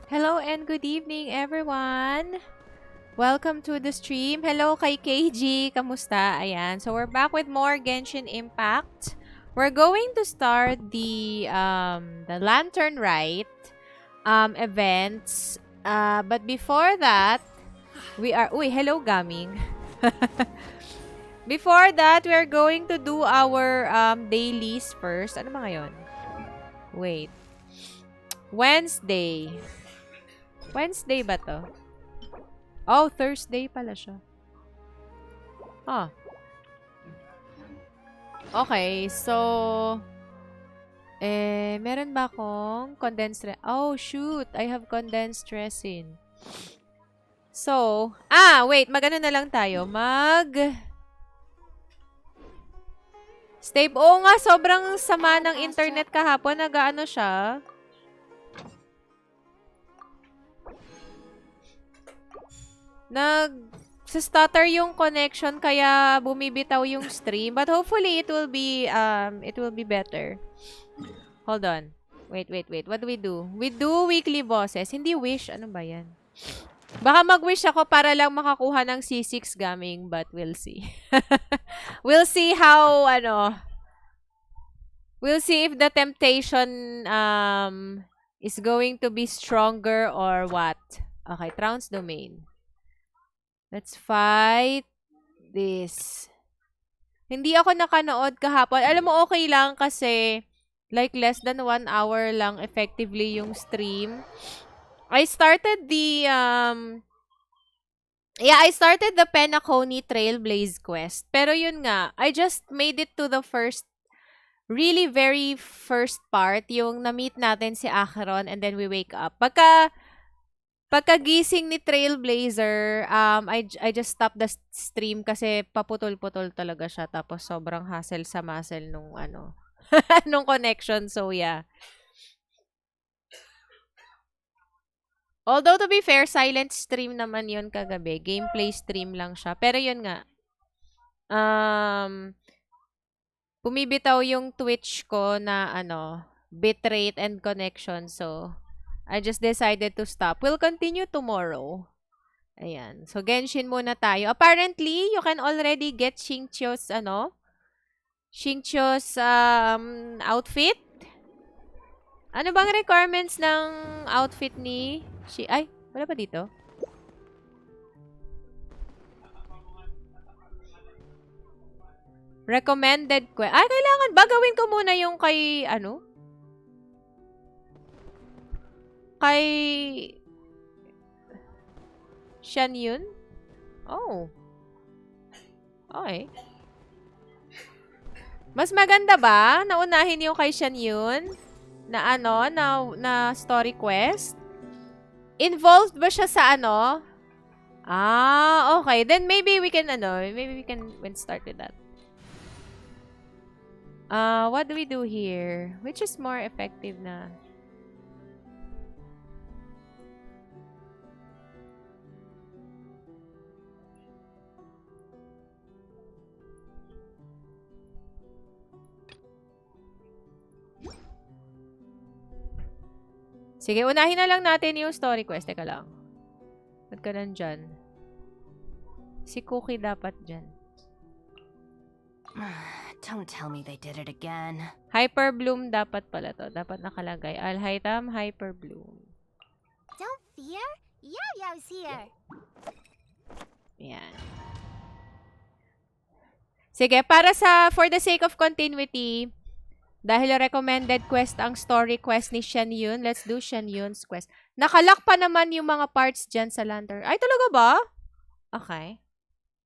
Hello and good evening, everyone! Welcome to the stream. Hello kay KG. Kamusta? Ayan. So, we're back with more Genshin Impact. We're going to start the Lantern Rite events. But before that, we are... Uy, hello, Gaming. Before that, we're going to do our dailies first. Ano ba ngayon? Wait. Wednesday. Wednesday ba to? Oh, Thursday pala siya. Ah. Okay, so... meron ba akong condensed... Oh, shoot! I have condensed resin. So, wait. Mag-ano na lang tayo? Stable. Oo nga, sobrang sama ng internet kahapon. Nag-ano siya? Nag-stutter yung connection kaya bumibitaw yung stream, but hopefully it will be better. Hold on. Wait. What do? We do weekly bosses. Hindi wish. Ano ba yan? Baka mag-wish ako para lang makakuha ng C6 gaming, but we'll see. We'll see how, we'll see if the temptation is going to be stronger or what. Okay, Trounce Domain. Let's fight this. Hindi ako nakanood kahapon. Alam mo, okay lang kasi like less than 1 hour lang effectively yung stream. I started the Penacony Trailblaze quest. Pero yun nga, I just made it to the really very first part, yung na-meet natin si Acheron and then we wake up. Pagkagising ni Trailblazer, I just stopped the stream kasi paputol-putol talaga siya. Tapos sobrang hassle sa muscle nung nung connection. So, yeah. Although, to be fair, silent stream naman yun kagabi. Gameplay stream lang siya. Pero yun nga. Bumibitaw yung Twitch ko na bitrate and connection. So, I just decided to stop. We'll continue tomorrow. Ayan. So, Genshin muna tayo. Apparently, you can already get Xingqiu's, outfit. Ano bang requirements ng outfit ni... Ay, wala pa dito? Recommended quest. Ay, kailangan ba gawin ko muna yung kay, kay Xianyun? Oh. Okay. Mas maganda ba naunahin yung kay Xianyun na na story quest? Involved ba siya sa okay. Then maybe we can start with that. What do we do here? Which is more effective na? Sige, unahin na lang natin yung story quest. Teka lang. Ba't ka nandyan? Si Cookie dapat dyan. Don't tell me they did it again. Hyperbloom dapat pala to. Dapat nakalagay. Alhaitam Hyperbloom. Don't fear. Yao's here. Yan. Sige, for the sake of continuity, dahil recommended quest ang story quest ni Xianyun, let's do Xianyun's quest. Nakalock pa naman yung mga parts dyan sa lantern. Ay, talaga ba? Okay.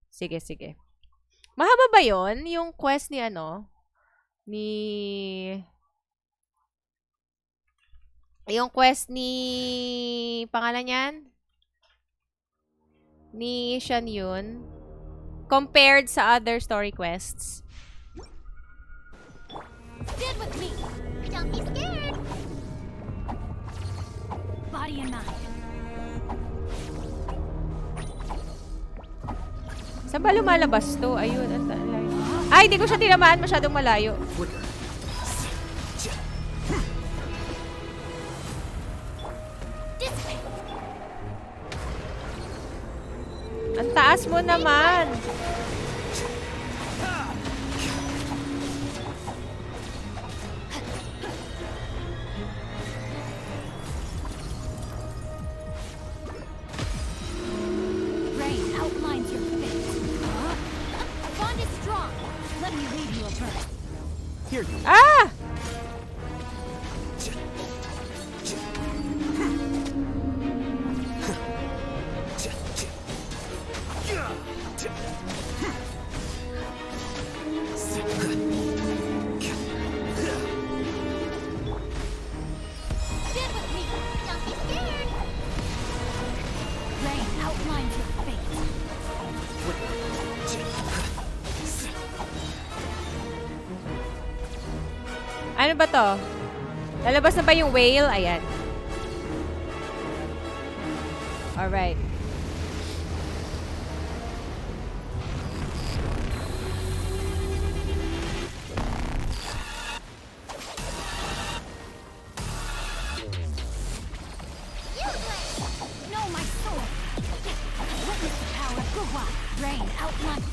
Sige. Mahaba ba yon yung quest ni yung quest ni... Pangalan yan? Ni Xianyun. Compared sa other story quests. Stand with me. Don't be scared. Body and mind. Saan ba lumalabas to? Ayun. Ay, di ko siya tinamaan. Masyadong malayo. Dissipate. mo naman. Rain outlines your fate. Huh? Bond is strong. Let me lead you a verse. Here you Ah! Stand with me. Don't be scared. Rain outlines your fate. Ano ba to? Lalabas na ba yung whale? Ayan. Alright. No, my sword. Witness the power of Guhua. Rain outlines.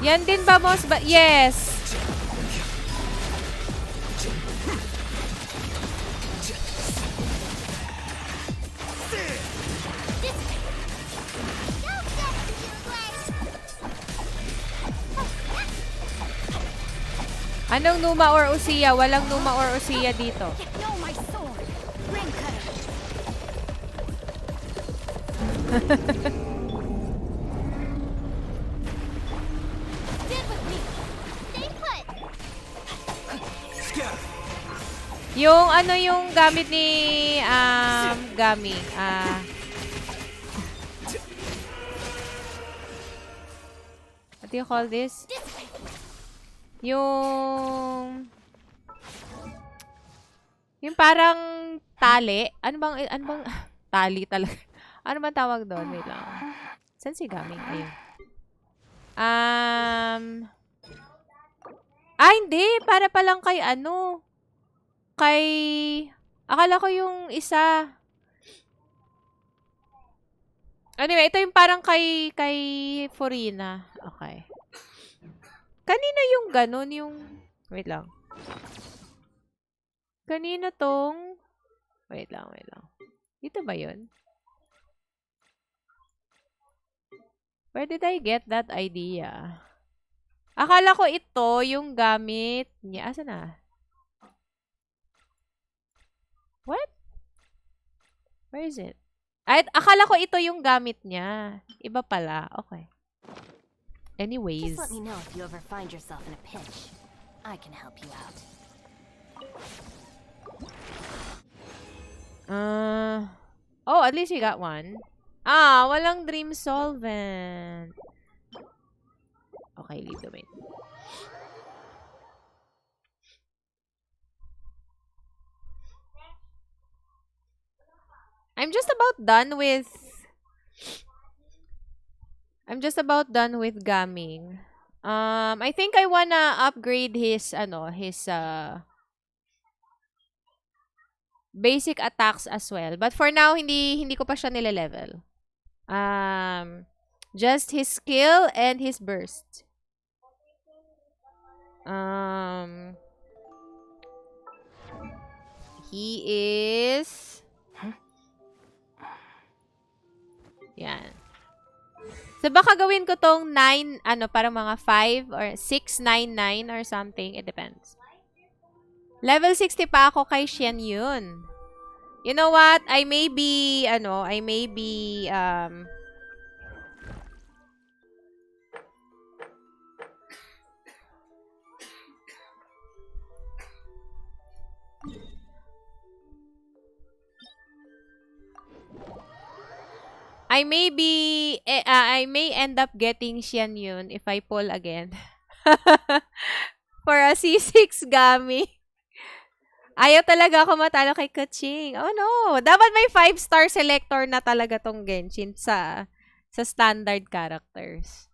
Yan din ba, boss? Yes! Anong Numa or Usiya? Walang Numa or Usiya dito. No, my sword. Rain cutter. Stand with me. Stay put. Yung ano yung gamit ni Gami. What do you call this? Yung parang tali. Ano bang tali talaga? Ano bang tawag doon? Wait lang. Saan si Gami? Ayun. Hindi. Para palang kay ano. Akala ko yung isa. Anyway, ito yung parang kay Furina. Okay. Kanina yung ganun, yung... Wait lang. Kanina tong... Wait lang. Dito ba yun? Where did I get that idea? Akala ko ito yung gamit niya. Asa na? What? Where is it? Akala ko ito yung gamit niya. Iba pala. Okay. Anyways. Just let me know if you ever find yourself in a pinch. I can help you out. At least you got one. Walang dream solvent. Okay, leave the main. I'm just about done with gaming. I think I wanna upgrade his basic attacks as well. But for now, hindi ko pa siya nile-level. Just his skill and his burst. He is... Yan. So, baka gawin ko tong 9, para mga 5 or 699 or something. It depends. Level 60 pa ako kay Xianyun. You know what? I may be I may end up getting Xianyun if I pull again. For a C6 Gami. Ayaw talaga ako matalo kay Kuching. Oh no. Dapat may 5-star selector na talaga tong Genshin sa standard characters.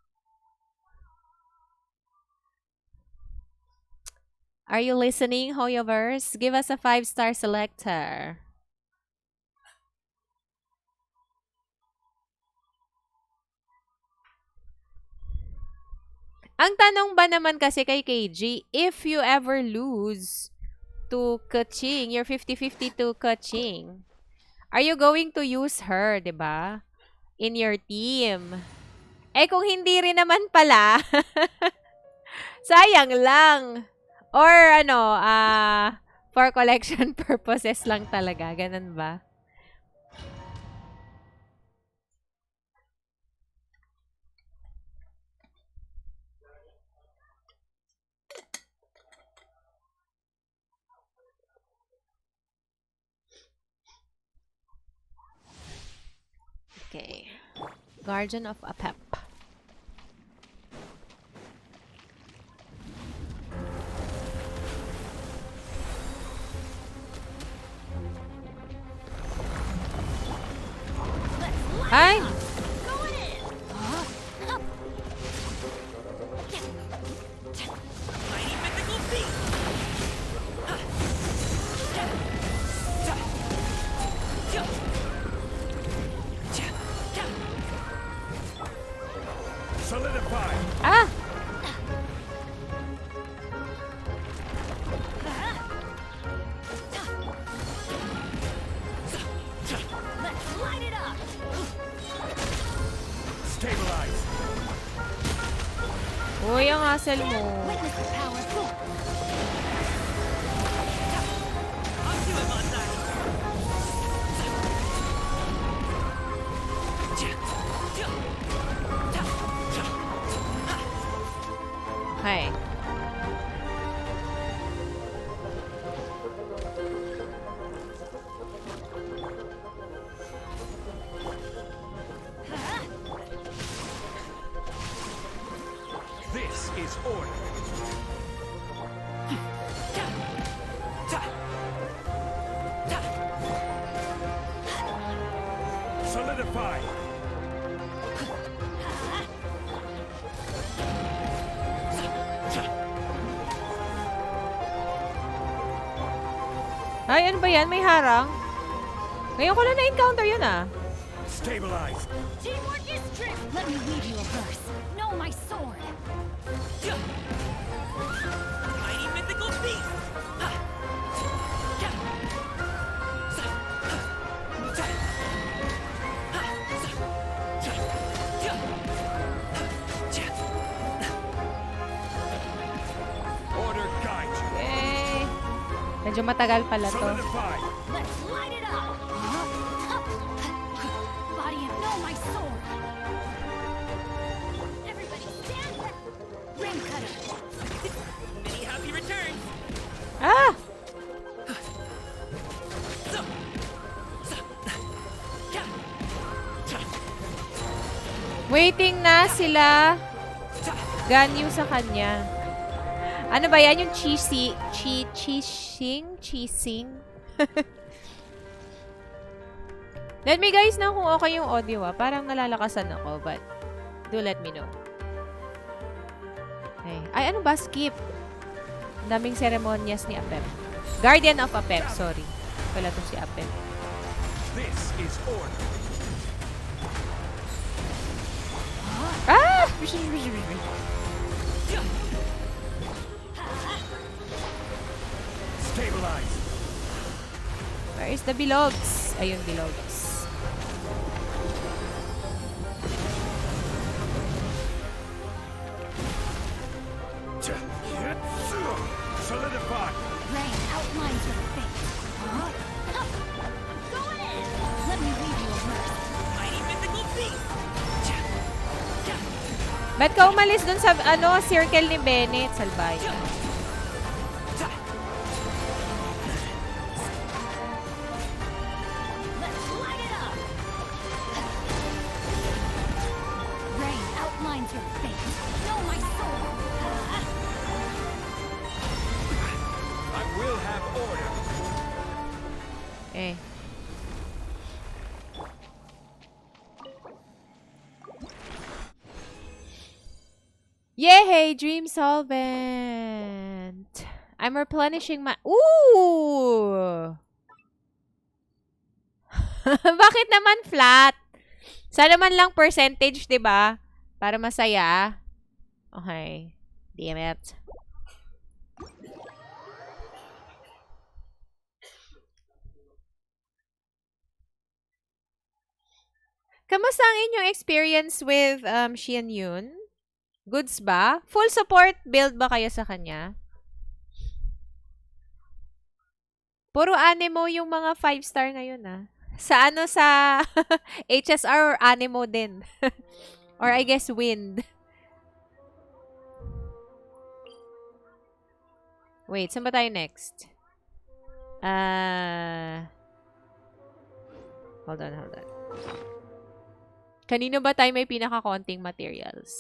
Are you listening, Hoyoverse? Give us a 5-star selector. Ang tanong ba naman kasi kay KG, if you ever lose to Kaching, you're 50-50 to Kaching, are you going to use her, 'di ba? In your team? Eh kung hindi rin naman pala, sayang lang. Or ano, for collection purposes lang talaga, ganun ba? Okay. Guardian of Apep. Ay! Solidify. Ah! Let's light it up. Stabilize. Uy, ang hassle mo. Witness the power. Cool. Okay. This is order. Solidify. Ay, ano ba yan? May harang? Ngayon ko lang na-encounter yun ah. Stabilize. Teamwork is strength. Let me weave you a verse. Know my sword. Mighty mythical beast. Order guide you. Yay! Medyo matagal pala to. Solidify. Let's light it up. Body and know my sword. Everybody stand back. Ring cutter. Many happy returns. Ah! Waiting na sila. Ganyu sa kanya. Ano ba yan? Yung cheesy... Cheesing? Cheesing? Let me guys know kung okay yung audio ah. Parang nalalakasan ako, but do let me know. Okay. Ay, ano ba? Skip. Ang daming seremonyas ni Apep. Guardian of Apep, sorry. Wala to si Apep. This is order. Ah! Stabilize. Where is the bilogs? Ayun, bilogs. Solidify. Rain outlines your fate. Go in. Let me weave you a verse. Mighty mythical beast. Ba't ka umalis dun sa, circle ni Bennett? Salbay. Let's light it up. Rain outlines your fate. Know my sword. I will have order. Eh. Yay! Dream solvent! I'm replenishing my... Ooh! Bakit naman flat? Sana man lang percentage, 'di ba? Para masaya. Okay. Damn it. Kamusta ang inyong experience with Xianyun? Goods ba? Full support build ba kayo sa kanya? Puro anemo yung mga 5-star ngayon ah. Sa ano sa HSR or anemo din? Or I guess wind. Wait, saan ba tayo next? Hold on. Kanino ba tayo may pinaka-konting materials?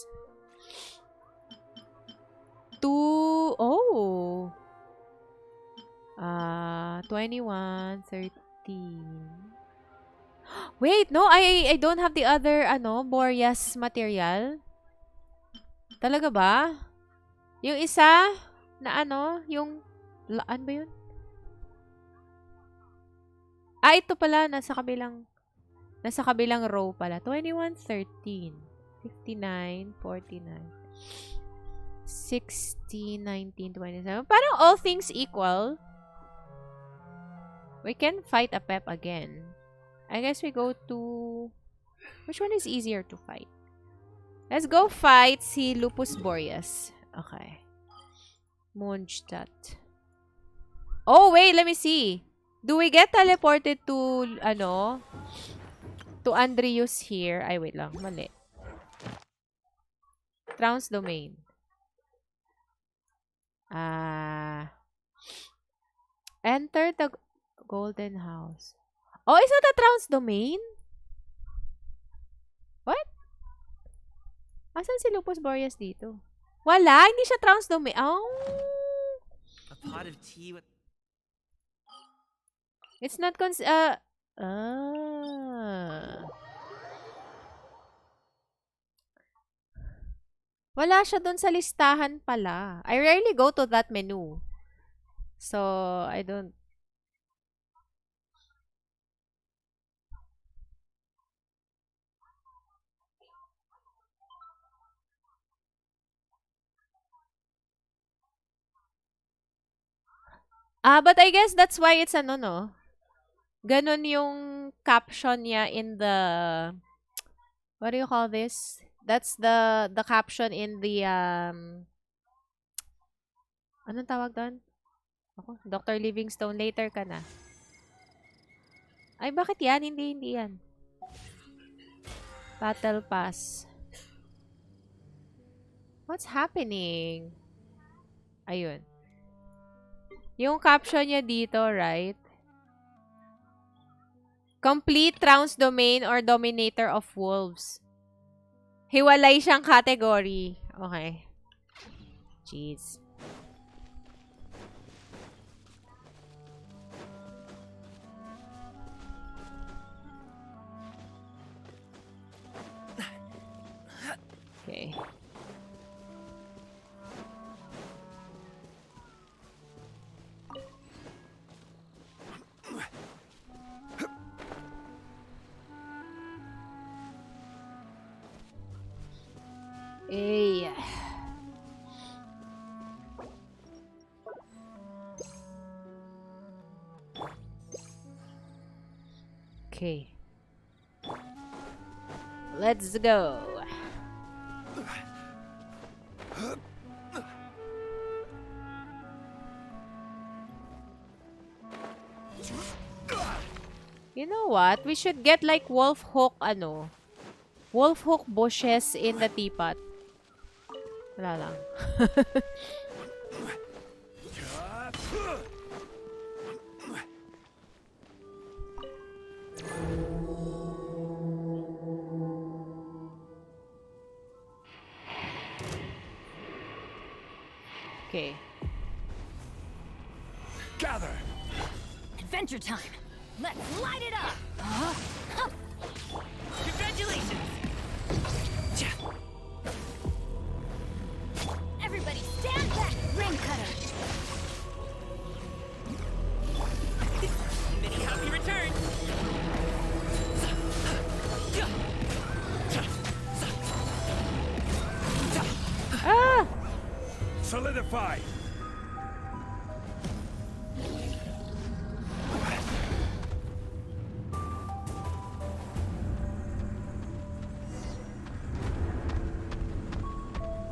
2, oh. 21, 13. Wait, no, I don't have the other, Boreas material. Talaga ba? Yung isa, na yung, laan ba yun? Ito pala, nasa kabilang row pala. 21, 13, 59, 49, 16, 19, 27. Parang all things equal, we can fight a pep again. I guess we go to... Which one is easier to fight? Let's go fight si Lupus Boreas. Okay. Mondstadt. Oh, wait, let me see. Do we get teleported to, to Andrius here? Ay, wait lang. Mali. Trounce Domain. Enter the Golden House. Oh, is that a Trounce Domain? What? Asan si Lupus Boreas dito? Wala, hindi siya Trounce Domain. Oh. A pot of tea with... It's not Wala siya dun sa listahan pala. I rarely go to that menu. So, I don't... but I guess that's why it's no? Ganon yung caption niya in the... What do you call this? That's the caption in the... Anong tawag doon? Ako, Dr. Livingstone, later ka na. Ay, bakit yan? Hindi yan. Battle Pass. What's happening? Ayun. Yung caption niya dito, right? Complete Trounce Domain or Dominator of Wolves. Hiwalay siyang category. Okay. Jeez. Okay. Hey. Okay. Let's go. You know what? We should get like wolf hook bushes in the teapot. Wala lang. Okay. Gather! Adventure time! Let's light it up! Congratulations! Everybody stand back! Ring cutter! Many happy returns! Ah! Solidified!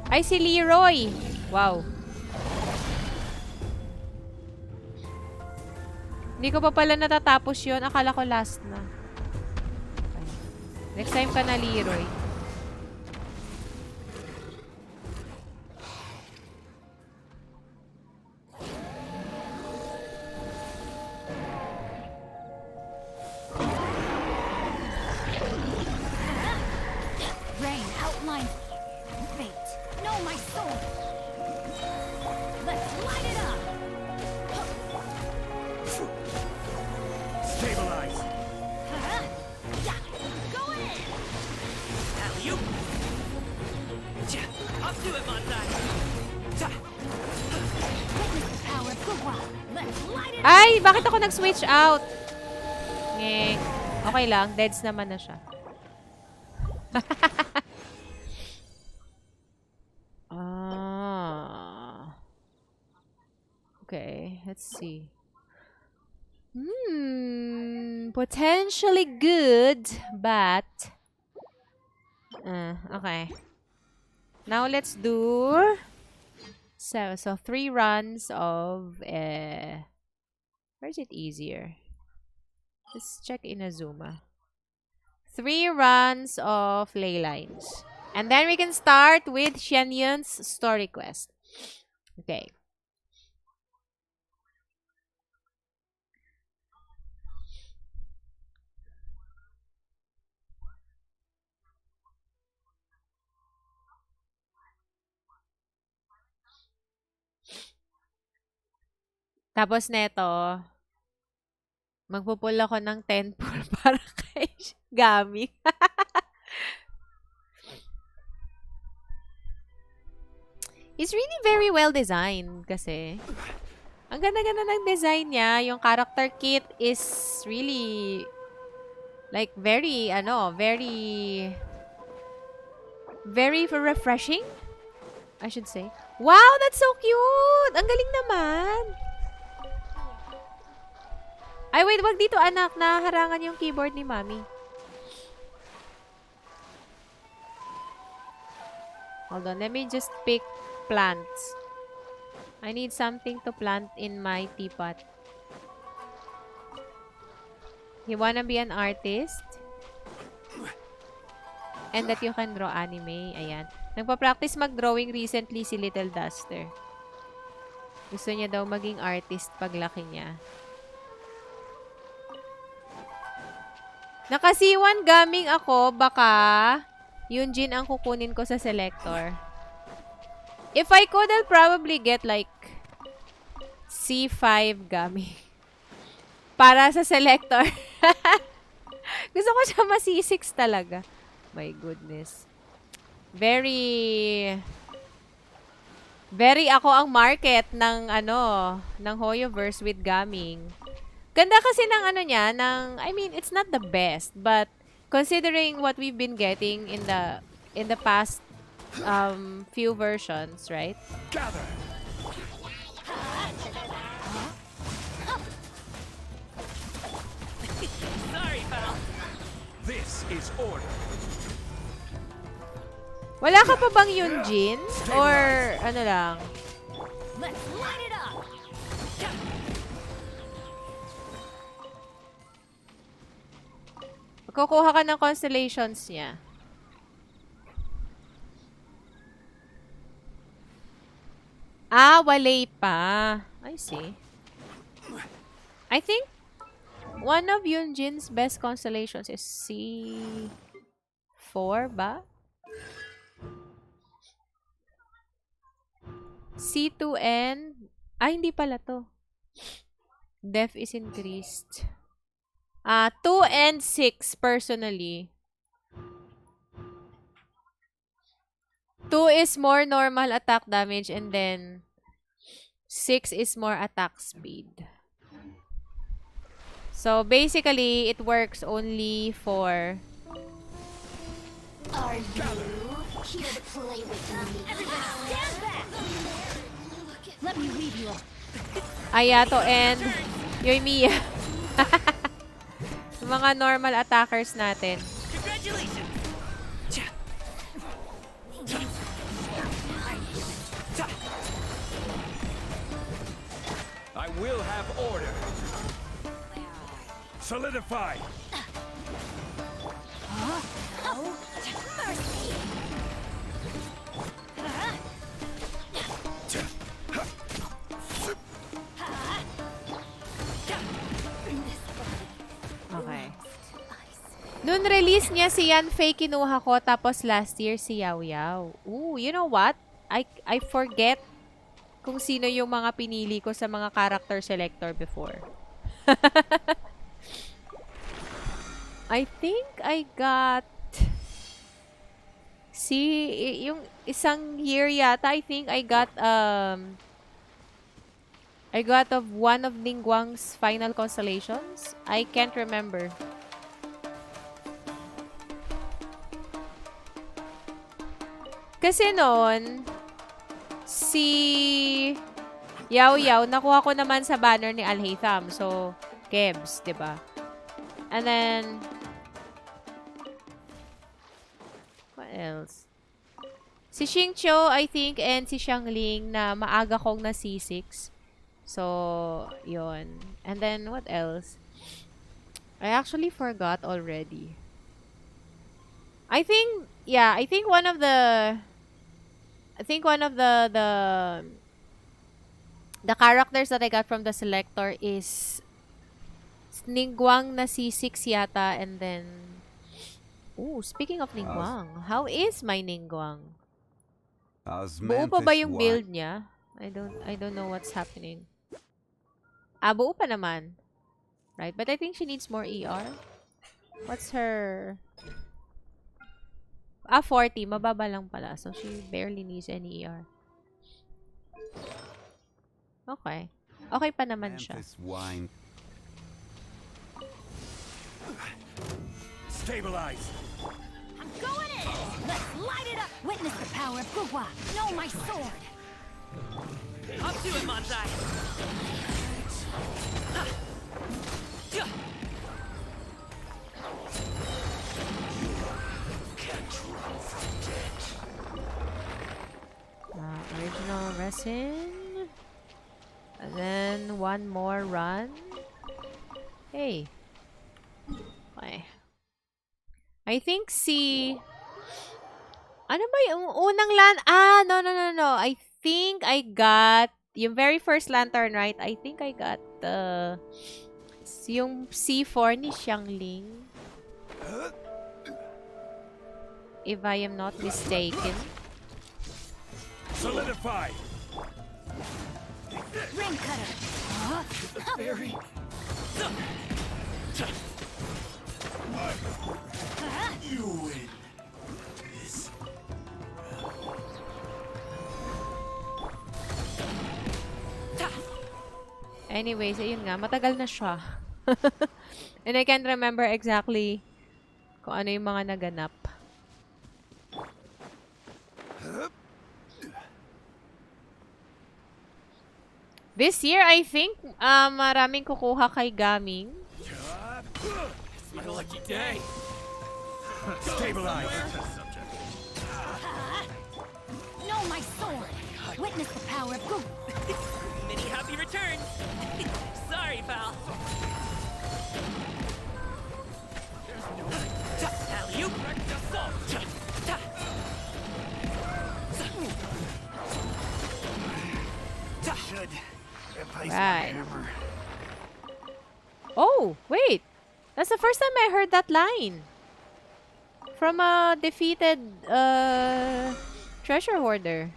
Ay, si Leroy! Wow. Hindi ko pa pala natatapos yun. Akala ko last na. Okay. Next time ka na, Leroy. Rain outlines fate. Know my soul. Let's light it up. Stabilize! Yeah, go in. Alley-oop. Ja, up to it, Montai. Ja. Witness the power of the rock. Let's light it up. Ay! Bakit ako nag-switch out? Nge. Okay lang. Deads naman na siya. Ah. Okay. Let's see. Potentially good, but... okay. Now let's do... So 3 runs of... where is it easier? Let's check Inazuma. 3 runs of ley lines. And then we can start with Xianyun's story quest. Okay. Tapos neto, magpupul ako ng 10 pull para kay Gami. It's really very well designed kasi. Ang ganda-ganda ng design niya. Yung character kit is really like very refreshing, I should say. Wow, that's so cute! Ang galing naman! Ay, wait, wag dito anak. Naharangan yung keyboard ni Mami. Hold on, let me just pick plants. I need something to plant in my teapot. You wanna be an artist? And that you can draw anime. Ayan. Nagpa-practice mag-drawing recently si Little Duster. Gusto niya daw maging artist paglaki niya. Nakasiwan gaming ako, baka Yunjin ang kukunin ko sa selector. If I could, I'll probably get like C5 gaming. Para sa selector. Gusto ko siya ma-C6 talaga. My goodness. Very ako ang market ng ng Hoyoverse with gaming. Ganda kasi ng niya, I mean, it's not the best, but considering what we've been getting in the past few versions, right? Gather! Sorry, pal. This is order. Wala ka pa bang Yunjin? Or ano lang? Let's light it up. Kukuha ka ng constellations niya. Ah, walay pa. I see. I think one of Yunjin's best constellations is C4 ba? C2 and... Ah, hindi pala to. Def is increased. 2 and 6 personally. 2 is more normal attack damage and then 6 is more attack speed. So basically, it works only for... Are you here to play with me? Everybody stand back. Let me lead you. Ayato and Yoimiya. Mga normal attackers natin. Congratulations! Cha. I will have order. Solidify. Mercy. Okay. Noon release niya si Yanfei kinuha ko, tapos last year si Yao Yao. Ooh, you know what? I forget kung sino yung mga pinili ko sa mga character selector before. I think I got yung isang year yata, I think I got of one of Ningguang's final constellations. I can't remember. Kasi noon, si Yao Yao, nakuha ko naman sa banner ni Al-Haytham. So, Kebs, diba? And then, what else? Si Xingqiu, I think, and si Xiangling na maaga kong na C6. So, yon. And then, what else? I actually forgot already. I think one of the characters that I got from the selector is Ningguang na C6 yata, and then speaking of Ningguang, how is my Ningguang? Buo pa ba yung build niya? I don't know what's happening. Buo pa naman. Right, but I think she needs more ER. What's her 40. Mababa lang pala. So, she barely needs any ER. Okay. Okay pa naman siya. Stabilize. I'm going in. Let's light it up. Witness the power of Gugwa. Know my sword. Up to it, Manzai! Original resin. And then one more run. Hey. Okay. I think ano ba yung unang no. I think I got yung very first lantern, right? I think I got yung C4 ni Xiangling. If I am not mistaken. Solidify. Ring cutter. Very. You win. This. Anyways, ayun nga, matagal na siya. And I can't remember exactly kung ano yung mga naganap. This year, I think, maraming kukuha kay Gaming. It's my lucky day! Stabilize. Know my sword. Witness the power of Gugwa. Many happy returns! Sorry, pal! Alley-oop! Should replace Right. my hammer. Oh, wait! That's the first time I heard that line. From a defeated treasure hoarder.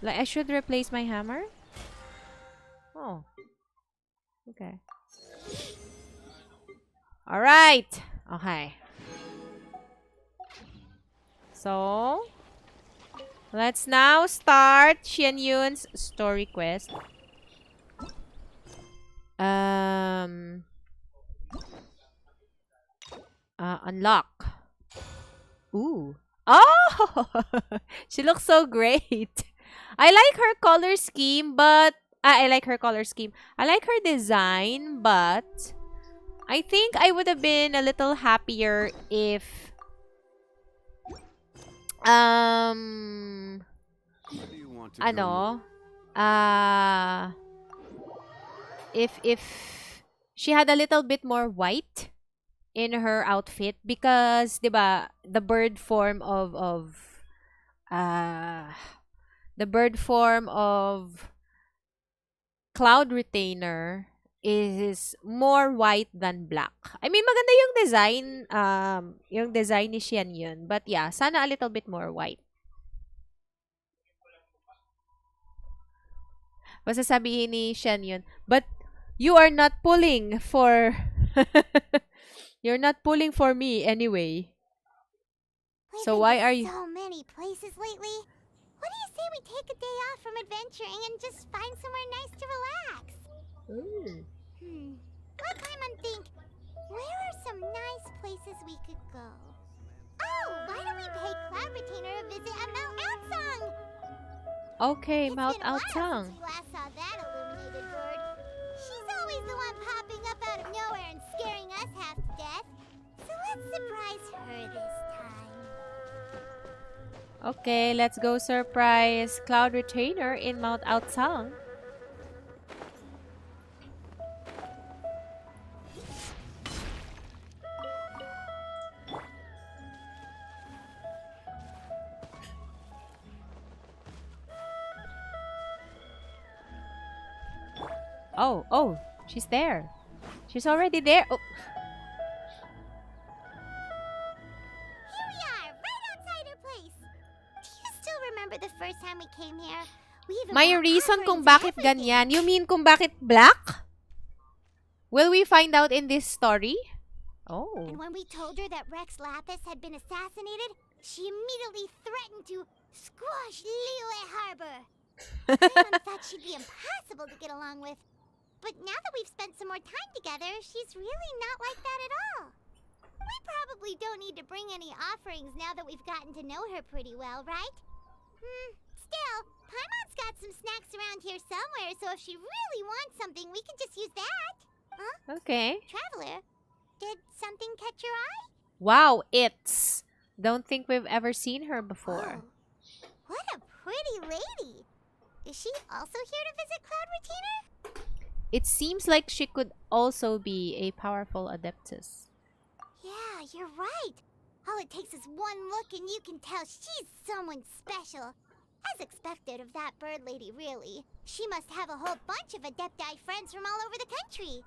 Like, I should replace my hammer? Oh. Okay. Alright! Okay. So, let's now start Xianyun's story quest. Unlock. Ooh. Oh! She looks so great. I like her color scheme, but I like her color scheme. I like her design, but I think I would have been a little happier if um Where do you want to go? ano if she had a little bit more white in her outfit because 'di ba the bird form of uh the bird form of cloud retainer is more white than black. I mean, maganda yung design ni Xianyun. But yeah, sana a little bit more white. Basta sabihin ni Xianyun, but you are not pulling for... You're not pulling for me anyway. We've So been why to are you... so many places lately. What do you say we take a day off from adventuring and just find somewhere nice to relax? Let Paimon think. Where are some nice places we could go? Oh, why don't we pay Cloud Retainer a visit at Mount Atsung? Okay, It's Mount been a while Atsung. since we last saw that illuminated bird. She's always the one popping up out of nowhere and scaring us half to death. So let's surprise her this time. Okay, let's go surprise Cloud Retainer in Mount Atsung. Oh, she's there. She's already there. Oh, Here we are, right outside her place. Do you still remember the first time we came here? We even may bought reason kung offerings and bakit everything. ganyan. You mean kung bakit black? Will we find out in this story? Oh. And when we told her that Rex Lapis had been assassinated, she immediately threatened to squash Liyue Harbor. Paimon thought she'd be impossible to get along with. But now that we've spent some more time together, she's really not like that at all. We probably don't need to bring any offerings now that we've gotten to know her pretty well, right? Still, Paimon's got some snacks around here somewhere, so if she really wants something, we can just use that. Huh? Okay. Traveler, did something catch your eye? Wow, it's... Don't think we've ever seen her before. Whoa. What a pretty lady. Is she also here to visit Cloud Retainer? It seems like she could also be a powerful adeptus. Yeah, you're right. All it takes is one look and you can tell she's someone special. As expected of that bird lady, really. She must have a whole bunch of Adepti friends from all over the country.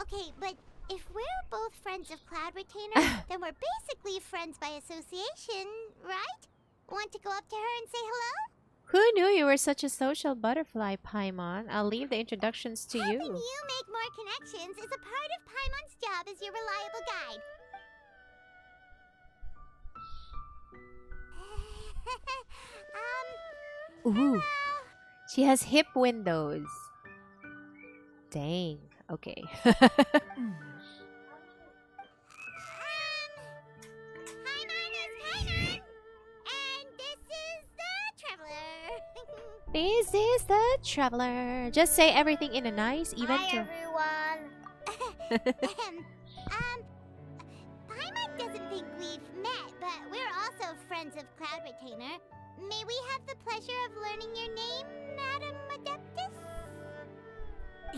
Okay, but if we're both friends of Cloud Retainer, then we're basically friends by association, right? Want to go up to her and say hello? Who knew you were such a social butterfly, Paimon? I'll leave the introductions to Helping you. you make more connections is a part of Paimon's job as your reliable guide. Ooh. She has hip windows. Dang. Okay. Paimon is Paimon, and this is the Traveler. This is the Traveler. Just say everything in a nice, even tone. everyone. Paimon doesn't think we've met, but we're also friends of Cloud Retainer. May we have the pleasure of learning your name, Madam Adeptus?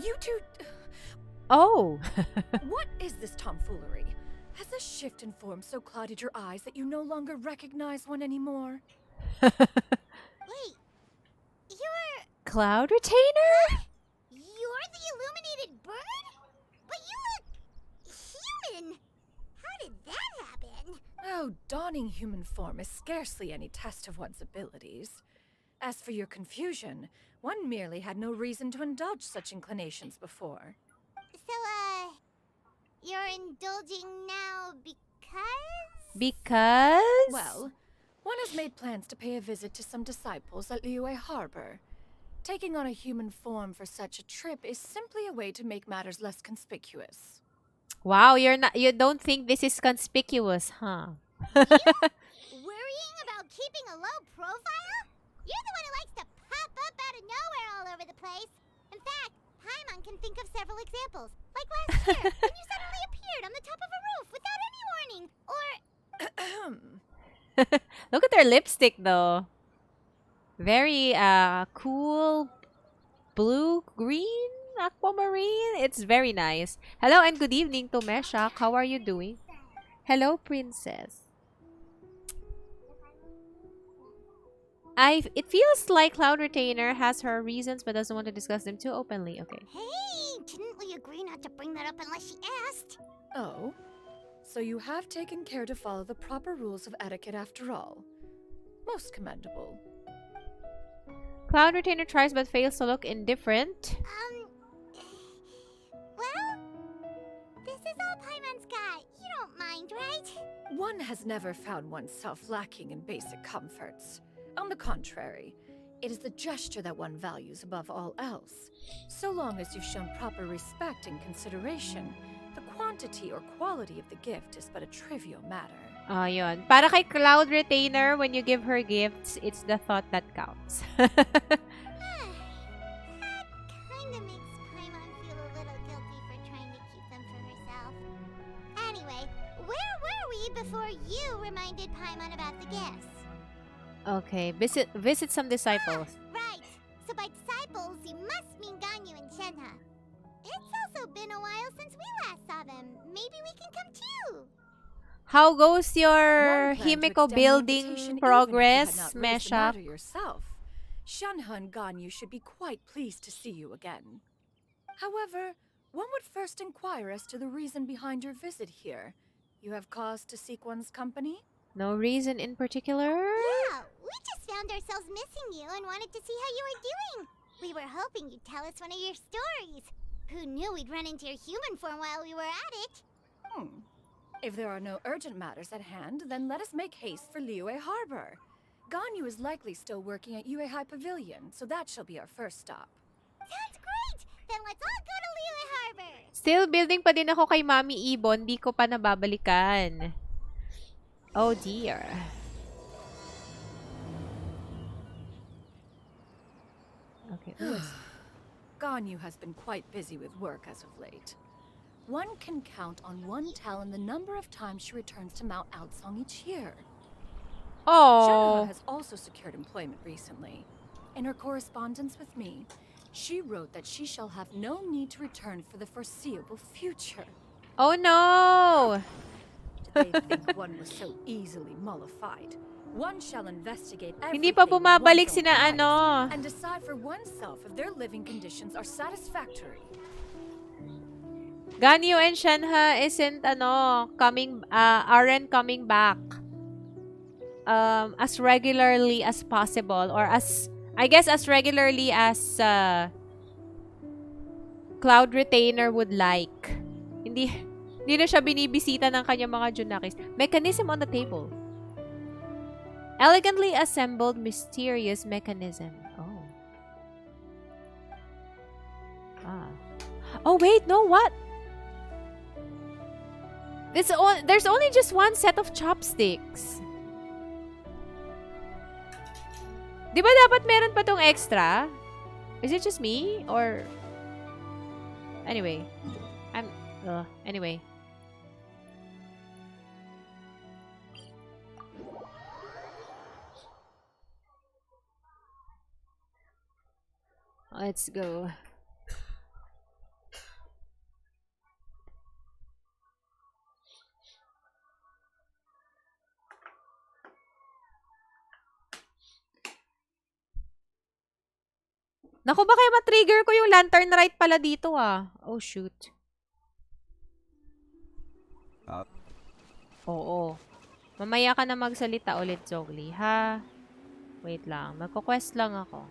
You two... Oh. What is this tomfoolery? Has the shift in form so clouded your eyes that you no longer recognize one anymore? Wait, you're Cloud Retainer? the illuminated bird? But you look human. How did that happen? Oh, donning human form is scarcely any test of one's abilities. As for your confusion, one merely had no reason to indulge such inclinations before. So, you're indulging now because? Because... Well, one has made plans to pay a visit to some disciples at Liyue Harbor. Taking on a human form for such a trip is simply a way to make matters less conspicuous. Wow, you don't think this is conspicuous, huh? Worrying about keeping a low profile? You're the one who likes to samples, like last year when you suddenly appeared on the top of a roof without any warning. Or Look at her lipstick, though. Very cool blue, green, aquamarine. It's very nice. Hello and good evening to Meshak. How are you doing? Hello, princess. It feels like Cloud Retainer has her reasons but doesn't want to discuss them too openly. Okay. hey, didn't we agree not to bring that up unless she asked? Oh? So you have taken care to follow the proper rules of etiquette after all. Most commendable. Cloud Retainer tries but fails to look indifferent. Well, this is all Paimon's got. You don't mind, right? One has never found oneself lacking in basic comforts. On the contrary, it is the gesture that one values above all else. So long as you've shown proper respect and consideration, the quantity or quality of the gift is but a trivial matter. Yun. Para kay Cloud Retainer, when you give her gifts, it's the thought that counts. That kinda makes Paimon feel a little guilty for trying to keep them for herself. Anyway, where were we before you reminded Paimon about the gifts? Okay, visit some disciples. Right. So by disciples, you must mean Ganyu and Shenhe. It's also been a while since we last saw them. Maybe we can come too. How goes your One planned to Himiko extend the building invitation progress, even if you had not raised the Meshak? matter yourself. Shenhe and Ganyu should be quite pleased to see you again. However, one would first inquire as to the reason behind your visit here. You have cause to seek one's company? No reason in particular? Yeah, we just found ourselves missing you and wanted to see how you were doing. We were hoping you'd tell us one of your stories. Who knew we'd run into your human form while we were at it? If there are no urgent matters at hand, then let us make haste for Liyue Harbor. Ganyu is likely still working at Yuehai Pavilion, so that shall be our first stop. Sounds great! Then let's all go to Liyue Harbor! Still building pa din ako kay Mami Ibon. Di ko pa nababalikan. Oh dear. Okay. Ganyu has been quite busy with work as of late. One can count on one talon the number of times she returns to Mount Aocang each year. Shenhe Oh. has also secured employment recently. In her correspondence with me, she wrote that she shall have no need to return for the foreseeable future. Oh no. Did they think one was so easily mollified? One shall investigate Hindi pa everything in bumabalik one's own sina eyes ano. and decide for oneself if their living conditions are satisfactory. Ganyu and Shenhe isn't aren't coming back as regularly as possible, or as I guess as regularly as Cloud Retainer would like. Hindi na siya binibisita ng kanyang mga Junakis. Mechanism on the table. Elegantly assembled mysterious mechanism. Oh. Oh wait, no, what? There's only just one set of chopsticks. Di ba dapat meron pa tong extra? Is it just me? Or... Anyway. Anyway. Let's go. Naku, ba kaya ma-trigger ko yung lantern right pala dito ah. Oh, shoot. Oo. Mamaya ka na magsalita ulit, Zogli, ha? Wait lang. Magko-quest lang ako.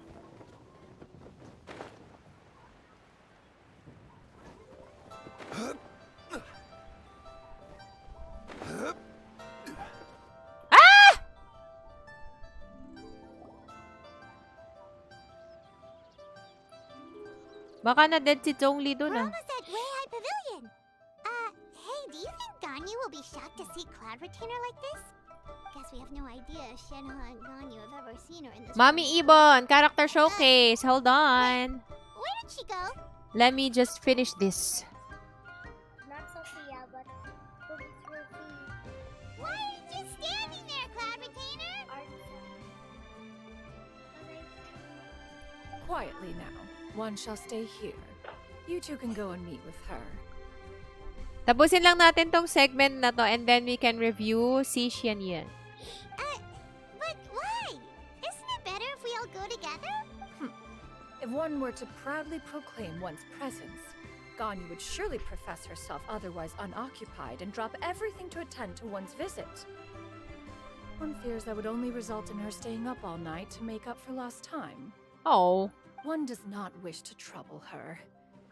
Ah! Baka na-dead si Zhongli dun We're ah. almost at Weihai Pavilion. Hey, do you think Ganyu will be shocked to see Cloud Retainer like this? Guess we have no idea if Shenhe and Ganyu have ever seen her in this Mami form. Ibon, character showcase. Hold on. Where did she go? Let me just finish this. Not Sophia, but why are you just standing there, Cloud Retainer? Quietly now. One shall stay here. You two can go and meet with her. Tapusin lang natin tong segment na to and then we can review si Xianyun. But why? Isn't it better if we all go together? If one were to proudly proclaim one's presence, Ganyu would surely profess herself otherwise unoccupied and drop everything to attend to one's visit. One fears that would only result in her staying up all night to make up for lost time. Oh. One does not wish to trouble her.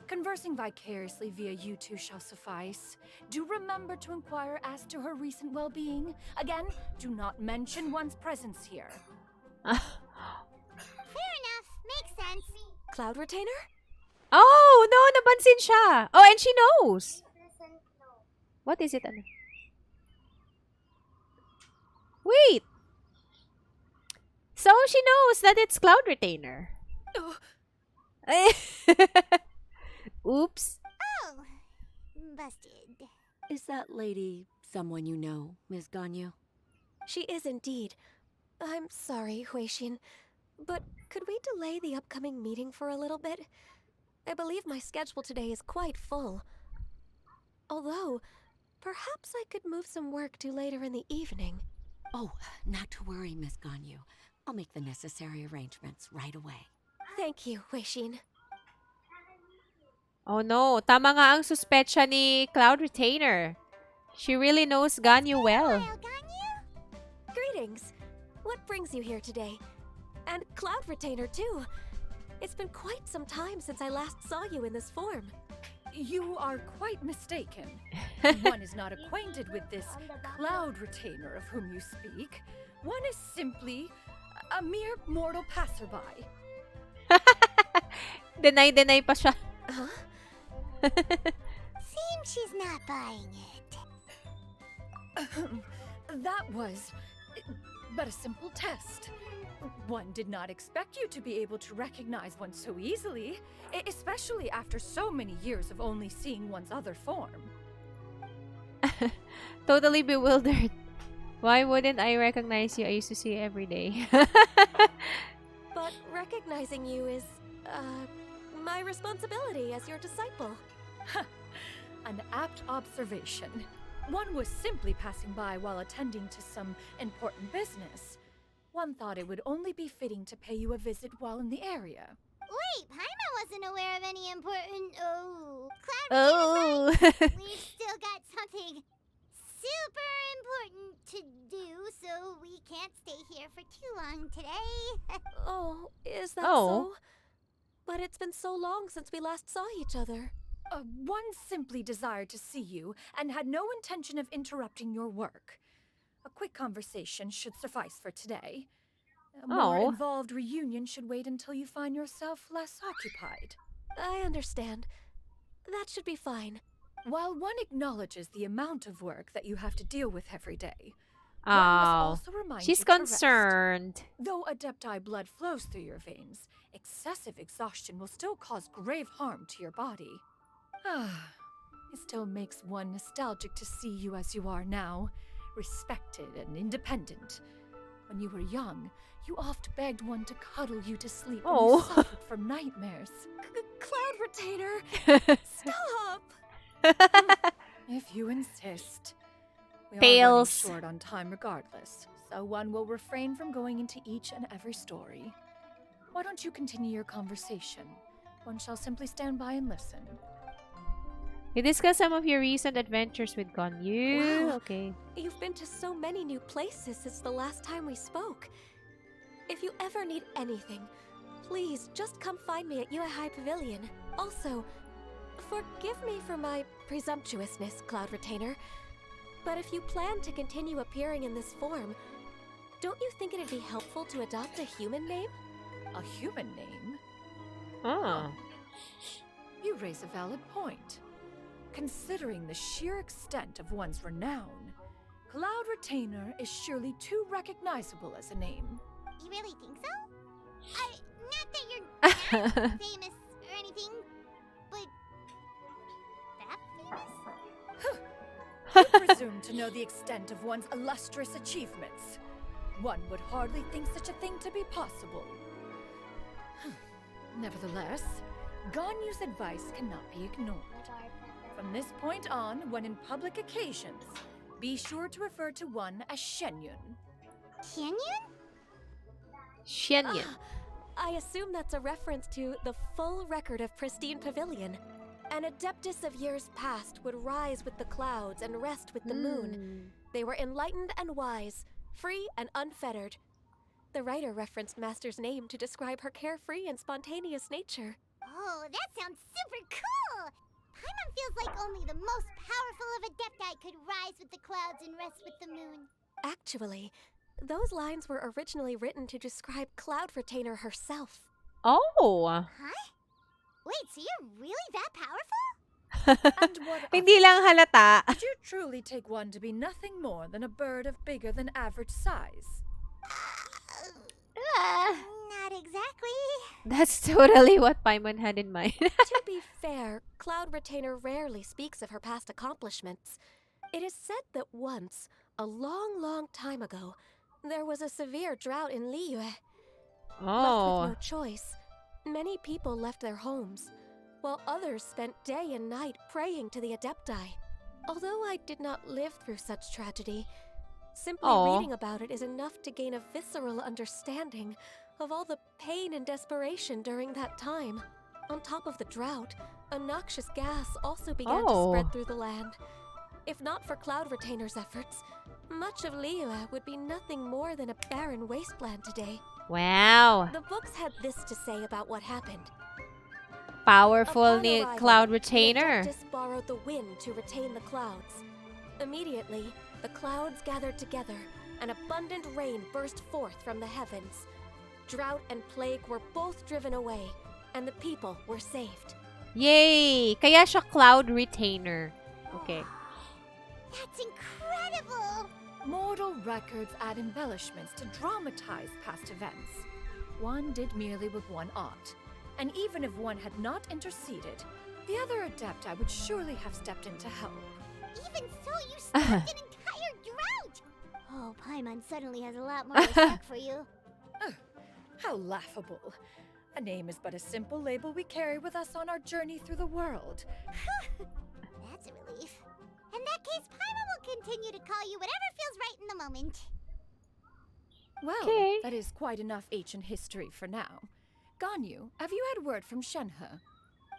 Conversing vicariously via you two shall suffice. Do remember to inquire as to her recent well-being. Again, do not mention one's presence here. Fair enough. Makes sense. Cloud Retainer? Oh, no, napansin siya. Oh, and she knows. What is it? Ano? Wait. So she knows that it's Cloud Retainer. Oops. Oh, busted. Is that lady someone you know, Miss Ganyu? She is indeed. I'm sorry, Huixin, but could we delay the upcoming meeting for a little bit? I believe my schedule today is quite full. Although, perhaps I could move some work to later in the evening. Oh, not to worry, Miss Ganyu. I'll make the necessary arrangements right away. Thank you, Huixin. Oh no, tama nga ang suspetsya ni Cloud Retainer. She really knows Ganyu well. Well, Ganyu? Greetings. What brings you here today? And Cloud Retainer, too. It's been quite some time since I last saw you in this form. You are quite mistaken. One is not acquainted with this Cloud Retainer of whom you speak. One is simply a mere mortal passerby. Deny pa siya. Huh? Seems she's not buying it. That was but a simple test. One did not expect you to be able to recognize one so easily, especially after so many years of only seeing one's other form. Totally bewildered. Why wouldn't I recognize you? I used to see you every day. But recognizing you is, my responsibility as your disciple. An apt observation. One was simply passing by while attending to some important business. One thought it would only be fitting to pay you a visit while in the area. Wait, Paima wasn't aware of any important. Oh, Cloud Oh. right. We've still got something super important to do, so we can't stay here for too long today. Oh, is that Oh. so? But it's been so long since we last saw each other. One simply desired to see you and had no intention of interrupting your work. A quick conversation should suffice for today. A more Oh. involved reunion should wait until you find yourself less occupied. I understand. That should be fine. While one acknowledges the amount of work that you have to deal with every day, one Oh. must also remind She's you to rest. concerned. Though Adepti blood flows through your veins, excessive exhaustion will still cause grave harm to your body. It still makes one nostalgic to see you as you are now, respected and independent. When you were young, you oft begged one to cuddle you to sleep when Oh. you suffered from nightmares. Cloud Retainer! Stop! If you insist. We are Tails. running short on time regardless, so one will refrain from going into each and every story. Why don't you continue your conversation? One shall simply stand by and listen. You discuss some of your recent adventures with Ganyu. Wow. Okay. You've been to so many new places since the last time we spoke. If you ever need anything, please just come find me at Yuehai Pavilion. Also, forgive me for my presumptuousness, Cloud Retainer, but if you plan to continue appearing in this form, don't you think it'd be helpful to adopt a human name? A human name? Oh. You raise a valid point. Considering the sheer extent of one's renown, Cloud Retainer is surely too recognizable as a name. You really think so? Not that you're not famous or anything, but presume to know the extent of one's illustrious achievements. One would hardly think such a thing to be possible. Nevertheless, Ganyu's advice cannot be ignored. From this point on, when in public occasions, be sure to refer to one as Xianyun. Xianyun? Xianyun. I assume that's a reference to the full record of Pristine Pavilion. An adeptus of years past would rise with the clouds and rest with the moon. They were enlightened and wise, free and unfettered. The writer referenced Master's name to describe her carefree and spontaneous nature. Oh, that sounds super cool! Paimon feels like only the most powerful of Adepti could rise with the clouds and rest with the moon. Actually, those lines were originally written to describe Cloud Retainer herself. Oh. Huh? Wait, so you're really that powerful? And what of Hindi it? lang halata. Did you truly take one to be nothing more than a bird of bigger than average size? Not exactly. That's totally what Paimon had in mind. To be fair, Cloud Retainer rarely speaks of her past accomplishments. It is said that once, a long, long time ago, there was a severe drought in Liyue. Left with no choice, many people left their homes, while others spent day and night praying to the Adepti. Although I did not live through such tragedy, simply reading about it is enough to gain a visceral understanding of all the pain and desperation during that time. On top of the drought, a noxious gas also began to spread through the land. If not for Cloud Retainer's efforts, much of Liyue would be nothing more than a barren wasteland today. Wow. The books had this to say about what happened. Powerful Upon ni arrival, Cloud Retainer. The Adeptus borrowed the wind to retain the clouds. Immediately, the clouds gathered together, and abundant rain burst forth from the heavens. Drought and plague were both driven away, and the people were saved. Yay! Kaya siya Cloud Retainer. Okay. That's incredible! Mortal records add embellishments to dramatize past events. One did merely with one ought, and even if one had not interceded, the other Adepti would surely have stepped in to help. Even so, you stopped an entire drought! Oh, Paimon suddenly has a lot more respect for you. How laughable. A name is but a simple label we carry with us on our journey through the world. That's a relief. In that case, Paimon will continue to call you whatever feels right in the moment. Well, that is quite enough ancient history for now. Ganyu, have you had word from Shenhe?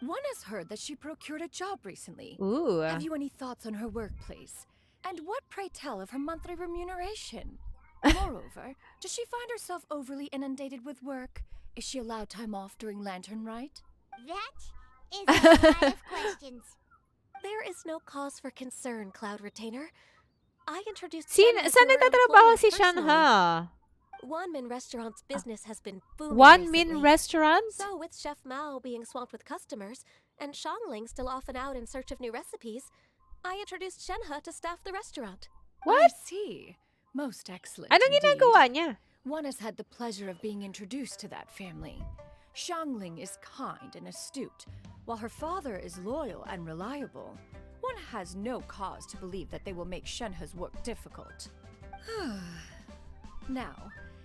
One has heard that she procured a job recently. Ooh. Have you any thoughts on her workplace? And what, pray tell, of her monthly remuneration? Moreover, does she find herself overly inundated with work? Is she allowed time off during Lantern Rite? That is a lot of questions. There is no cause for concern, Cloud Retainer. I introduced Saan Shenhe to her nagtatrabaho employer si personally. Shanha? One Min Restaurant's business has been booming One Min recently. Restaurant? So, with Chef Mao being swamped with customers, and Shangling still off and out in search of new recipes, I introduced Shenhe to staff the restaurant. I What? see. Most excellent. Anong indeed. ginagawa niya? One has had the pleasure of being introduced to that family. Shangling is kind and astute, while her father is loyal and reliable. One has no cause to believe that they will make Shenhe's work difficult. Now,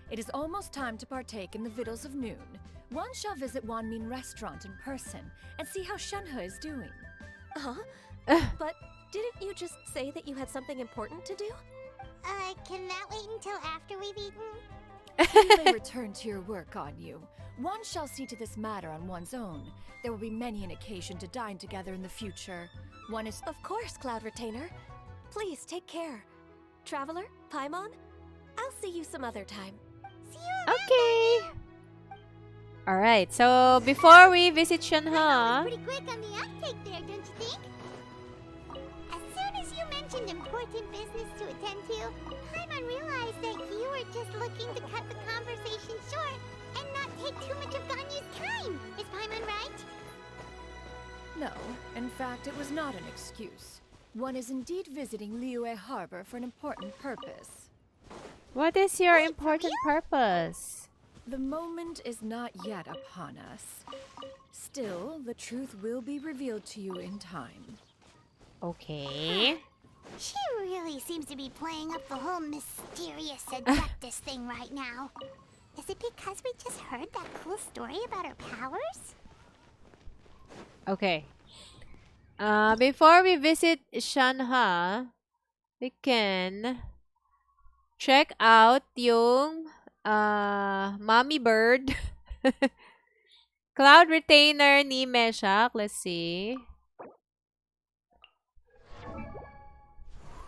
it is almost time to partake in the victuals of noon. One shall visit Wanmin Restaurant in person and see how Shenhe is doing. Huh? But didn't you just say that you had something important to do? Can that wait until after we've eaten? You may return to your work, Ganyu. One shall see to this matter on one's own. There will be many an occasion to dine together in the future. One is... Of course, Cloud Retainer. Please take care. Traveler, Paimon, I'll see you some other time. See you around. Okay. Alright, so before we visit Paimon was Shanha, pretty quick on the uptake there, don't you think? As soon as you mentioned important business to attend to, Paimon realized that you were just looking to cut the conversation short and not take too much of Ganyu's time. Is Paimon right? No, in fact, it was not an excuse. One is indeed visiting Liyue Harbor for an important purpose. what is your Wait, for important purpose? The moment is not yet upon us. Still, the truth will be revealed to you in time. Okay. She really seems to be playing up the whole mysterious Adeptus thing right now. Is it because we just heard that cool story about her powers? Okay. Before we visit Shanha, we can check out yung Mommy Bird. Cloud Retainer ni Meshach. Let's see.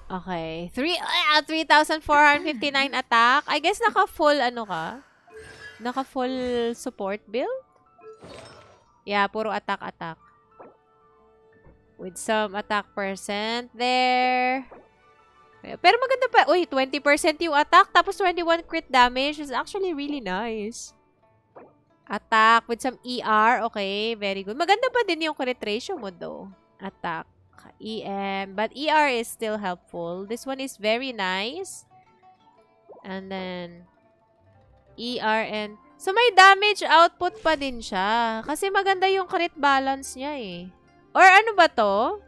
Okay. 3,459 attack. I guess naka-full ano ka? Naka-full support build? Yeah, puro attack-attack. With some attack percent there. Pero maganda pa. Uy, 20% yung attack tapos 21 crit damage is actually really nice. Attack with some ER. Okay, very good. Maganda pa din yung crit ratio mo though. Attack. EM. But ER is still helpful. This one is very nice. And then ER and... So, may damage output pa din siya. Kasi maganda yung crit balance niya eh. Or ano ba to?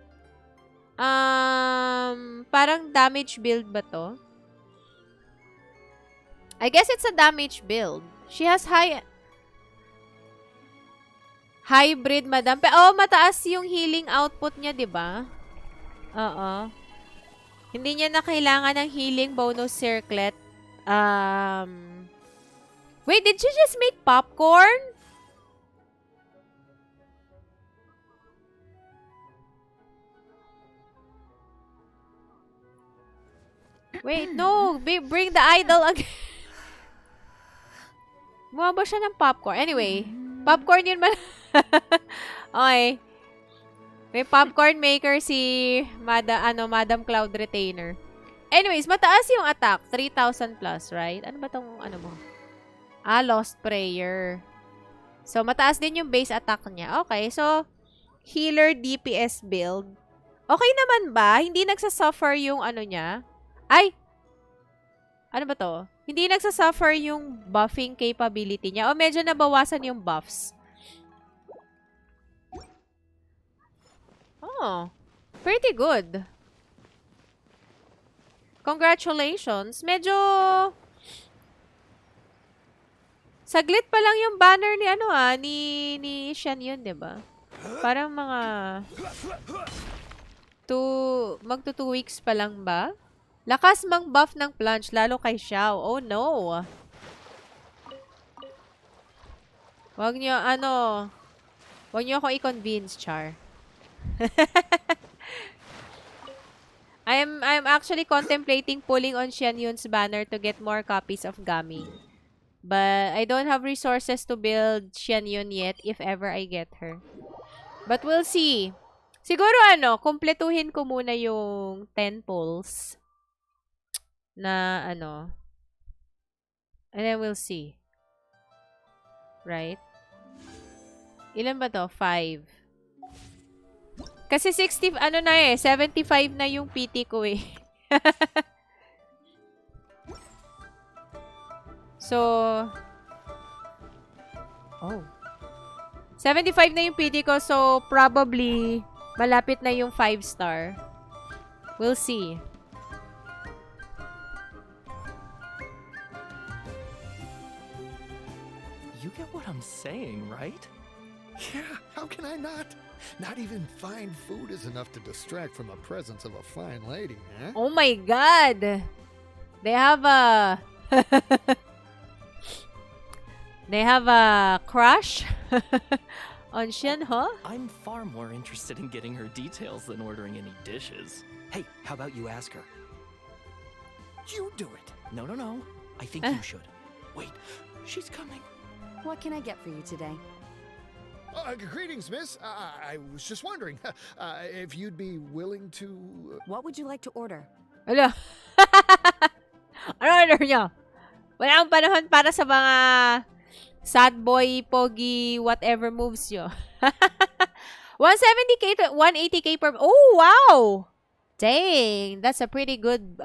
Parang damage build ba to? I guess it's a damage build. She has hybrid, madam. Oh, mataas yung healing output niya, di ba? Oo. Hindi niya na kailangan ng healing bonus circlet. Wait, did she just make popcorn? Wait, no. Bring the idol again. Gumawa ba siya ng popcorn? Anyway, popcorn yun man. Okay. May popcorn maker si Madam Cloud Retainer. Anyways, mataas yung attack. 3,000 plus, right? Ano ba tong ano mo? Lost Prayer. So, mataas din yung base attack niya. Okay, so, healer DPS build. Okay naman ba? Hindi nagsasuffer yung ano niya? Ay! Ano ba to? Hindi nagsasuffer yung buffing capability niya. O medyo nabawasan yung buffs. Oh, pretty good. Congratulations. Medyo saglit pa lang yung banner ni ni Xianyun, 'di ba? Parang mga magto 2 weeks pa lang ba? Lakas mang buff ng plunge lalo kay Xiao. Oh no. Wag niyo ako i-convince, Char. I'm actually contemplating pulling on Xianyun's banner to get more copies of Gami. But I don't have resources to build Xianyun yet if ever I get her. But we'll see. Siguro kumpletuhin ko muna yung 10 pulls na and then we'll see. Right? Ilan ba to? 5. Kasi 75 na yung PT ko eh. So, 75 na yung PT ko, so probably malapit na yung 5-star. We'll see. You get what I'm saying, right? Yeah, how can I not? Not even fine food is enough to distract from the presence of a fine lady, huh? Oh my God! They have a... They have a crush on Xian, huh? I'm far more interested in getting her details than ordering any dishes. Hey, how about you ask her? You do it. No. I think you should. Wait, she's coming. What can I get for you today? Greetings, miss. I was just wondering if you'd be willing to... What would you like to order? Ala. Ano order nyo? Wala akong panahon para sa mga sad boy, pogi, whatever moves nyo. 170k to 180k per... Oh, wow! Dang, that's a pretty good,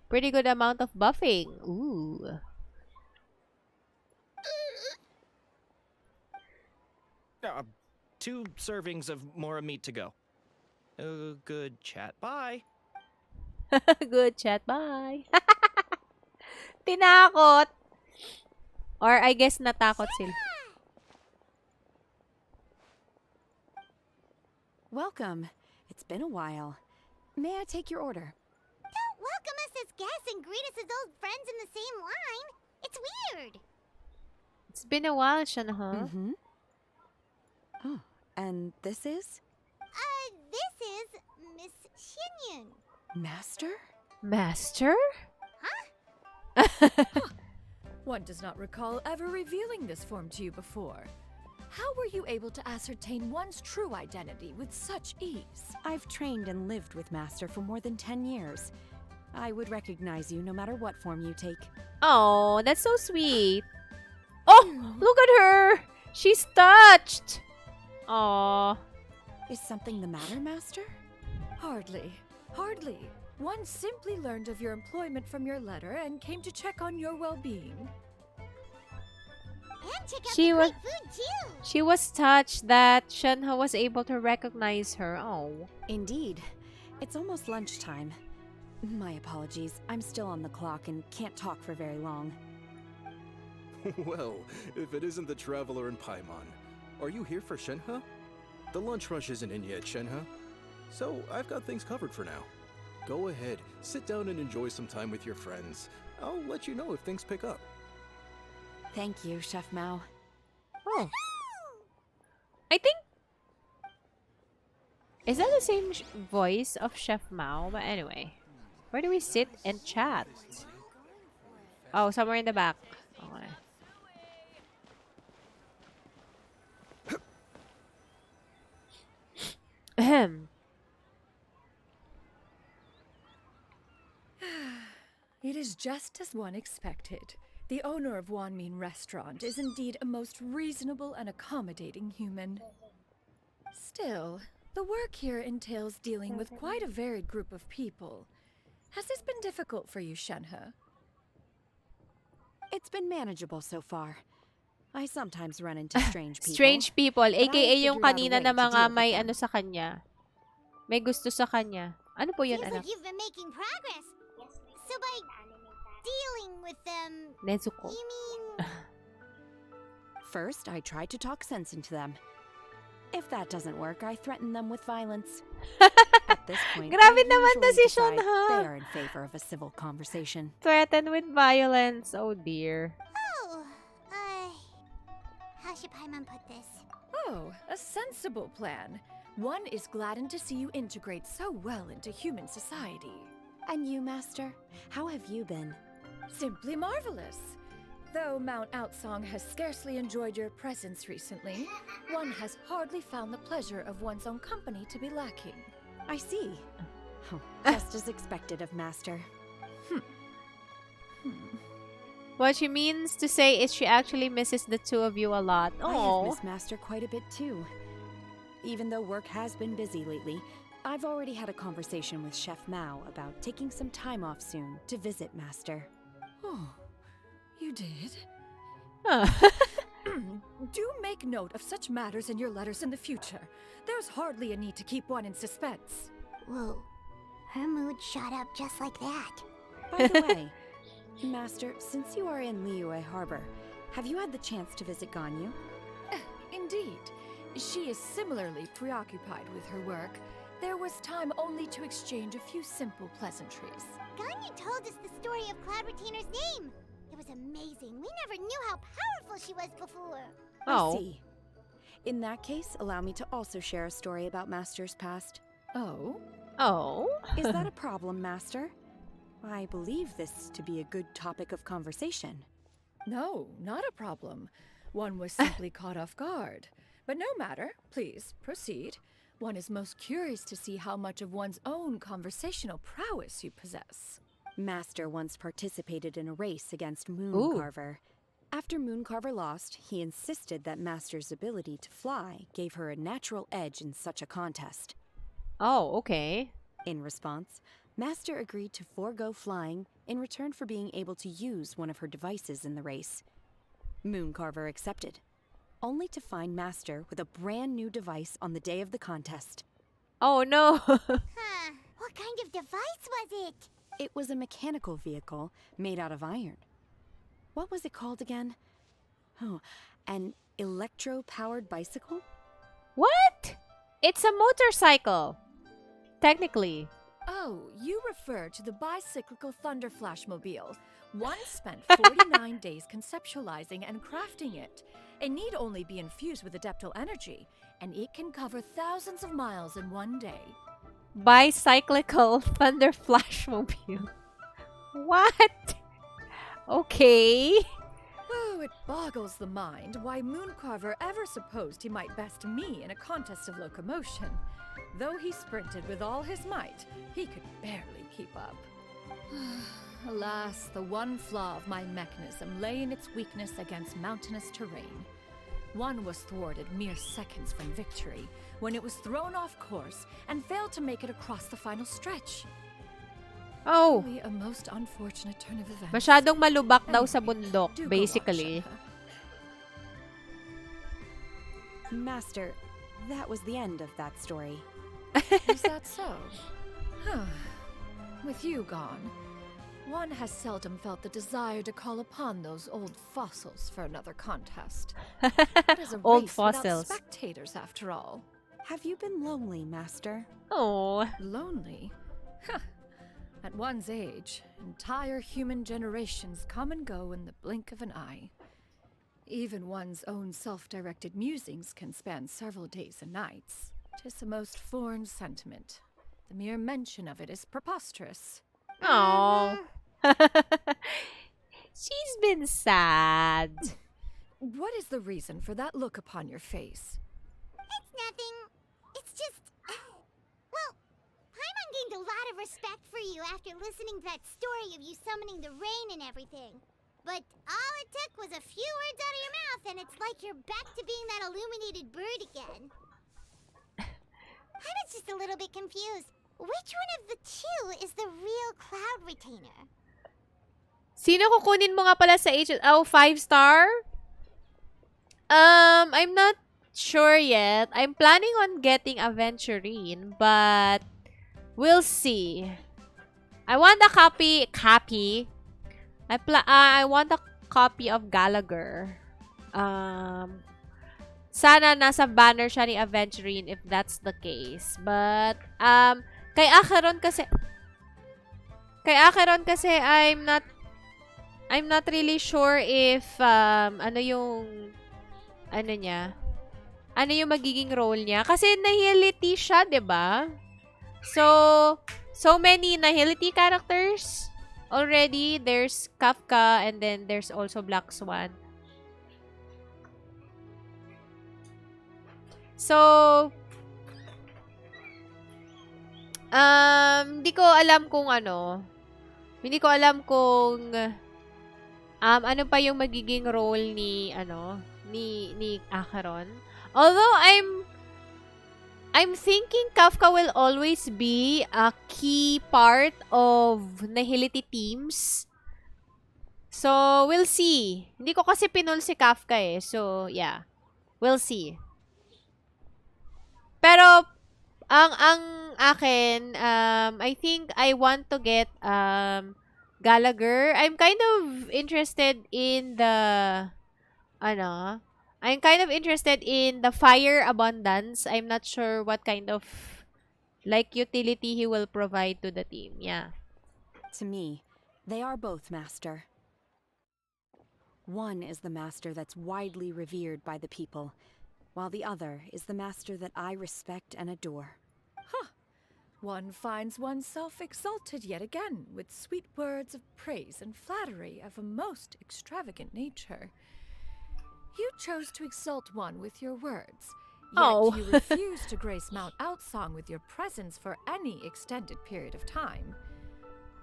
pretty good amount of buffing. Ooh. 2 servings of more meat to go. Good chat. Bye. Good chat. Bye. Tinakot. Or I guess natakot sila. Welcome. It's been a while. May I take your order? Don't welcome us as guests and greet us as old friends in the same line. It's weird. It's been a while, Shan, huh? Mm-hmm. Oh, and this is? This is Miss Xianyun. Master? Master? One does not recall ever revealing this form to you before. How were you able to ascertain one's true identity with such ease? I've trained and lived with Master for more than 10 years. I would recognize you no matter what form you take. Oh, that's so sweet. Oh, look at her. She's touched. Aw. Is something the matter, Master? Hardly. Hardly. One simply learned of your employment from your letter and came to check on your well-being. And check out She the was great food, too. she was touched that Shanha was able to recognize her. Oh. Indeed. It's almost lunchtime. My apologies. I'm still on the clock and can't talk for very long. Well, if it isn't the traveler in Paimon, are you here for Shenhe? The lunch rush isn't in yet, Shenhe. So I've got things covered for now. Go ahead, sit down and enjoy some time with your friends. I'll let you know if things pick up. Thank you, Chef Mao. Oh. I think... Is that the same voice of Chef Mao? But anyway. Where do we sit and chat? Oh, somewhere in the back. Okay. Ahem. It is just as one expected. The owner of Wanmin Restaurant is indeed a most reasonable and accommodating human. Still, the work here entails dealing with quite a varied group of people. Has this been difficult for you, Shenhe? It's been manageable so far. I sometimes run into strange people. Strange people, aka yung figured out a kanina way na to mga deal with may them. ano sa kanya. May gusto sa kanya. Ano po yun, Seems anak? like you've been making progress. So by dealing with them, Nezuko. you mean... First, I try to talk sense into them. If that doesn't work, I threaten them with violence. At this point, Grabe I naman to usually si decide Shonha. they are in favor of a civil conversation. Threatened with violence. Oh dear. Oh, how should Paimon put this? Oh, a sensible plan. One is gladdened to see you integrate so well into human society. And you, Master? How have you been? Simply marvelous. Though Mount Outsong has scarcely enjoyed your presence recently, one has hardly found the pleasure of one's own company to be lacking. I see. Oh, just as expected of Master. What she means to say is she actually misses the two of you a lot. I have Oh. missed Master quite a bit too. Even though work has been busy lately, I've already had a conversation with Chef Mao about taking some time off soon to visit Master. Oh, you did? Huh. Do make note of such matters in your letters in the future. There's hardly a need to keep one in suspense. Whoa, her mood shot up just like that. By the way, Master, since you are in Liyue Harbor, have you had the chance to visit Ganyu? Indeed. She is similarly preoccupied with her work. There was time only to exchange a few simple pleasantries. Ganyu told us the story of Cloud Retainer's name. It was amazing. We never knew how powerful she was before. Oh. I see. In that case, allow me to also share a story about Master's past. Oh? Oh. Is that a problem, Master? I believe this to be a good topic of conversation. No, not a problem. One was simply caught off guard. But no matter. Please, proceed. One is most curious to see how much of one's own conversational prowess you possess. Master once participated in a race against Ooh. Mooncarver. After Mooncarver lost, he insisted that Master's ability to fly gave her a natural edge in such a contest. Oh, okay. In response, Master agreed to forego flying in return for being able to use one of her devices in the race. Mooncarver accepted, only to find Master with a brand new device on the day of the contest. Oh no. Huh. What kind of device was it? It was a mechanical vehicle made out of iron. What was it called again? Oh, an electro-powered bicycle? What? It's a motorcycle. Technically. Oh, you refer to the bicyclical Thunder Flashmobile. One spent 49 days conceptualizing and crafting it. It need only be infused with adeptal energy, and it can cover thousands of miles in one day. Bicyclical Thunder Flashmobile. What? Okay. Oh, it boggles the mind why Mooncarver ever supposed he might best me in a contest of locomotion. Though he sprinted with all his might, he could barely keep up. Alas, the one flaw of my mechanism lay in its weakness against mountainous terrain. One was thwarted mere seconds from victory, when it was thrown off course and failed to make it across the final stretch. Oh. Truly a most unfortunate turn of events. Masyadong malubak daw sa Anyway, bundok, do go on, basically. Shenhe. Master, that was the end of that story. Is that so? Huh. With you gone, one has seldom felt the desire to call upon those old fossils for another contest. It is a Old race without fossils. spectators, after all. Have you been lonely, Master? Oh. Lonely? Huh. At one's age, entire human generations come and go in the blink of an eye. Even one's own self-directed musings can span several days and nights. 'Tis a most foreign sentiment. The mere mention of it is preposterous. Oh. She's been sad. What is the reason for that look upon your face? It's nothing. It's just... Well, Paimon gained a lot of respect for you after listening to that story of you summoning the rain and everything. But all it took was a few words out of your mouth and it's like you're back to being that illuminated bird again. Paimon's just a little bit confused. Which one of the two is the real Cloud Retainer? Sino kukunin mo nga pala sa H... Oh, 5-star? I'm not sure yet. I'm planning on getting Aventurine, but we'll see. I want a copy. I want a copy of Gallagher. Sana nasa banner siya ni Aventurine if that's the case. But kay Acheron kasi I'm not really sure if ano yung magiging role niya kasi nihility siya, 'di ba? So many nihility characters already. There's Kafka and then there's also Black Swan. So hindi ko alam kung ano pa yung magiging role ni Acheron. Although I'm thinking Kafka will always be a key part of Nihility teams. So, we'll see. Hindi ko kasi pinul si Kafka eh. So, yeah. We'll see. Pero, ang akin, I think I want to get Gallagher. I'm kind of interested in the fire abundance. I'm not sure what kind of utility he will provide to the team. Yeah. To me, they are both master. One is the master that's widely revered by the people, while the other is the master that I respect and adore. Huh. One finds oneself exalted yet again with sweet words of praise and flattery of a most extravagant nature. You chose to exalt one with your words, yet you refuse to grace Mount Outsong with your presence for any extended period of time.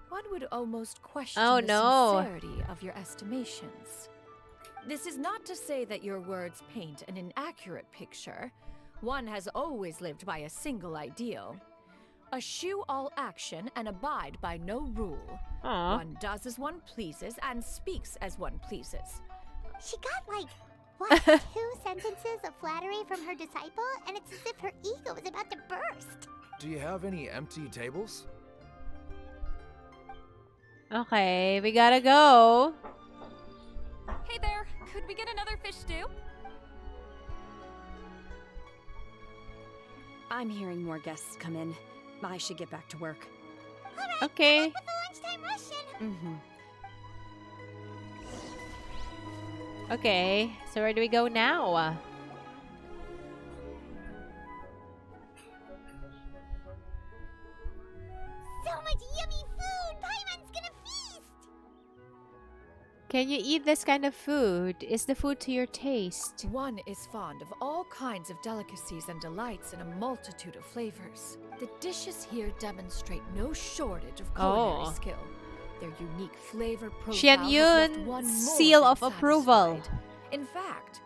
One would almost question the sincerity of your estimations. This is not to say that your words paint an inaccurate picture. One has always lived by a single ideal. Eschew all action and abide by no rule. One does as one pleases and speaks as one pleases. She got like, 2 sentences of flattery from her disciple, and it's as if her ego is about to burst. Do you have any empty tables? Okay, we gotta go. Hey there, could we get another fish stew? I'm hearing more guests come in. I should get back to work. Alright, Okay. good luck with the lunchtime rush, Shin. Okay, so where do we go now? So much yummy food! Paimon's gonna feast! Can you eat this kind of food? Is the food to your taste? One is fond of all kinds of delicacies and delights in a multitude of flavors. The dishes here demonstrate no shortage of culinary skill. Their unique flavor profile has left Xianyun, one more seal than of approval. satisfied. In fact,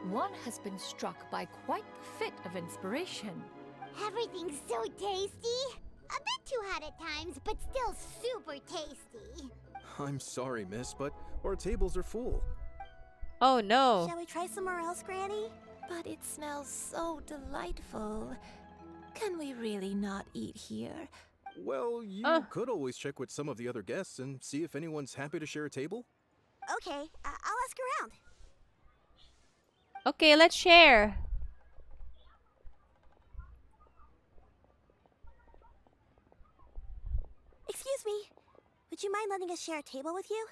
one has been struck by quite the fit of inspiration. Everything's so tasty! A bit too hot at times, but still super tasty. I'm sorry, miss, but our tables are full. Oh no. Shall we try somewhere else, Granny? But it smells so delightful. Can we really not eat here? Well, you could always check with some of the other guests and see if anyone's happy to share a table. Okay, I'll ask around. Okay, let's share. Excuse me. Would you mind letting us share a table with you?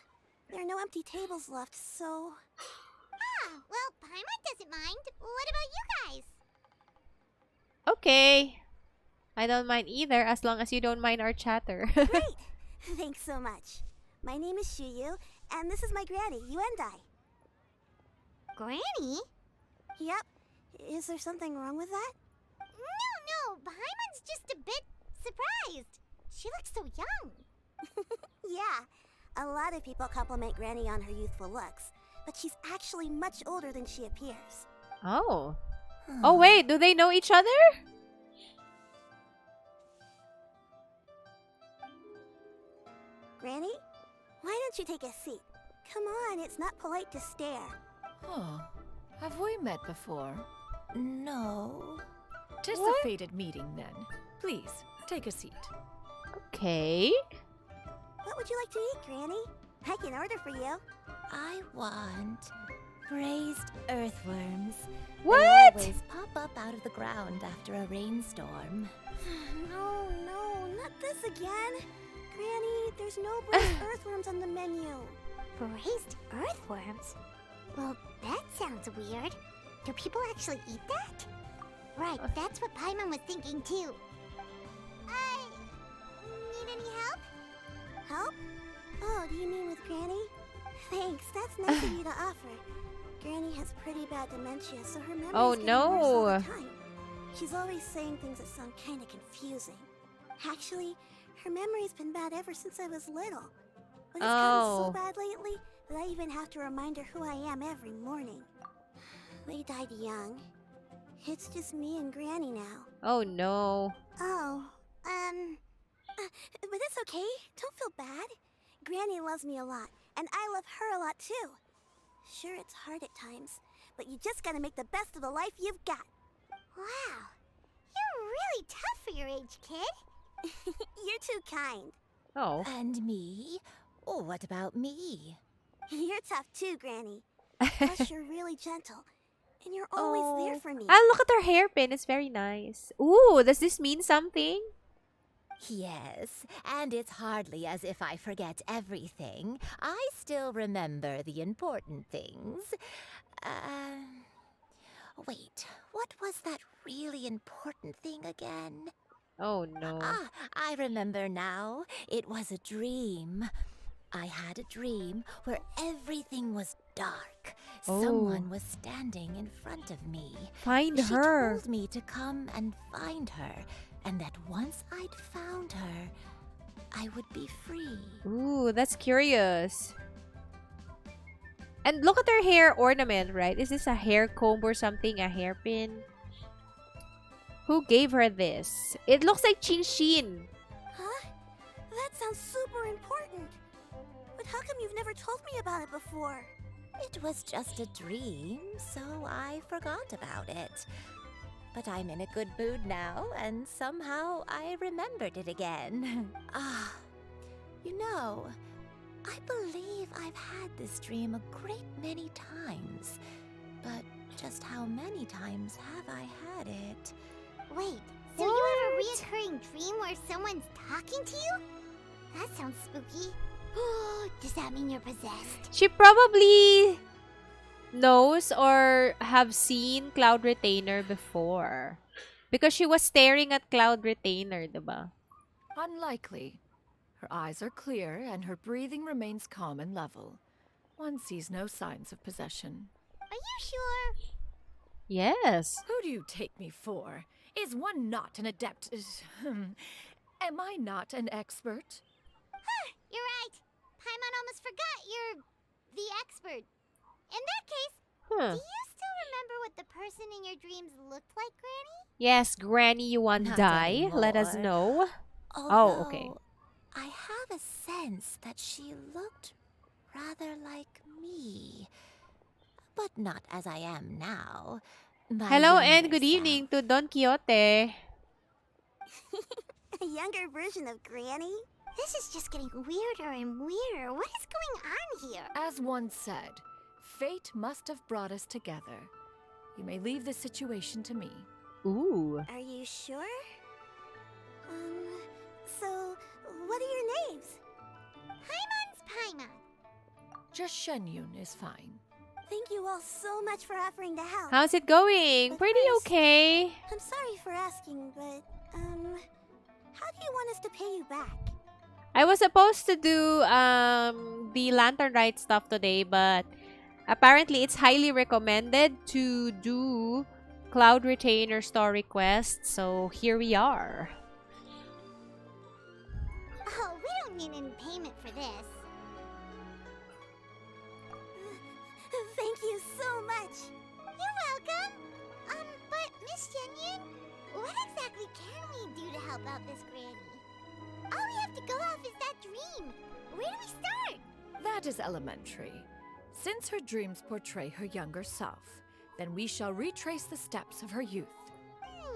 There are no empty tables left, so... Ah, well, Paimon doesn't mind. What about you guys? Okay. I don't mind either, as long as you don't mind our chatter. Great! Thanks so much. My name is Shuyu, and this is my granny, Yuendai. Granny? Yep. Is there something wrong with that? No, Paimon's just a bit surprised. She looks so young. Yeah, a lot of people compliment Granny on her youthful looks, but she's actually much older than she appears. Oh. Oh wait, do they know each other? Granny, why don't you take a seat? Come on, it's not polite to stare. Huh. Have we met before? No. Tis a fated meeting, then. Please, take a seat. Okay. What would you like to eat, Granny? I can order for you. I want braised earthworms. What? They always pop up out of the ground after a rainstorm. No, not this again. Granny, there's no braised earthworms on the menu. Braised earthworms? Well, that sounds weird. Do people actually eat that? Right, that's what Paimon was thinking too. Need any help? Help? Oh, do you mean with Granny? Thanks, that's nice of you to offer. Granny has pretty bad dementia, so her memory's Oh, getting worse all the no. time. She's always saying things that sound kind of confusing. Actually, her memory's been bad ever since I was little. But it's gotten so bad lately that I even have to remind her who I am every morning. They died young. It's just me and Granny now. Oh no. Oh, but it's okay. Don't feel bad. Granny loves me a lot, and I love her a lot too. Sure, it's hard at times, but you just gotta make the best of the life you've got. Wow, you're really tough for your age, kid. You're too kind. Oh. And me? Oh, what about me? You're tough too, Granny. Plus, you're really gentle, and you're always there for me. Ah, look at her hairpin. It's very nice. Ooh, does this mean something? Yes, and it's hardly as if I forget everything. I still remember the important things. Wait, what was that really important thing again? Oh no. Ah, I remember now. It was a dream. I had a dream where everything was dark. Someone was standing in front of me. Find She her. told me to come and find her, and that once I'd found her, I would be free. Ooh, that's curious. And look at her hair ornament, right? Is this a hair comb or something? A hairpin? Who gave her this? It looks like Chinshin. Huh? That sounds super important. But how come you've never told me about it before? It was just a dream, so I forgot about it. But I'm in a good mood now, and somehow I remembered it again. You know, I believe I've had this dream a great many times. But just how many times have I had it? Wait, so you have a reoccurring dream where someone's talking to you? That sounds spooky. Does that mean you're possessed? She probably knows or have seen Cloud Retainer before. Because she was staring at Cloud Retainer, diba? Unlikely. Her eyes are clear and her breathing remains calm and level. One sees no signs of possession. Are you sure? Yes. Who do you take me for? Is one not an adept? Am I not an expert? You're right. Paimon almost forgot you're the expert. In that case, do you still remember what the person in your dreams looked like, Granny? Yes, Granny, you want to Not die? Let us anymore. know. Although, okay. I have a sense that she looked rather like me. But not as I am now. My Hello and younger good evening self. to Don Quixote. A younger version of Granny? This is just getting weirder and weirder. What is going on here? As one said, fate must have brought us together. You may leave the situation to me. Ooh. Are you sure? So, what are your names? Paimon's Paimon. Just Xianyun is fine. Thank you all so much for offering to help. How's it going? But Pretty first, okay. I'm sorry for asking, but, how do you want us to pay you back? I was supposed to do the Lantern Rite stuff today, but apparently it's highly recommended to do Cloud Retainer story quest, so here we are. Oh, we don't need any payment for this. Thank you so much. You're welcome. But Miss Xianyun, what exactly can we do to help out this granny? All we have to go off is that dream. Where do we start? That is elementary. Since her dreams portray her younger self, then we shall retrace the steps of her youth.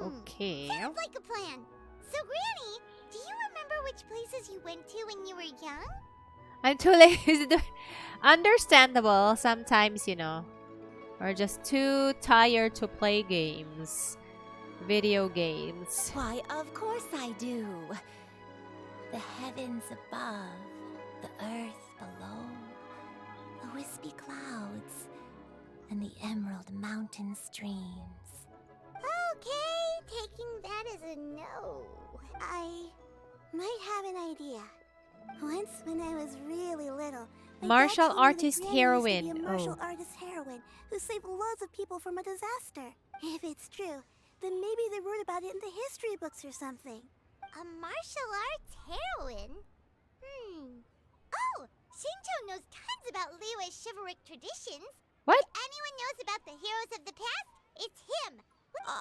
Okay. Sounds like a plan. So, Granny, do you remember which places you went to when you were young? I'm too lazy to understandable sometimes, you know. We're just too tired to play games. Video games. Why, of course I do. The heavens above, the earth below, the wispy clouds, and the emerald mountain streams. Okay, taking that as a no. I might have an idea. Once when I was really little, my dad Martial told me that artist Granny heroine. used to be a martial Oh. artist heroine who saved loads of people from a disaster. If it's true, then maybe they wrote about it in the history books or something. A martial arts heroine? Oh, Shinto knows tons about Liyue's chivalric traditions. What? If anyone knows about the heroes of the past, it's him.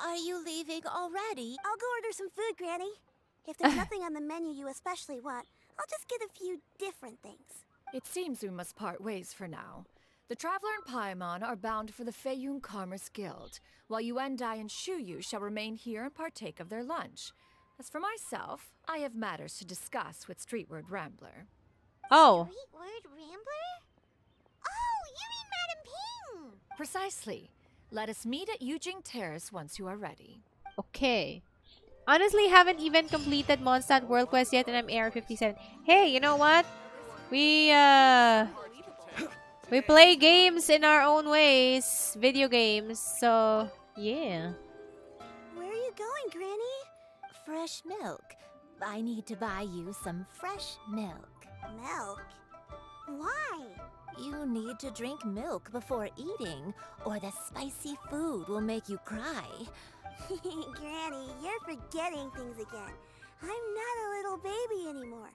Are you leaving already? I'll go order some food, Granny. If there's nothing on the menu you especially want, I'll just get a few different things. It seems we must part ways for now. The Traveler and Paimon are bound for the Xianyun Commerce Guild, while Yuendai and Shuyu shall remain here and partake of their lunch. As for myself, I have matters to discuss with Streetward Rambler. Oh. Streetward Rambler? Oh, you mean Madam Ping! Precisely. Let us meet at Yujing Terrace once you are ready. Okay. Honestly, haven't even completed Mondstadt World Quest yet and I'm AR-57. Hey, you know what? We play games in our own ways. Video games. So, yeah. Where are you going, Granny? Fresh milk. I need to buy you some fresh milk. Milk? Why? You need to drink milk before eating, or the spicy food will make you cry. Granny, you're forgetting things again. I'm not a little baby anymore.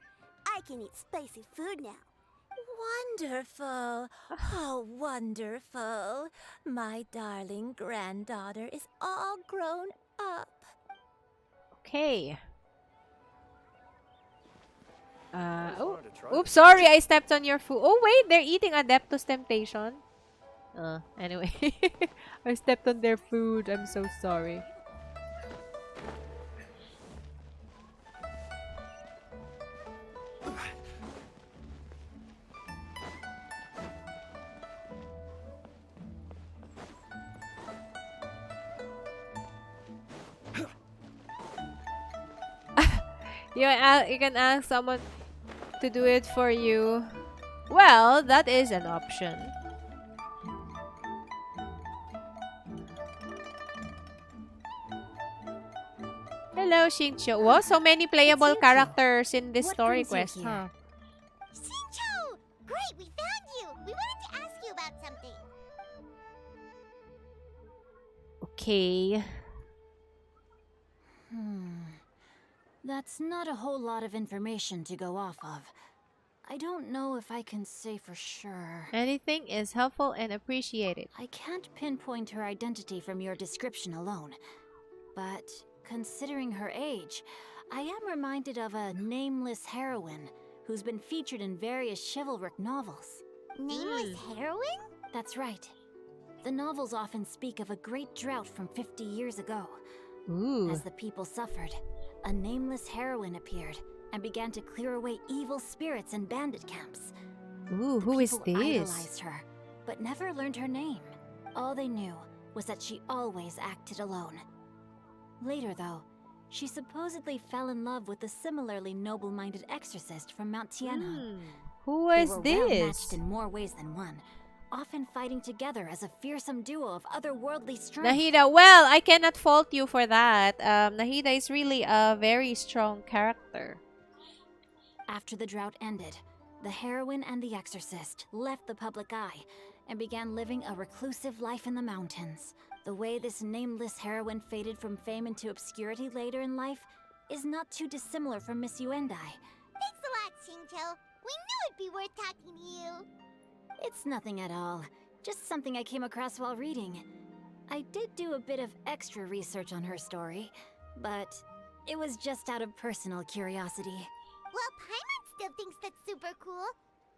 I can eat spicy food now. Wonderful. Oh, wonderful. My darling granddaughter is all grown up. Okay. Oh. Oops, sorry, I stepped on your food. Oh, wait, they're eating Adeptus Temptation. Anyway. I stepped on their food. I'm so sorry. You can ask someone to do it for you. Well, that is an option. Hello, Xingqiu. Wow, so many playable Xingqiu. characters in this What story brings you quest, here? huh? Xingqiu! Great, we found you! We wanted to ask you about something. Okay. That's not a whole lot of information to go off of. I don't know if I can say for sure. Anything is helpful and appreciated. I can't pinpoint her identity from your description alone. But considering her age, I am reminded of a nameless heroine who's been featured in various chivalric novels. Nameless heroine? That's right. The novels often speak of a great drought from 50 years ago. Ooh. As the people suffered, a nameless heroine appeared and began to clear away evil spirits in bandit camps. Ooh, who is People this? idolized her, but never learned her name. All they knew was that she always acted alone. Later, though, she supposedly fell in love with a similarly noble-minded exorcist from Mount Tianhe. Who They is were this? well-matched in more ways than one, often fighting together as a fearsome duo of otherworldly strength. Nahida, well, I cannot fault you for that. Nahida is really a very strong character. After the drought ended, the heroine and the exorcist left the public eye and began living a reclusive life in the mountains. The way this nameless heroine faded from fame into obscurity later in life is not too dissimilar from Miss Yuendai. Thanks a lot, Xingqiu. We knew it'd be worth talking to you. It's nothing at all, just something I came across while reading. I did do a bit of extra research on her story, but it was just out of personal curiosity. Well, Paimon still thinks that's super cool.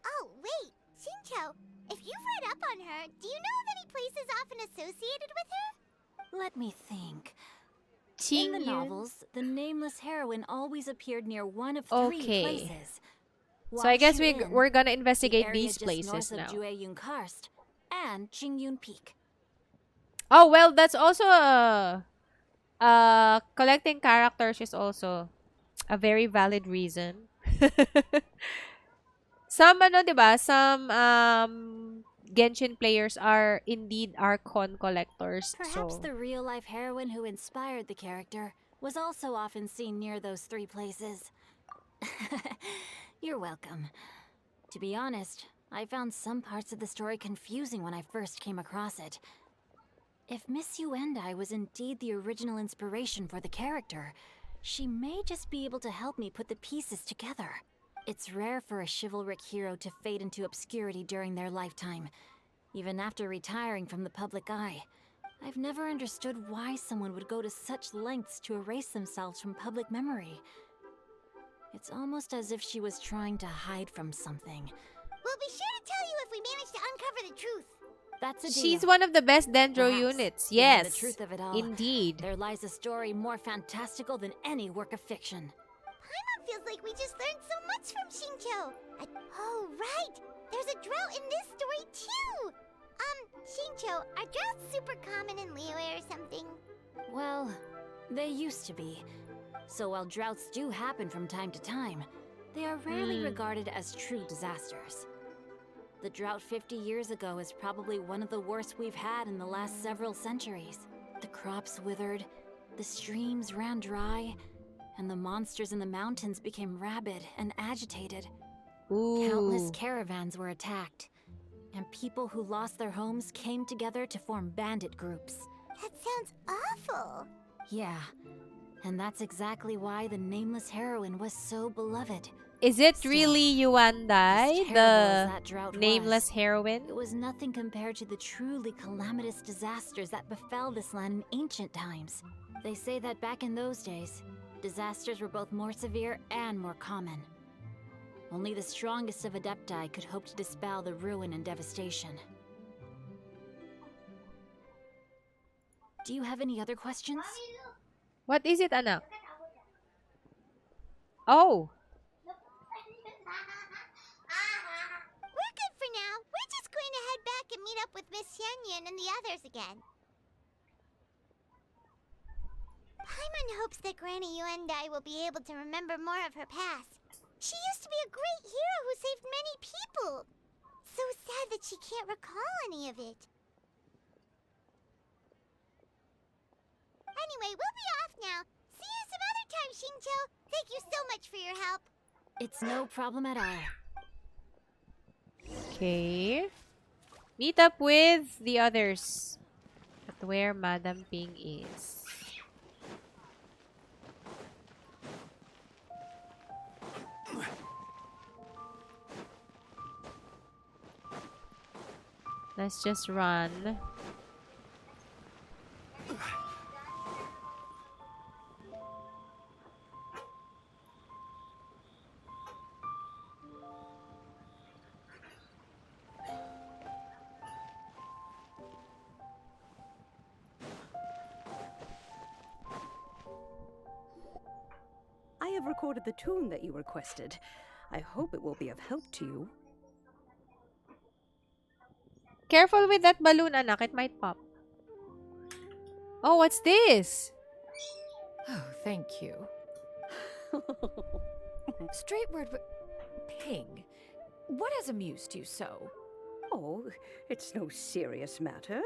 Oh, wait, Xingqiu, if you've read up on her, do you know of any places often associated with her? Let me think. In the Xianyun? novels, the nameless heroine always appeared near one of three Okay. places. So I guess Wangshu we're Inn, gonna the investigate area these just places north now. of Xianyun Karst, and Qingyun Peak. Oh, well, that's also collecting characters is also a very valid reason. Some ano, 'di ba? Some Genshin players are indeed Archon collectors. Perhaps So the real-life heroine who inspired the character was also often seen near those three places. You're welcome. To be honest, I found some parts of the story confusing when I first came across it. If Miss Yuendai was indeed the original inspiration for the character, she may just be able to help me put the pieces together. It's rare for a chivalric hero to fade into obscurity during their lifetime, even after retiring from the public eye. I've never understood why someone would go to such lengths to erase themselves from public memory. It's almost as if she was trying to hide from something. We'll be sure to tell you if we manage to uncover the truth. That's a deal. she's one of the best Dendro Perhaps, units. behind Yes. the truth of it all, Indeed. there lies a story more fantastical than any work of fiction. Paimon feels like we just learned so much from Xingqiu. Oh, right. There's a drought in this story, too. Xingqiu, are droughts super common in Liyue or something? Well, they used to be. So while droughts do happen from time to time, they are rarely regarded as true disasters. The drought 50 years ago is probably one of the worst we've had in the last several centuries. The crops withered, the streams ran dry, and the monsters in the mountains became rabid and agitated. Countless Ooh. caravans were attacked, and people who lost their homes came together to form bandit groups. That sounds awful. Yeah, and that's exactly why the nameless heroine was so beloved. Is it Still, really as Yuandai, terrible as the that drought nameless was, heroine? it was nothing compared to the truly calamitous disasters that befell this land in ancient times. They say that back in those days, disasters were both more severe and more common. Only the strongest of Adepti could hope to dispel the ruin and devastation. Do you have any other questions? What is it, anak? Oh. We're good for now. We're just going to head back and meet up with Miss Xianyun and the others again. Paimon Everyone hopes that Granny Yuendai will be able to remember more of her past. She used to be a great hero who saved many people. So sad that she can't recall any of it. Anyway, we'll be off now. See you some other time, Xingqiu. Thank you so much for your help. It's no problem at all. Okay. Meet up with the others at where Madam Ping is. Let's just run. I have recorded the tune that you requested. I hope it will be of help to you. Careful with that balloon, anak. It might pop. Oh, what's this? Oh, thank you. Straightward, Ping, what has amused you so? Oh, it's no serious matter.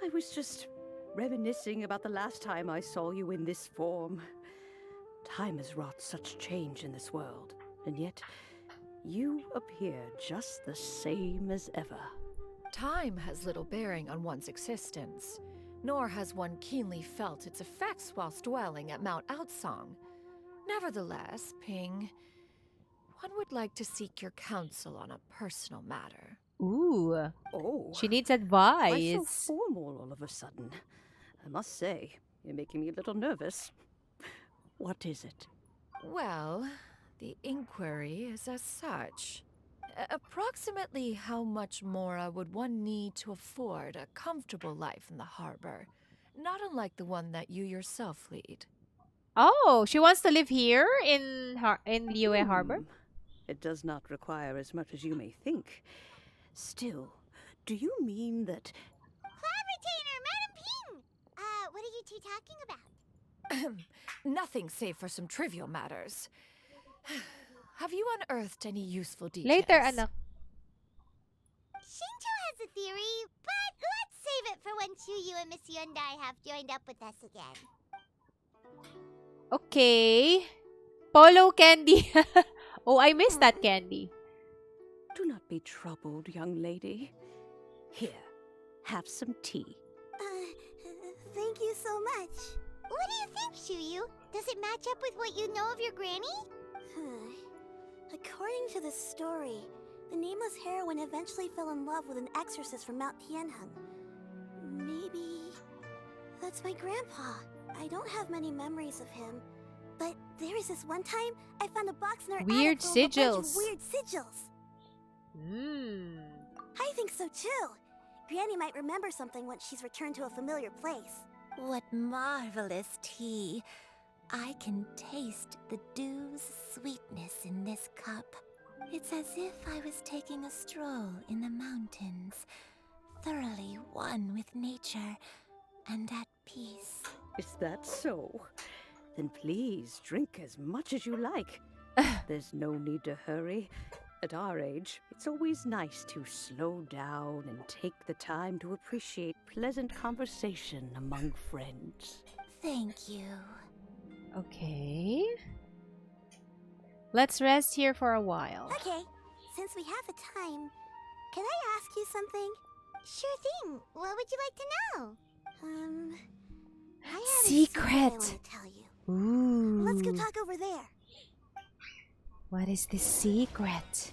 I was just reminiscing about the last time I saw you in this form. Time has wrought such change in this world, and yet you appear just the same as ever. Time has little bearing on one's existence, nor has one keenly felt its effects whilst dwelling at Mount Outsong. Nevertheless, Ping, one would like to seek your counsel on a personal matter. Ooh. Oh. She needs Why advice. so formal all of a sudden? I must say, you're making me a little nervous. What is it? Well, the inquiry is as such. Approximately how much more would one need to afford a comfortable life in the harbor, not unlike the one that you yourself lead? Oh, she wants to live here in Liyue Harbor? It does not require as much as you may think. Still, do you mean that... Cloud Retainer, Madam Ping! What are you two talking about? Nothing save for some trivial matters. Have you unearthed any useful details? Later, anak. Xingqiu has a theory, but let's save it for when Chuyu and Miss Yuendai have joined up with us again. Okay. Polo candy. Oh, I missed that candy. Do not be troubled, young lady. Here, have some tea. Thank you so much. What do you think, Chuyu? Does it match up with what you know of your granny? According to the story, the nameless heroine eventually fell in love with an exorcist from Mount Tianheng. Maybe that's my grandpa. I don't have many memories of him, but there was this one time I found a box in our Weird attic full of a bunch of sigils. weird sigils. I think so too. Granny might remember something once she's returned to a familiar place. What marvelous tea. I can taste the dew's sweetness in this cup. It's as if I was taking a stroll in the mountains, thoroughly one with nature and at peace. Is that so? Then please drink as much as you like. There's no need to hurry. At our age, it's always nice to slow down and take the time to appreciate pleasant conversation among friends. Thank you. Okay. Let's rest here for a while. Okay, since we have the time, can I ask you something? Sure thing. What would you like to know? I have a Secret. secret I want to tell you. Ooh. Let's go talk over there. What is the secret?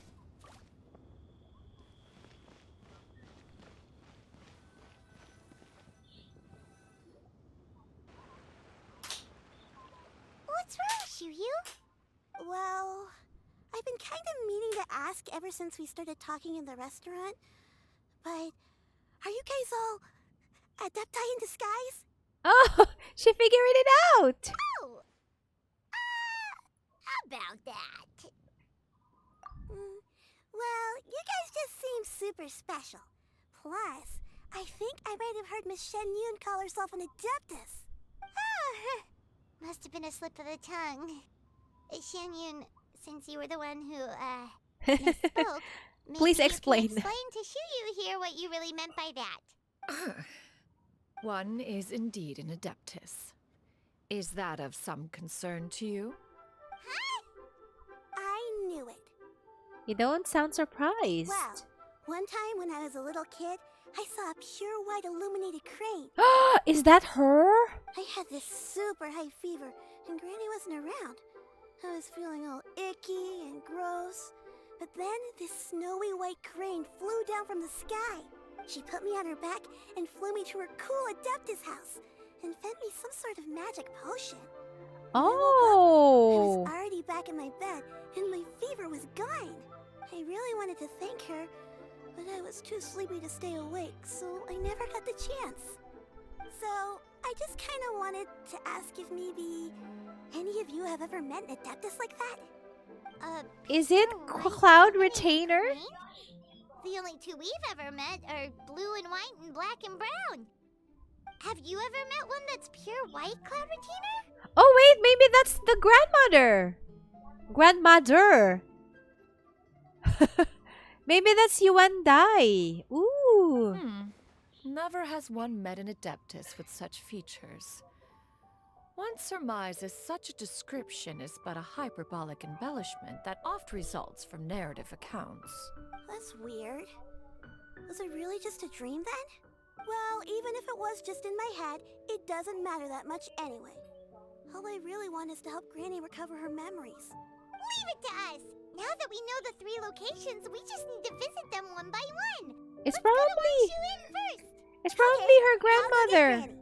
What's wrong, Chuyu? Well, I've been kind of meaning to ask ever since we started talking in the restaurant. But are you guys all adepti in disguise? Oh, she figured it out. Oh! About that. Well, you guys just seem super special. Plus, I think I might have heard Miss Xianyun call herself an adeptus. A must have been a slip of the tongue. Xianyun, since you were the one who, misspoke, maybe Please you explain. can explain to Shuyu here what you really meant by that. One is indeed an Adeptus. Is that of some concern to you? I knew it. You don't sound surprised. Well, one time when I was a little kid, I saw a pure white illuminated crane. Is that her? I had this super high fever, and Granny wasn't around. I was feeling all icky and gross. But then this snowy white crane flew down from the sky. She put me on her back and flew me to her cool Adeptus house and fed me some sort of magic potion. I Oh. was already back in my bed, and my fever was gone. I really wanted to thank her, but I was too sleepy to stay awake, so I never got the chance. So, I just kind of wanted to ask if maybe any of you have ever met an Adeptus like that? Is it Cloud Retainer? The only two we've ever met are blue and white and black and brown. Have you ever met one that's pure white, Cloud Retainer? Oh wait, maybe that's the grandmother. Grandmother. Maybe that's Yuan Dai. Ooh. Never has one met an Adeptus with such features. One surmises such a description is but a hyperbolic embellishment that oft results from narrative accounts. That's weird. Was it really just a dream then? Well, even if it was just in my head, it doesn't matter that much anyway. All I really want is to help Granny recover her memories. Leave it to us! Now that we know the 3 locations, we just need to visit them one by one. It's Let's go to probably Xianyun first. It's probably her I'll go get grandmother. Granny.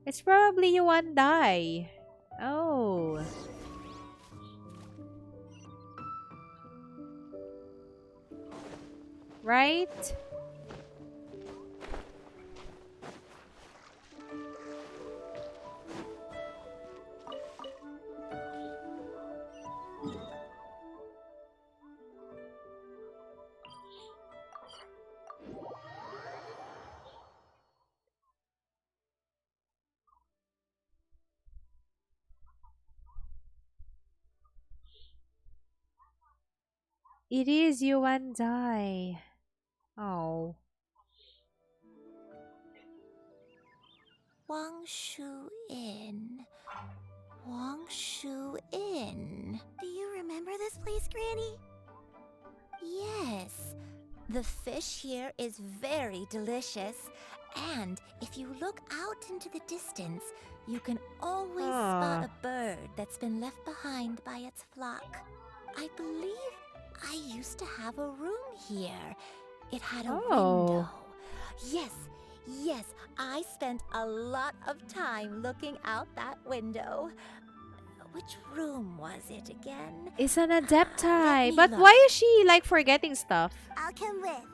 It's probably Yuan Dai. Oh. Right? It is Yuan Dai. Oh. Wang Shu Inn. Wang Shu Inn. Do you remember this place, Granny? Yes. The fish here is very delicious. And if you look out into the distance, you can always spot a bird that's been left behind by its flock. I believe I used to have a room here. It had a window. Yes, I spent a lot of time looking out that window. Which room was it again? It's an Adepti. me But look. why is she like forgetting stuff? I'll come with.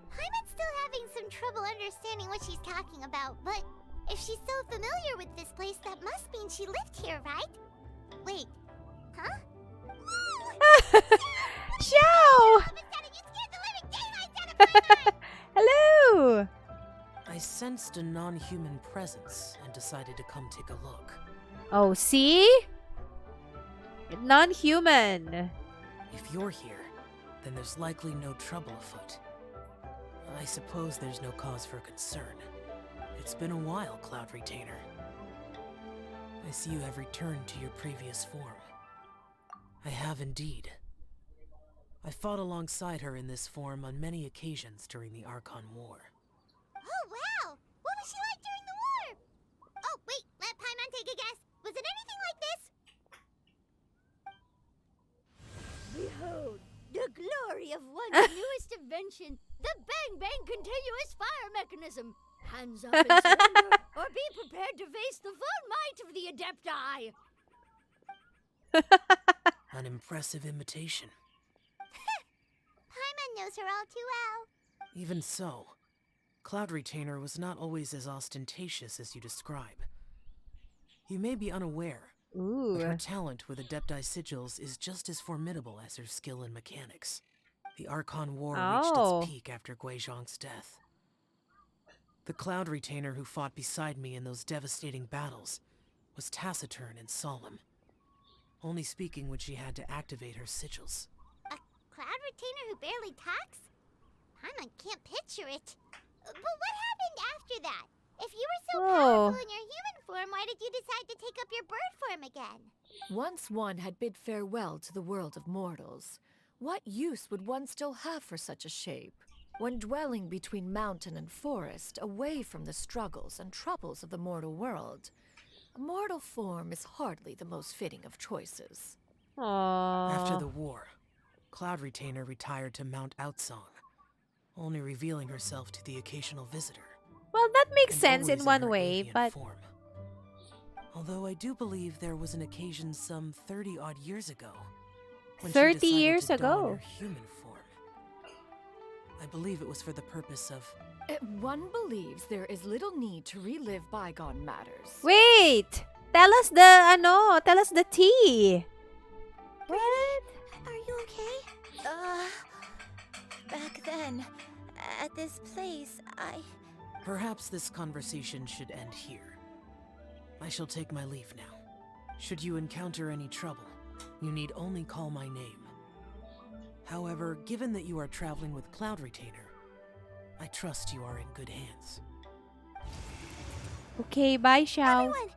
Paimon's still having some trouble understanding what she's talking about, but if she's so familiar with this place, that must mean she lived here, right? Wait, huh? Xiao! Hello! I sensed a non-human presence and decided to come take a look. Oh, see? Non-human. If you're here, then there's likely no trouble afoot. I suppose there's no cause for concern. It's been a while, Cloud Retainer. I see you have returned to your previous form. I have indeed. I fought alongside her in this form on many occasions during the Archon War. Oh, wow! What was she like during the war? Oh, wait, let Paimon take a guess. Was it anything like this? Behold, the glory of one's newest invention, the Bang Bang Continuous Fire Mechanism. Hands up and surrender, or be prepared to face the full might of the Adepti. An impressive imitation. Paimon knows her all too well. Even so, Cloud Retainer was not always as ostentatious as you describe. You may be unaware, but her talent with Adepti sigils is just as formidable as her skill in mechanics. The Archon War reached Oh. its peak after Guizhong's death. The Cloud Retainer who fought beside me in those devastating battles was taciturn and solemn, only speaking when she had to activate her sigils. A cloud retainer who barely talks? Paimon can't picture it. But what happened after that? If you were so powerful in your human form, why did you decide to take up your bird form again? Once one had bid farewell to the world of mortals, what use would one still have for such a shape? When dwelling between mountain and forest, away from the struggles and troubles of the mortal world, a mortal form is hardly the most fitting of choices. After Aww. the war, Cloud Retainer retired to Mount Outsong, only revealing herself to the occasional visitor. Well, that makes and sense in always one her way, avian but... form. Although I do believe there was an occasion some 30-odd years ago when 30 she decided years to don ago. her human form. I believe it was for the purpose of... One believes there is little need to relive bygone matters. Wait! Tell us the tea. What? Are you okay? Back then, at this place, Perhaps this conversation should end here. I shall take my leave now. Should you encounter any trouble, you need only call my name. However, given that you are traveling with Cloud Retainer, I trust you are in good hands. Okay, bye, Xiao. Everyone,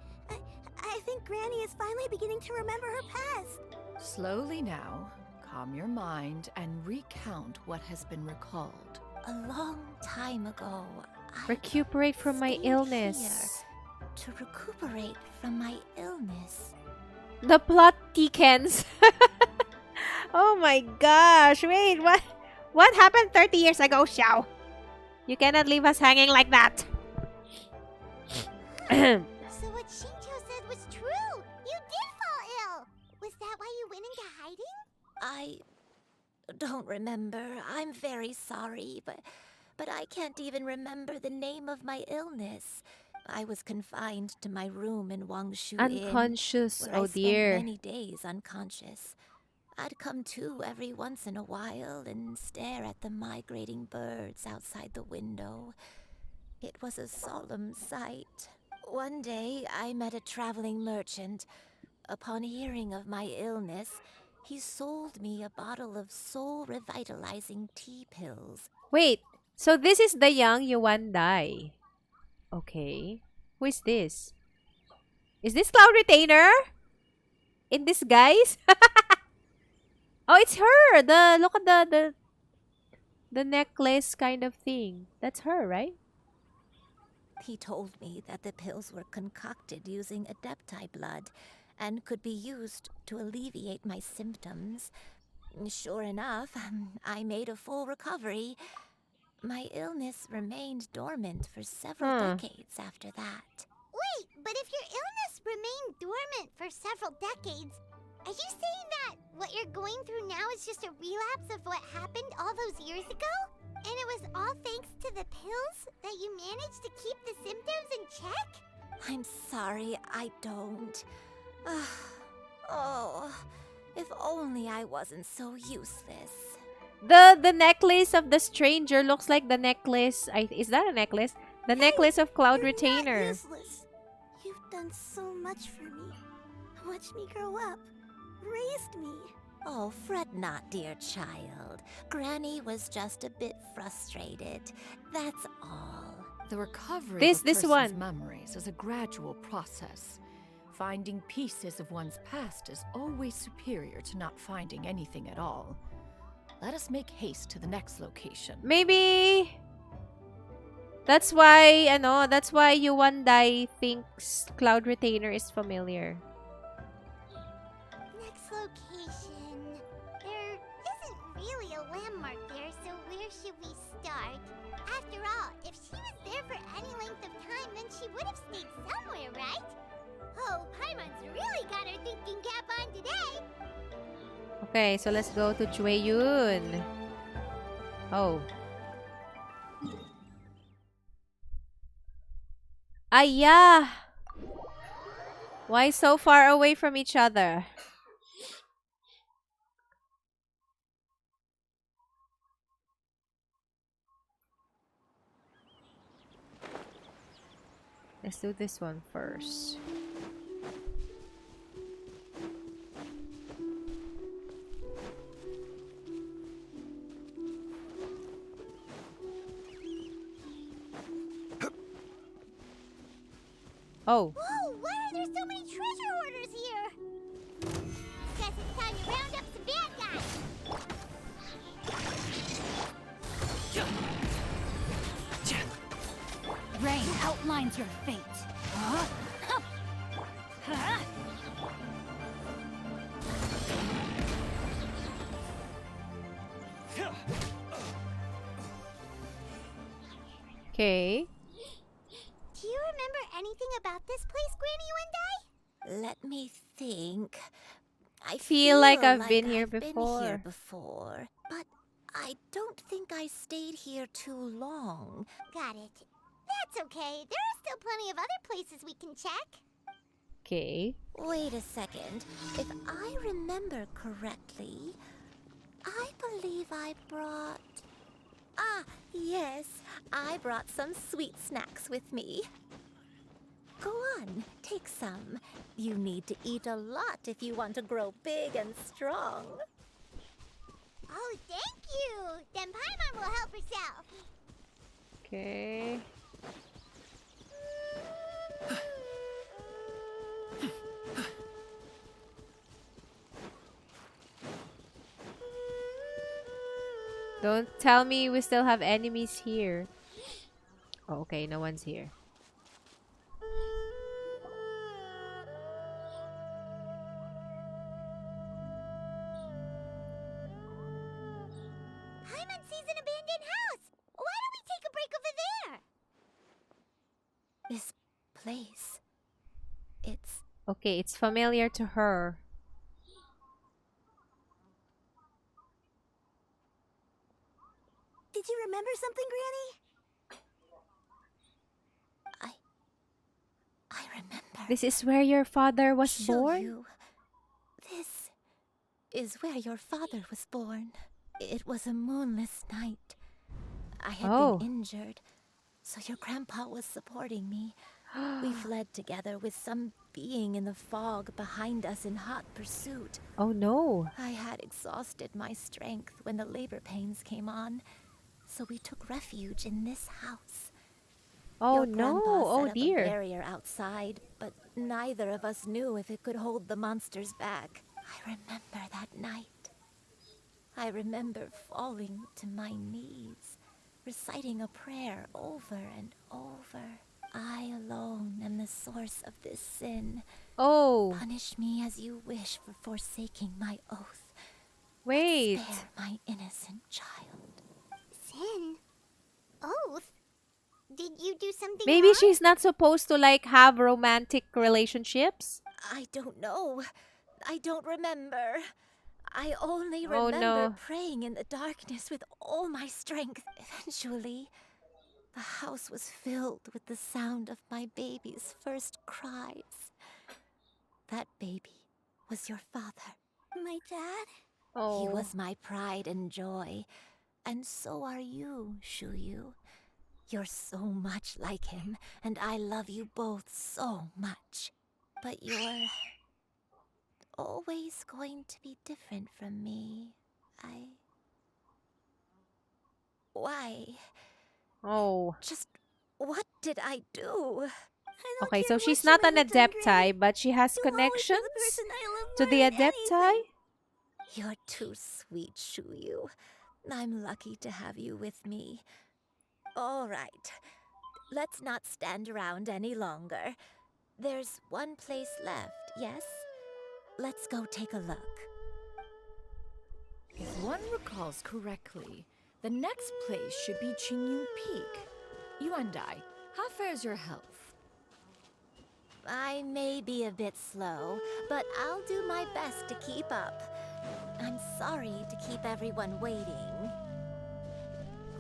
I think Granny is finally beginning to remember her past. Slowly now, calm your mind and recount what has been recalled. a long time ago, Recuperate from my stayed illness. here to recuperate from my illness. The plot thickens. Oh my gosh. Wait, what? What happened 30 years ago, Xiao? You cannot leave us hanging like that. So what Shinjo said was true. You did fall ill. Was that why you went into hiding? I don't remember. I'm very sorry, but I can't even remember the name of my illness. I was confined to my room in Wangshu Unconscious. Inn, where Oh I spent dear. many days unconscious. I'd come to every once in a while and stare at the migrating birds outside the window. It was a solemn sight. One day, I met a traveling merchant. Upon hearing of my illness, he sold me a bottle of soul-revitalizing tea pills. Wait, so this is the young Yuan Dai. Okay. Who is this? Is this Cloud Retainer? In disguise? Oh, it's her! Look at the necklace kind of thing. That's her, right? He told me that the pills were concocted using Adepti blood and could be used to alleviate my symptoms. Sure enough, I made a full recovery. My illness remained dormant for several decades after that. Wait, but if your illness remained dormant for several decades, are you saying that what you're going through now is just a relapse of what happened all those years ago? And it was all thanks to the pills that you managed to keep the symptoms in check? I'm sorry, I don't. Oh, if only I wasn't so useless. The necklace of the stranger looks like the necklace. Is that a necklace? The necklace of Cloud Retainer. Useless. You've done so much for me. Watched me grow up. Raised me. Oh, fret not, dear child. Granny was just a bit frustrated. That's all. The recovery This of a person's one. memories is a gradual process. Finding pieces of one's past is always superior to not finding anything at all. Let us make haste to the next location. Maybe that's why Yuan Dai thinks Cloud Retainer is familiar. Next location. There isn't really a landmark there, so where should we start? After all, if she was there for any length of time, then she would have stayed somewhere, right? Oh, Paimon's really got her thinking cap on today. Okay, so let's go to Xianyun. Oh. Yeah. Why so far away from each other? Let's do this one first. Oh. Whoa, why are there so many treasure hoarders here? Guess it's time to round up some bad guys. Rain outlines your fate. Huh? Huh? Okay. Do you remember anything about this place, Granny Wendy? Let me think. I Feel like I've like been here I've been here before. before, but I don't think I stayed here too long. Got it. That's okay. There are still plenty of other places we can check. Okay. Wait a second. If I remember correctly, I believe I brought... Ah, yes. I brought some sweet snacks with me. Go on, take some. You need to eat a lot if you want to grow big and strong. Oh, thank you. Then Paimon will help herself. Okay. Don't tell me we still have enemies here. Oh, okay, no one's here. Paimon sees an abandoned house. Why don't we take a break over there? This place... It's... Okay, it's familiar to her. Did you remember something, Granny? I remember. This is where your father was Show born? you. This is where your father was born. It was a moonless night. I had been injured, so your grandpa was supporting me. We fled together with some being in the fog behind us in hot pursuit. Oh no. I had exhausted my strength when the labor pains came on, so we took refuge in this house. Oh Your no. grandpa Oh set up a dear. barrier outside, but neither of us knew if it could hold the monsters back. I remember that night. I remember falling to my knees, reciting a prayer over and over. I alone am the source of this sin. Oh. Punish me as you wish for forsaking my oath. Wait. But spare my innocent child. Sin? Oath? Did you do something Maybe wrong? she's not supposed to like have romantic relationships? I don't know. I don't remember. I only Oh, remember no. praying in the darkness with all my strength. Eventually, the house was filled with the sound of my baby's first cries. That baby was your father. My dad? Oh. He was my pride and joy. And so are you, Xianyun. You're so much like him, and I love you both so much. But you're always going to be different from me. Why? Oh. Just what did I do? Okay, so she's not an Adepti, but she has connections to the Adepti? You're too sweet, Xianyun. I'm lucky to have you with me. All right. Let's not stand around any longer. There's one place left, yes? Let's go take a look. If one recalls correctly, the next place should be Xianyun Peak. You and I, how fares your health? I may be a bit slow, but I'll do my best to keep up. I'm sorry to keep everyone waiting.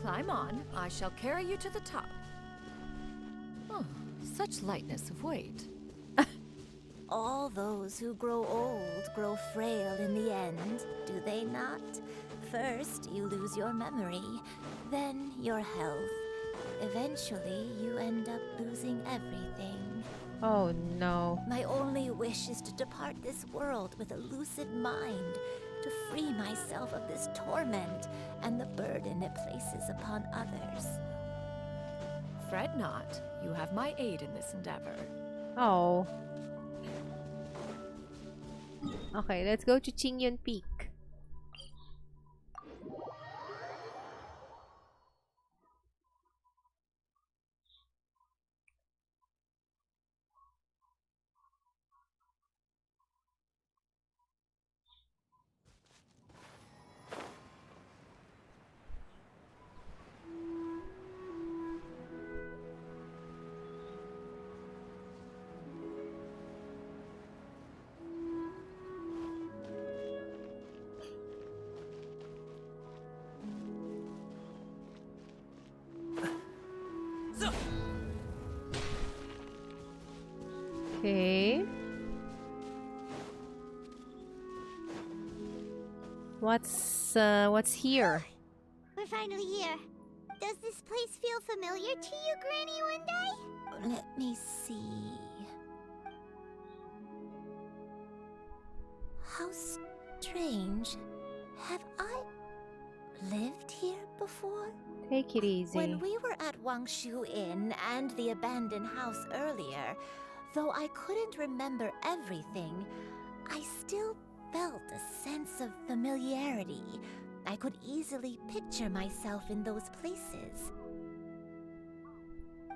Climb on, I shall carry you to the top. Oh, such lightness of weight. All those who grow old grow frail in the end, do they not? First, you lose your memory, then your health, Eventually, you end up losing everything. Oh no. My only wish is to depart this world with a lucid mind, to free myself of this torment and the burden it places upon others. Fret not. You have my aid in this endeavor. Oh. Okay, let's go to Xianyun Peak. Okay. What's here? We're finally here. Does this place feel familiar to you, Granny One Day? Let me see. How strange. Have I lived here before? Take it easy. When we were at Wangshu Inn and the abandoned house earlier, though I couldn't remember everything, I still felt a sense of familiarity. I could easily picture myself in those places.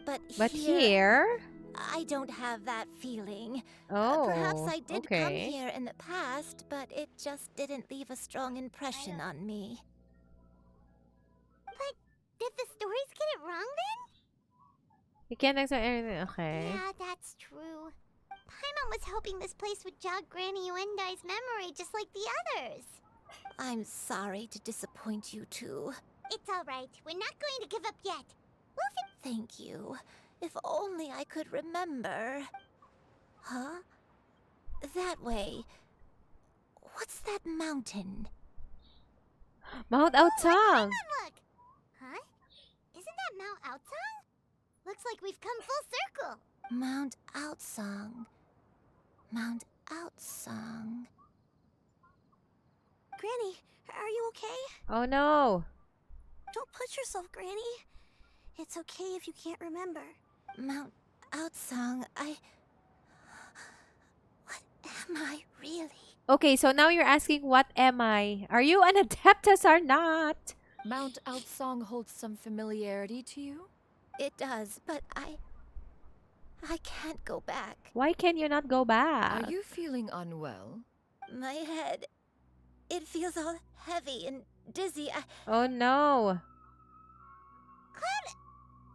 But here? I don't have that feeling. Oh, Perhaps I did come okay. here in the past, but it just didn't leave a strong impression on me. But did the stories get it wrong then? You can't expect anything. Okay. Yeah, that's true. Paimon was hoping this place would jog Granny Uendai's memory just like the others. I'm sorry to disappoint you too. It's alright. We're not going to give up yet. Thank you. If only I could remember. Huh? That way. What's that mountain? Mount Aotsang. Look! Huh? Isn't that Mount Aotsang? Looks like we've come full circle. Mount Aotsang. Mount Aotsang. Granny, are you okay? Oh no. Don't push yourself, Granny. It's okay if you can't remember. Mount Aotsang, What am I really? Okay, so now you're asking, what am I? Are you an Adeptus or not? Mount Aotsang holds some familiarity to you? It does, but I can't go back. Why can you not go back? Are you feeling unwell? My head, it feels all heavy and dizzy. Oh no.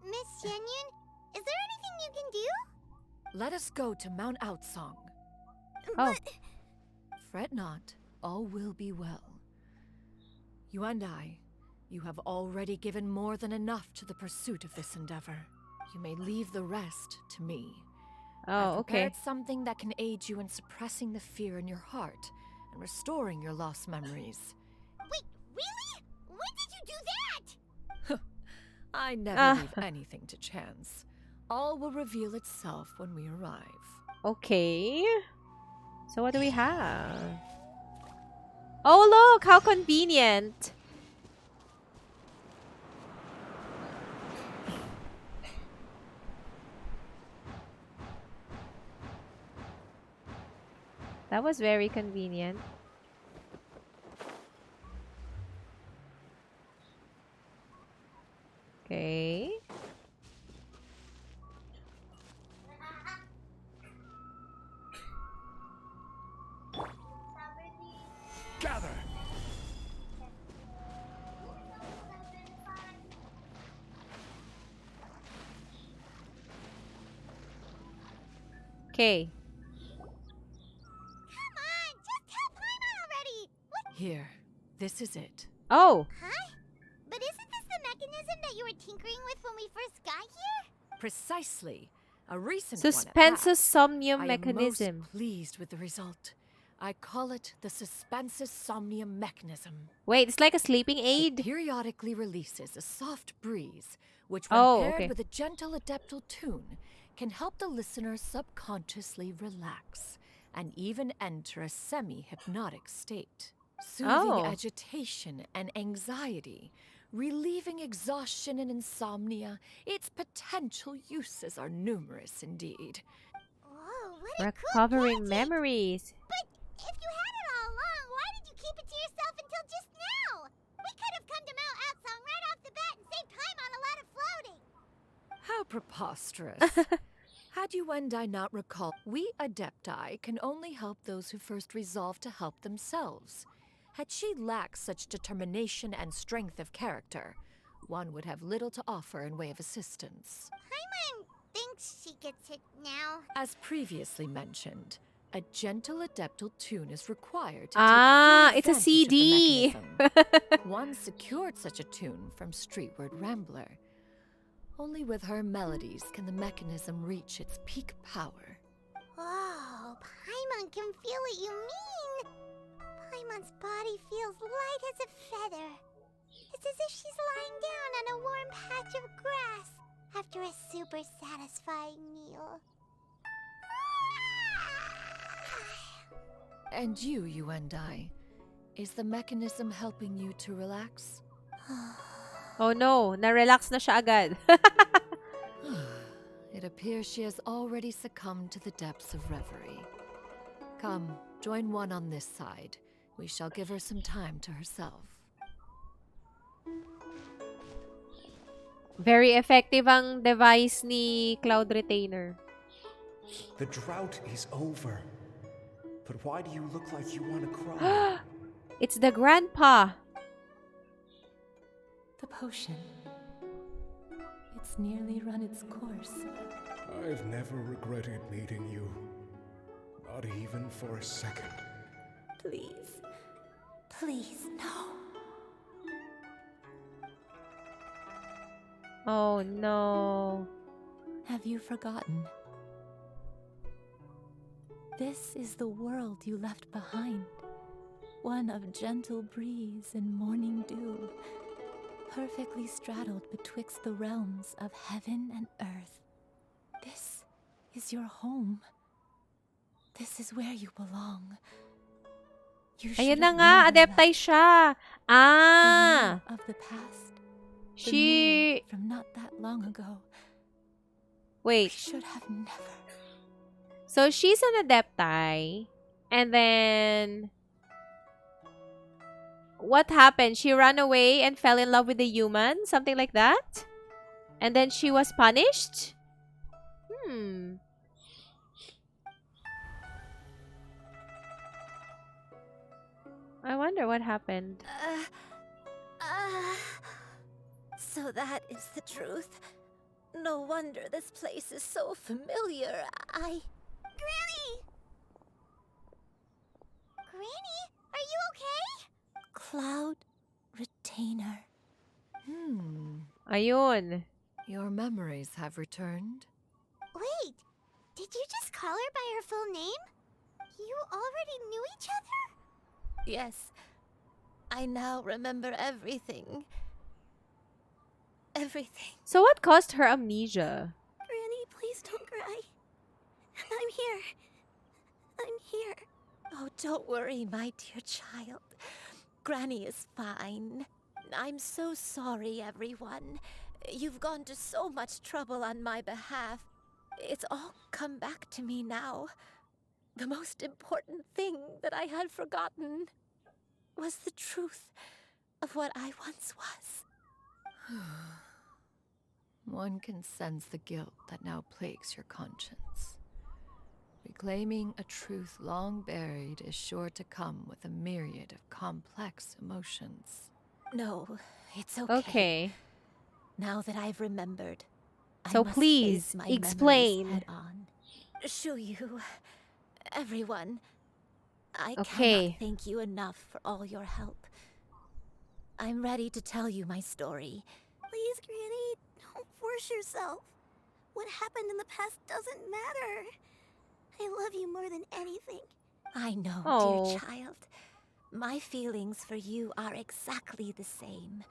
Miss Xianyun, is there anything you can do? Let us go to Mount Aotsang. Oh. Fret not, all will be well. You and I, you have already given more than enough to the pursuit of this endeavor. You may leave the rest to me. Oh, I've okay. prepared something that can aid you in suppressing the fear in your heart and restoring your lost memories. Wait, really? When did you do that? I never leave anything to chance. All will reveal itself when we arrive. Okay. So what do we have? Oh look, how convenient. That was very convenient. Okay. Gather! Okay. Come on, just tell Paimon already. What? Here, this is it. Oh. Huh? But isn't this the mechanism that you were tinkering with when we first got here? Precisely. A recent Suspensus one at that. somnium I am mechanism. most pleased with the result. I call it the suspensus somnium mechanism. Wait, it's like a sleeping It aid? periodically releases a soft breeze, which when Oh, paired okay. with a gentle adeptal tune, can help the listener subconsciously relax and even enter a semi-hypnotic state, soothing Oh. agitation and anxiety, relieving exhaustion and insomnia. Its potential uses are numerous indeed. Whoa, what a cool Recovering gadget! memories. But if you had it all along, why did you keep it to yourself until just now? We could have come to Mount Outsong right off the bat and saved time on a lot of floating. How preposterous. Had you and I not recall, we Adepti can only help those who first resolve to help themselves. Had she lacked such determination and strength of character, one would have little to offer in way of assistance. Paimon thinks she gets it now. As previously mentioned, a gentle adeptal tune is required to Ah, take it's a full advantage of CD. the mechanism. One secured such a tune from Streetward Rambler. Only with her melodies can the mechanism reach its peak power. Oh, Paimon can feel what you mean. Paimon's body feels light as a feather. It's as if she's lying down on a warm patch of grass after a super satisfying meal. And you and I, is the mechanism helping you to relax? Oh no, na-relax na siya agad. It appears she has already succumbed to the depths of reverie. Come, join one on this side. We shall give her some time to herself. Very effective ang device ni Cloud Retainer. The drought is over. But why do you look like you want to cry? It's the grandpa. The potion. It's nearly run its course. I've never regretted meeting you. Not even for a second. Please. Please, no. Oh no. Have you forgotten? This is the world you left behind. One of gentle breeze and morning dew, perfectly straddled betwixt the realms of heaven and earth. This is your home. This is where you belong. You Ayun should na have nga, never adeptay left. siya. The Ah. you of the past. The She... me from not that long ago. Wait. We should have never. So she's an adepti. And then... What happened? She ran away and fell in love with a human? Something like that? And then she was punished? I wonder what happened. So that is the truth. No wonder this place is so familiar. Granny! Granny, are you okay? Cloud Retainer. Ayun. Your memories have returned. Wait, did you just call her by her full name? You already knew each other? Yes. I now remember everything. Everything. So what caused her amnesia? Granny, please don't cry. I'm here. I'm here. Oh, don't worry, my dear child. Granny is fine. I'm so sorry, everyone. You've gone to so much trouble on my behalf. It's all come back to me now. The most important thing that I had forgotten was the truth of what I once was. One can sense the guilt that now plagues your conscience. Reclaiming a truth long buried is sure to come with a myriad of complex emotions. No, it's okay. Okay. Now that I've remembered, So I must please, face my explain. memories head on. Shuyu, everyone, I Okay. cannot thank you enough for all your help. I'm ready to tell you my story. Please, Granny, don't force yourself. What happened in the past doesn't matter. I love you more than anything. I know, Oh. dear child. My feelings for you are exactly the same.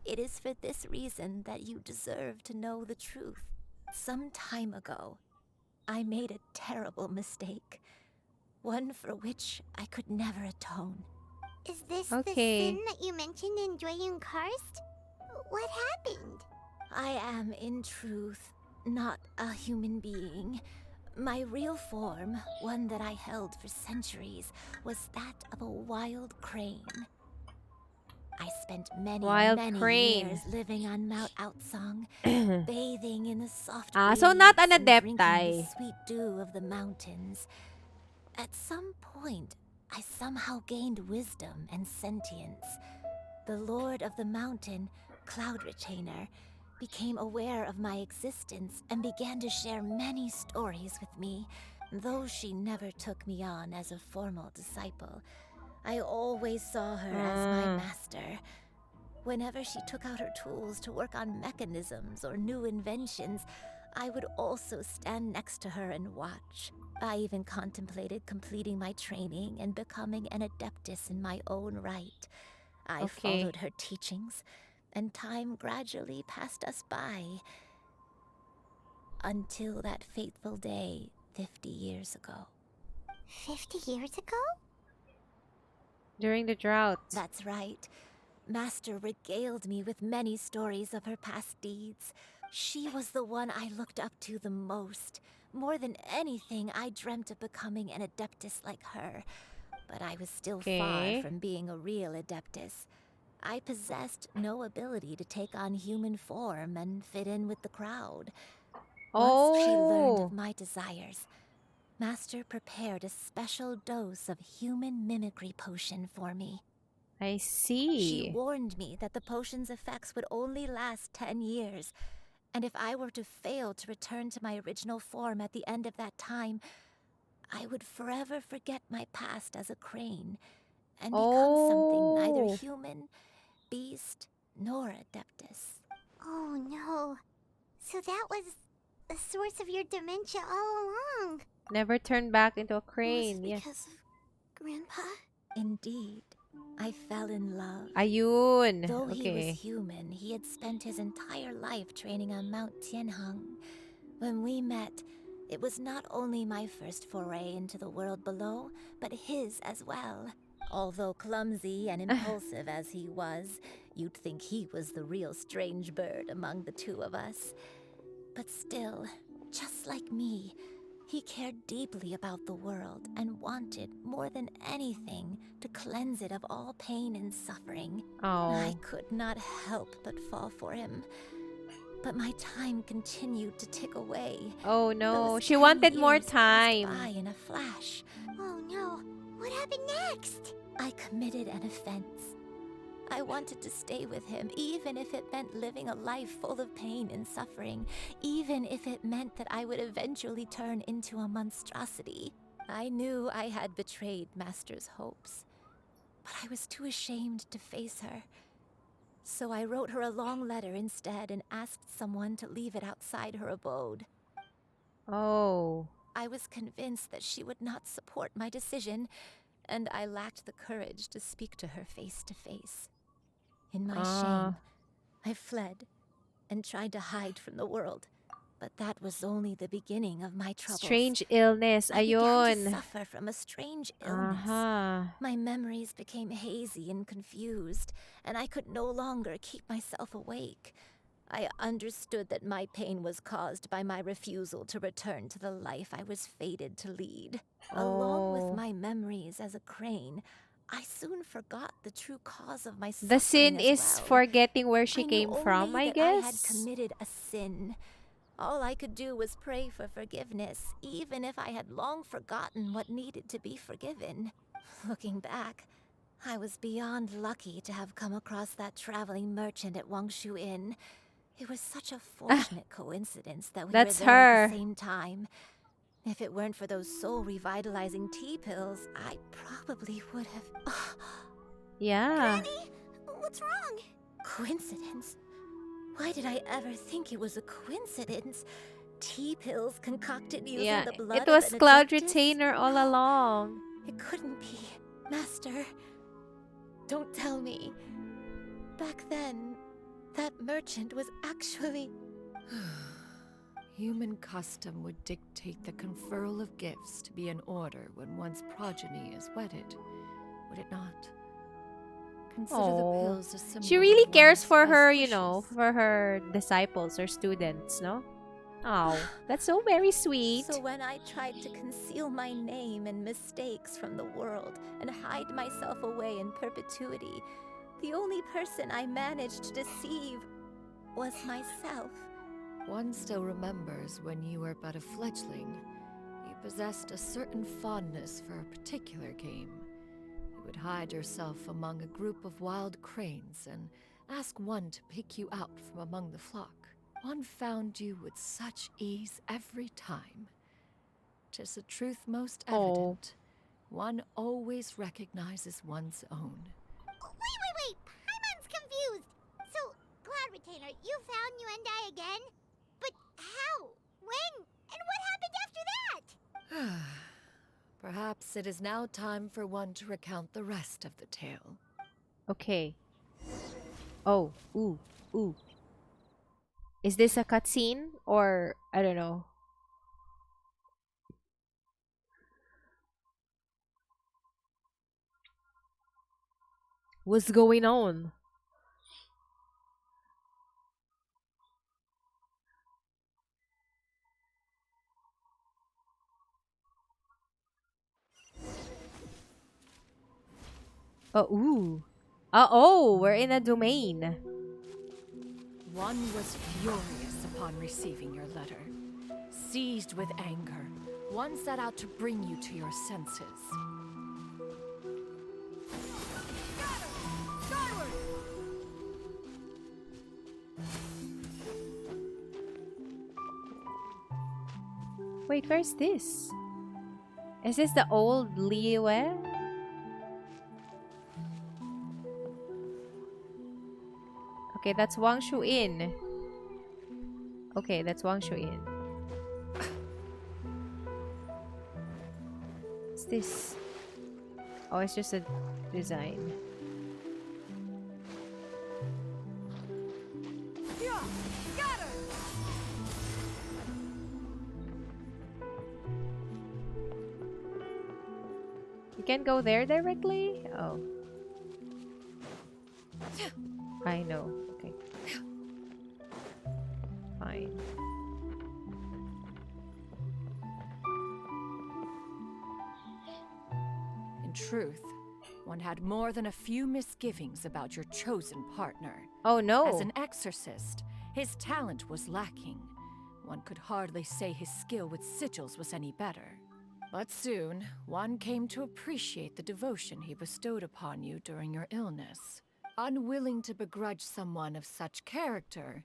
It is for this reason that you deserve to know the truth. Some time ago, I made a terrible mistake. One for which I could never atone. Is this the Okay. sin that you mentioned in Xianyun Karst? What happened? I am, in truth, not a human being. My real form, one that I held for centuries, was that of a wild crane. I spent many, Wild many crane. years living on Mount Outsong, bathing in the soft So not breeze an and drinking the adepti. sweet dew of the mountains. At some point, I somehow gained wisdom and sentience. The Lord of the Mountain, Cloud Retainer, became aware of my existence and began to share many stories with me. Though she never took me on as a formal disciple, I always saw her as my master. Whenever she took out her tools to work on mechanisms or new inventions, I would also stand next to her and watch. I even contemplated completing my training and becoming an adeptus in my own right. I Okay. followed her teachings, and time gradually passed us by. Until that fateful day 50 years ago. 50 years ago? During the drought. That's right. Master regaled me with many stories of her past deeds. She was the one I looked up to the most. More than anything, I dreamt of becoming an adeptus like her. But I was still far Okay. from being a real adeptus. I possessed no ability to take on human form and fit in with the crowd. Once she learned of Oh. my desires, Master prepared a special dose of human mimicry potion for me. I She see. warned me that the potion's effects would only last 10 years, and if I were to fail to return to my original form at the end of that time, I would forever forget my past as a crane and become something neither Oh. human, beast, nor adeptus. Oh no. So that was the source of your dementia all along. Never turn back into a Was it crane. Yes. because of Grandpa? Indeed, I fell in love. Ayun. Though he was Okay. human, he had spent his entire life training on Mount Tianheng. When we met, it was not only my first foray into the world below, but his as well. Although clumsy and impulsive as he was, you'd think he was the real strange bird among the two of us. But still, just like me, he cared deeply about the world and wanted, more than anything, to cleanse it of all pain and suffering. I Oh. could not help but fall for him. But my time continued to tick away. Oh no. Those She 10 wanted more years passed by time. in a flash. Oh no. What happened next? I committed an offense. I wanted to stay with him, even if it meant living a life full of pain and suffering, even if it meant that I would eventually turn into a monstrosity. I knew I had betrayed Master's hopes, but I was too ashamed to face her. So I wrote her a long letter instead and asked someone to leave it outside her abode. Oh. I was convinced that she would not support my decision, and I lacked the courage to speak to her face to face. In my shame, I fled and tried to hide from the world. But that was only the beginning of my troubles. Strange illness. I began to Ayun. suffer from a strange illness. My memories became hazy and confused, and I could no longer keep myself awake. I understood that my pain was caused by my refusal to return to the life I was fated to lead. Along with Oh. my memories as a crane, I soon forgot the true cause of my The suffering sin as is well. forgetting where she I knew came from, only I that I had guess. committed a sin. All I could do was pray for forgiveness, even if I had long forgotten what needed to be forgiven. Looking back, I was beyond lucky to have come across that traveling merchant at Wangshu Inn. It was such a fortunate coincidence that we were That's there at her. the same time. If it weren't for those soul-revitalizing tea pills, I probably would have... Yeah. Granny, what's wrong? Coincidence? Why did I ever think it was a coincidence? Tea pills concocted using Yeah. the It blood was of an Cloud adeptus? Retainer all along. It couldn't be. Master, don't tell me. Back then, that merchant was actually... Human custom would dictate the conferral of gifts to be in order when one's progeny is wedded, would it not? Consider the Oh, pills a symbol she really of cares one's for best her, wishes. for her disciples or students, no? Oh, that's so very sweet. So when I tried to conceal my name and mistakes from the world and hide myself away in perpetuity, the only person I managed to deceive was myself. One still remembers when you were but a fledgling. You possessed a certain fondness for a particular game. You would hide yourself among a group of wild cranes and ask one to pick you out from among the flock. One found you with such ease every time. 'Tis a truth most evident. One always recognizes one's own. Wait! Paimon's confused! So, Cloud Retainer, you found Yuendai again? But how? When? And what happened after that? Perhaps it is now time for one to recount the rest of the tale. Okay. Oh, ooh. Is this a cutscene or I don't know? What's going on? Oh, ooh. Oh, we're in a domain. One was furious upon receiving your letter. Seized with anger, one set out to bring you to your senses. Wait, where's this? Is this the old Liyue? Okay, that's Wangshu Inn. Okay, that's Wangshu Inn. What's this? Oh, it's just a design. You can go there directly? Oh. I know. Okay. Fine. In truth, one had more than a few misgivings about your chosen partner. Oh no. As an exorcist, his talent was lacking. One could hardly say his skill with sigils was any better. But soon, one came to appreciate the devotion he bestowed upon you during your illness. Unwilling to begrudge someone of such character,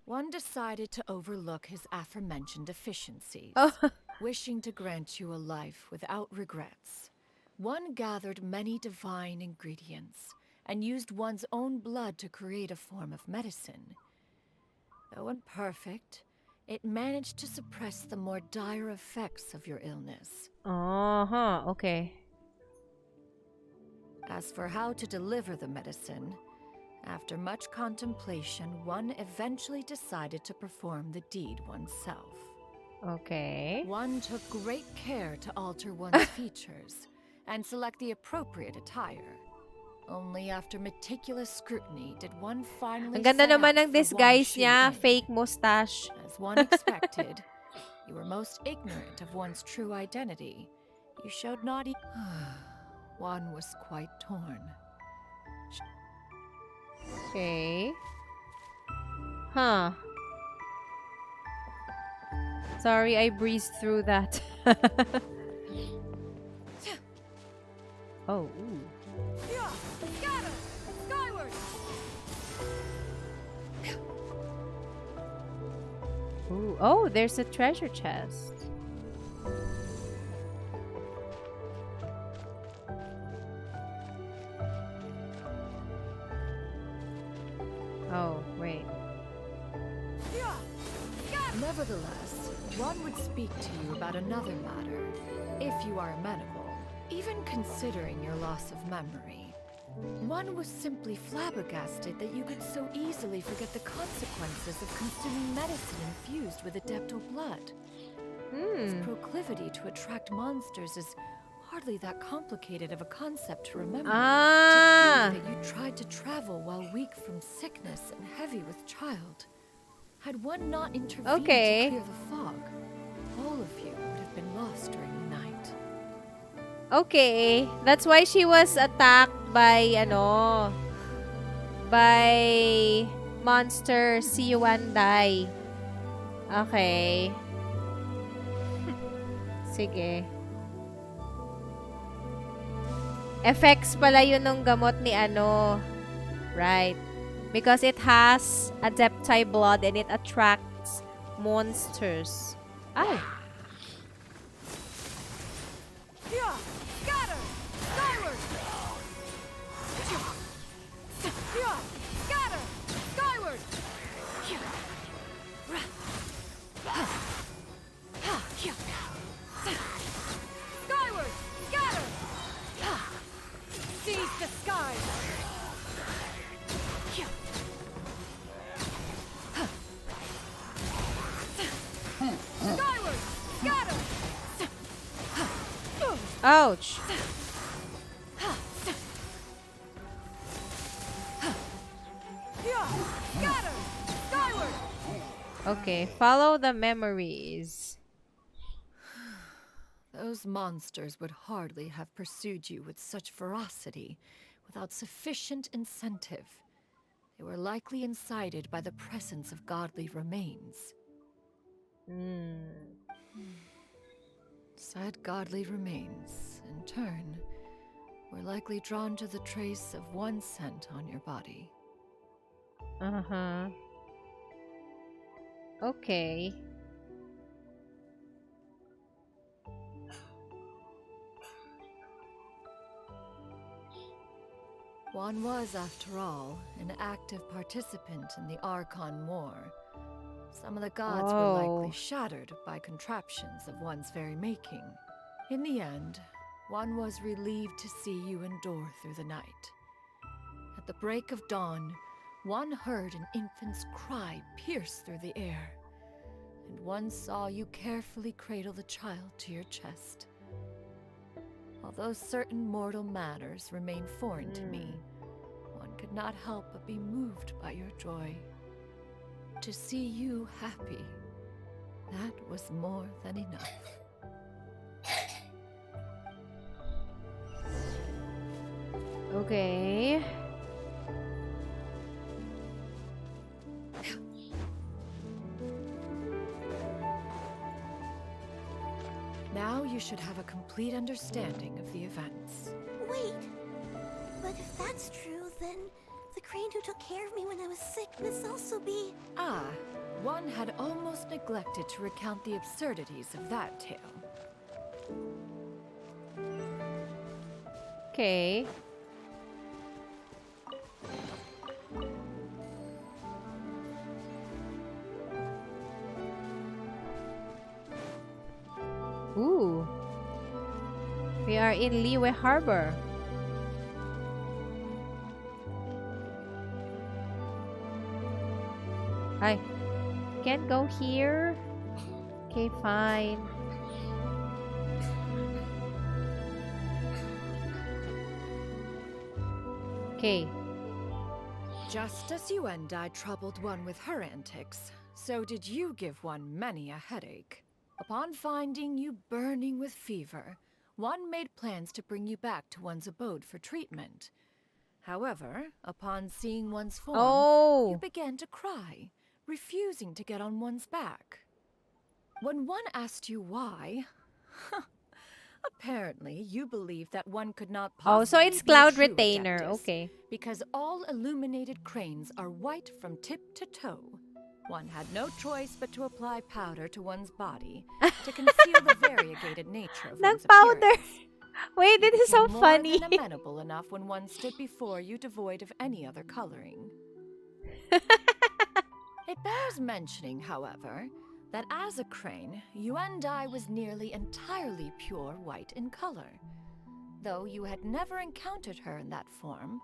one decided to overlook his aforementioned deficiencies. Wishing to grant you a life without regrets, one gathered many divine ingredients and used one's own blood to create a form of medicine. Though imperfect, it managed to suppress the more dire effects of your illness. Okay. As for how to deliver the medicine, after much contemplation, one eventually decided to perform the deed oneself. Okay. One took great care to alter one's features and select the appropriate attire. Only after meticulous scrutiny did one finally Ang ganda set naman out ng for disguise Wangshu niya. Inn. Fake mustache. As one expected, you were most ignorant of one's true identity. You showed not one was quite torn. Okay. Huh. Sorry, I breezed through that. Oh, ooh. Skyward! Ooh. Oh, there's a treasure chest. Oh, wait. Nevertheless, one would speak to you about another matter, if you are amenable. Even considering your loss of memory, one was simply flabbergasted that you could so easily forget the consequences of consuming medicine infused with adeptal blood. Its proclivity to attract monsters is hardly that complicated of a concept to remember. To think that you tried to travel while weak from sickness and heavy with child. Had one not intervened to clear the fog, all of you would have been lost during the night. Okay. That's why she was attacked by, by monster Xianyun. Okay. Sige. Effects pala yun nung gamot ni Right. Because it has adepti blood and it attracts monsters. Ay! Yeah, scatter! Skyward! Yeah, scatter! Skyward! Skyward! Scatter! Seize the sky! Skyward! Scatter! Ouch! Scatter! Skyward! Okay, follow the memories. Those monsters would hardly have pursued you with such ferocity without sufficient incentive. They were likely incited by the presence of godly remains. Said godly remains, in turn, were likely drawn to the trace of one scent on your body. Uh-huh. Okay. One was, after all, an active participant in the Archon War. Some of the gods were likely shattered by contraptions of one's very making. In the end, one was relieved to see you endure through the night. At the break of dawn, one heard an infant's cry pierce through the air, and one saw you carefully cradle the child to your chest. Although certain mortal matters remain foreign to me, one could not help but be moved by your joy. To see you happy, that was more than enough. Okay. Now you should have a complete understanding of the events. Wait, but if that's true, then the crane who took care of me when I was sick must also be... Ah, one had almost neglected to recount the absurdities of that tale. Okay. Ooh. We are in Liyue Harbor. I can't go here. Okay, fine. Okay. Just as you and I troubled one with her antics, so did you give one many a headache. Upon finding you burning with fever, one made plans to bring you back to one's abode for treatment. However, upon seeing one's form, you began to cry, refusing to get on one's back. When one asked you why, apparently you believed that one could not possibly so it's be a Cloud true Retainer. Adeptus, Okay. because all illuminated cranes are white from tip to toe. One had no choice but to apply powder to one's body to conceal the variegated nature of one's appearance. Wait, this is so funny. More than amenable enough when one stood before you devoid of any other coloring. It bears mentioning, however, that as a crane, Yuendai was nearly entirely pure white in color. Though you had never encountered her in that form,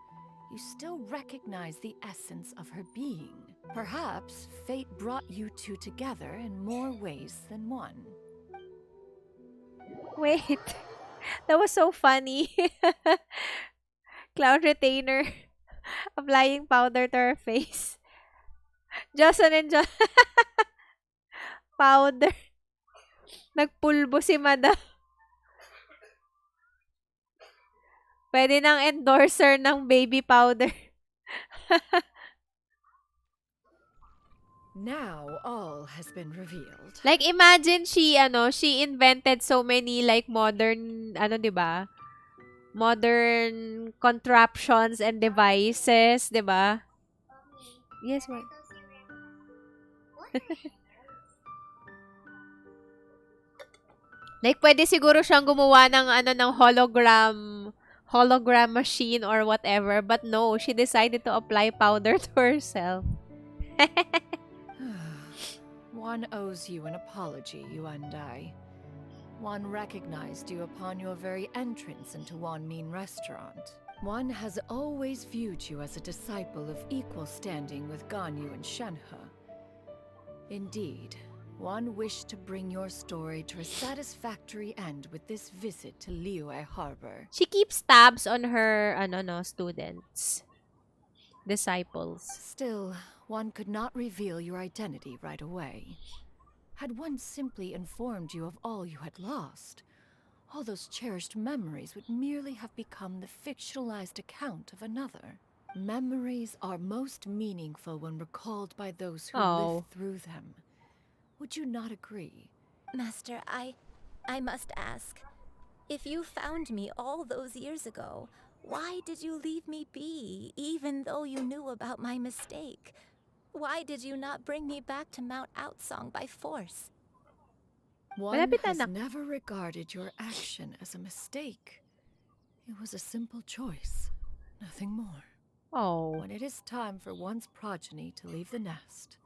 you still recognize the essence of her being. Perhaps fate brought you two together in more ways than one. Wait. That was so funny. Cloud retainer applying powder to her face. Johnson and John powder. Nagpulbo si Madam. Pwede nang endorser ng baby powder. Now all has been revealed. Like imagine she invented so many like modern 'di ba? Modern contraptions and devices, 'di ba? Yes, what? Like pwede siguro siyang gumawa ng ng hologram machine or whatever, but no, she decided to apply powder to herself. One owes you an apology, you and I. One recognized you upon your very entrance into Wanmin restaurant. One has always viewed you as a disciple of equal standing with Ganyu and Shenhe. Indeed, one wished to bring your story to a satisfactory end with this visit to Liyue Harbor. She keeps tabs on her students, disciples. Still, one could not reveal your identity right away. Had one simply informed you of all you had lost, all those cherished memories would merely have become the fictionalized account of another. Memories are most meaningful when recalled by those who lived through them. Would you not agree? Master, I must ask. If you found me all those years ago, why did you leave me be, even though you knew about my mistake? Why did you not bring me back to Mount Outsong by force? One has never regarded your action as a mistake. It was a simple choice, nothing more. When it is time for one's progeny to leave the nest,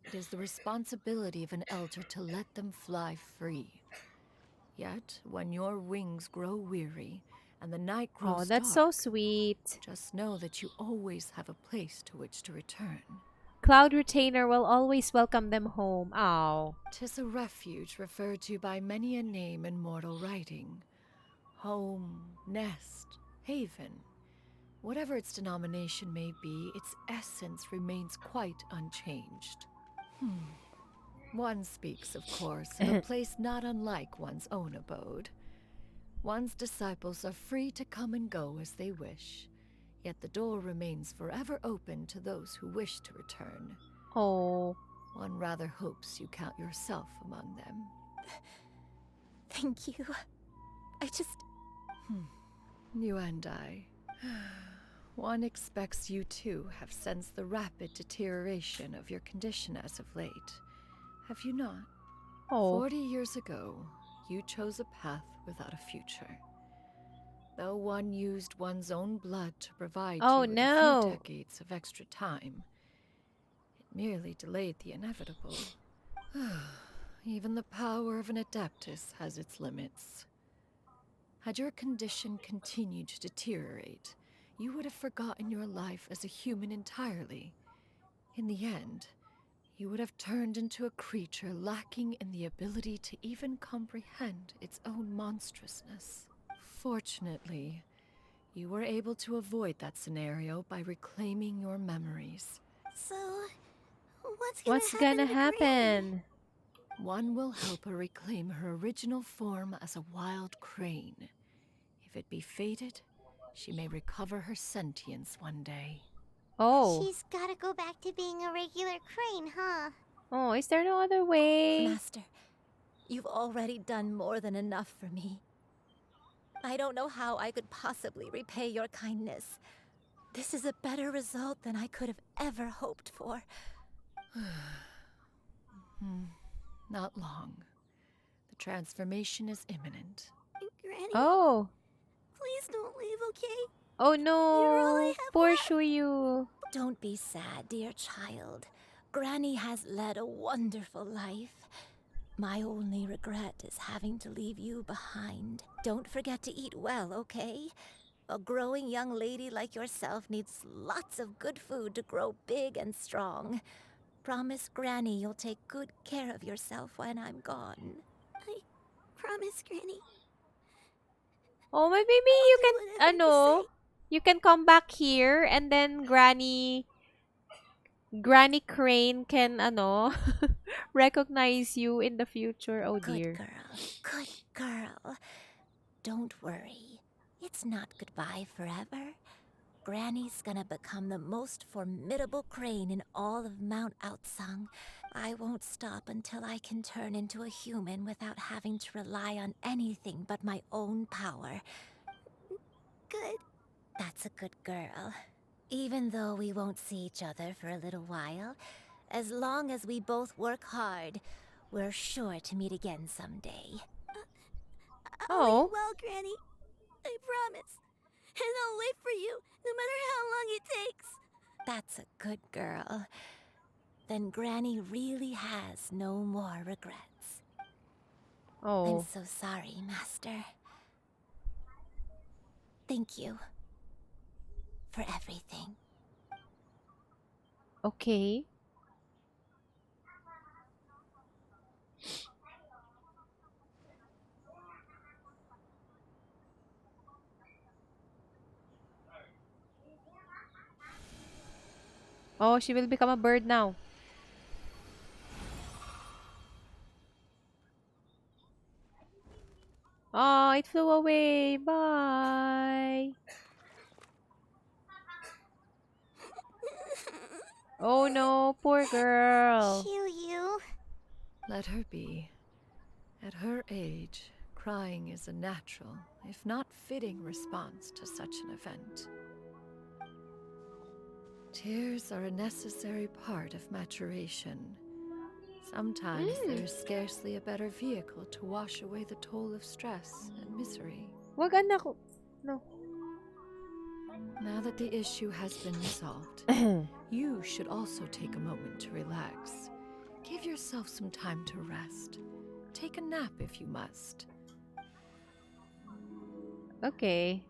it is the responsibility of an elder to let them fly free. Yet, when your wings grow weary and the night grows that's dark, so sweet. just know that you always have a place to which to return. Cloud Retainer will always welcome them home. 'Tis a refuge referred to by many a name in mortal writing. Home, nest, haven. Whatever its denomination may be, its essence remains quite unchanged. One speaks, of course, of a place not unlike one's own abode. One's disciples are free to come and go as they wish, yet the door remains forever open to those who wish to return. One rather hopes you count yourself among them. Thank you. I just... You and I. One expects you too have sensed the rapid deterioration of your condition as of late. Have you not? 40 years ago, you chose a path without a future. Though one used one's own blood to provide you with a few decades of extra time, it merely delayed the inevitable. Even the power of an adeptus has its limits. Had your condition continued to deteriorate, you would have forgotten your life as a human entirely. In the end, you would have turned into a creature lacking in the ability to even comprehend its own monstrousness. Fortunately, you were able to avoid that scenario by reclaiming your memories. So, what's gonna happen? One will help her reclaim her original form as a wild crane. If it be fated, she may recover her sentience one day. She's gotta go back to being a regular crane, huh? Is there no other way? Master, you've already done more than enough for me. I don't know how I could possibly repay your kindness. This is a better result than I could have ever hoped for. Not long. The transformation is imminent. Granny? Please don't leave, okay? Oh no! You're all I have Poor left. Shuyu. Don't be sad, dear child. Granny has led a wonderful life. My only regret is having to leave you behind. Don't forget to eat well, okay? A growing young lady like yourself needs lots of good food to grow big and strong. Promise Granny you'll take good care of yourself when I'm gone. I promise, Granny. Oh, maybe you can, Whatever you say. you can come back here and then Granny Crane can, recognize you in the future. Oh Good dear. girl, good girl. Don't worry. It's not goodbye forever. Granny's gonna become the most formidable crane in all of Mount Outsung. I won't stop until I can turn into a human without having to rely on anything but my own power. Good. That's a good girl. Even though we won't see each other for a little while, as long as we both work hard, we're sure to meet again someday. I'll eat well, Granny. I promise. And I'll wait for you, no matter how long it takes. That's a good girl. Then Granny really has no more regrets. I'm Oh. so sorry, Master. Thank you for everything. Okay. Oh, she will become a bird now. Oh, it flew away. Bye. Oh no, poor girl. Xianyun. Let her be. At her age, crying is a natural, if not fitting, response to such an event. Tears are a necessary part of maturation. Sometimes there is scarcely a better vehicle to wash away the toll of stress and misery. Wag anak ko. No. Now that the issue has been resolved, you should also take a moment to relax. Give yourself some time to rest. Take a nap if you must. Okay.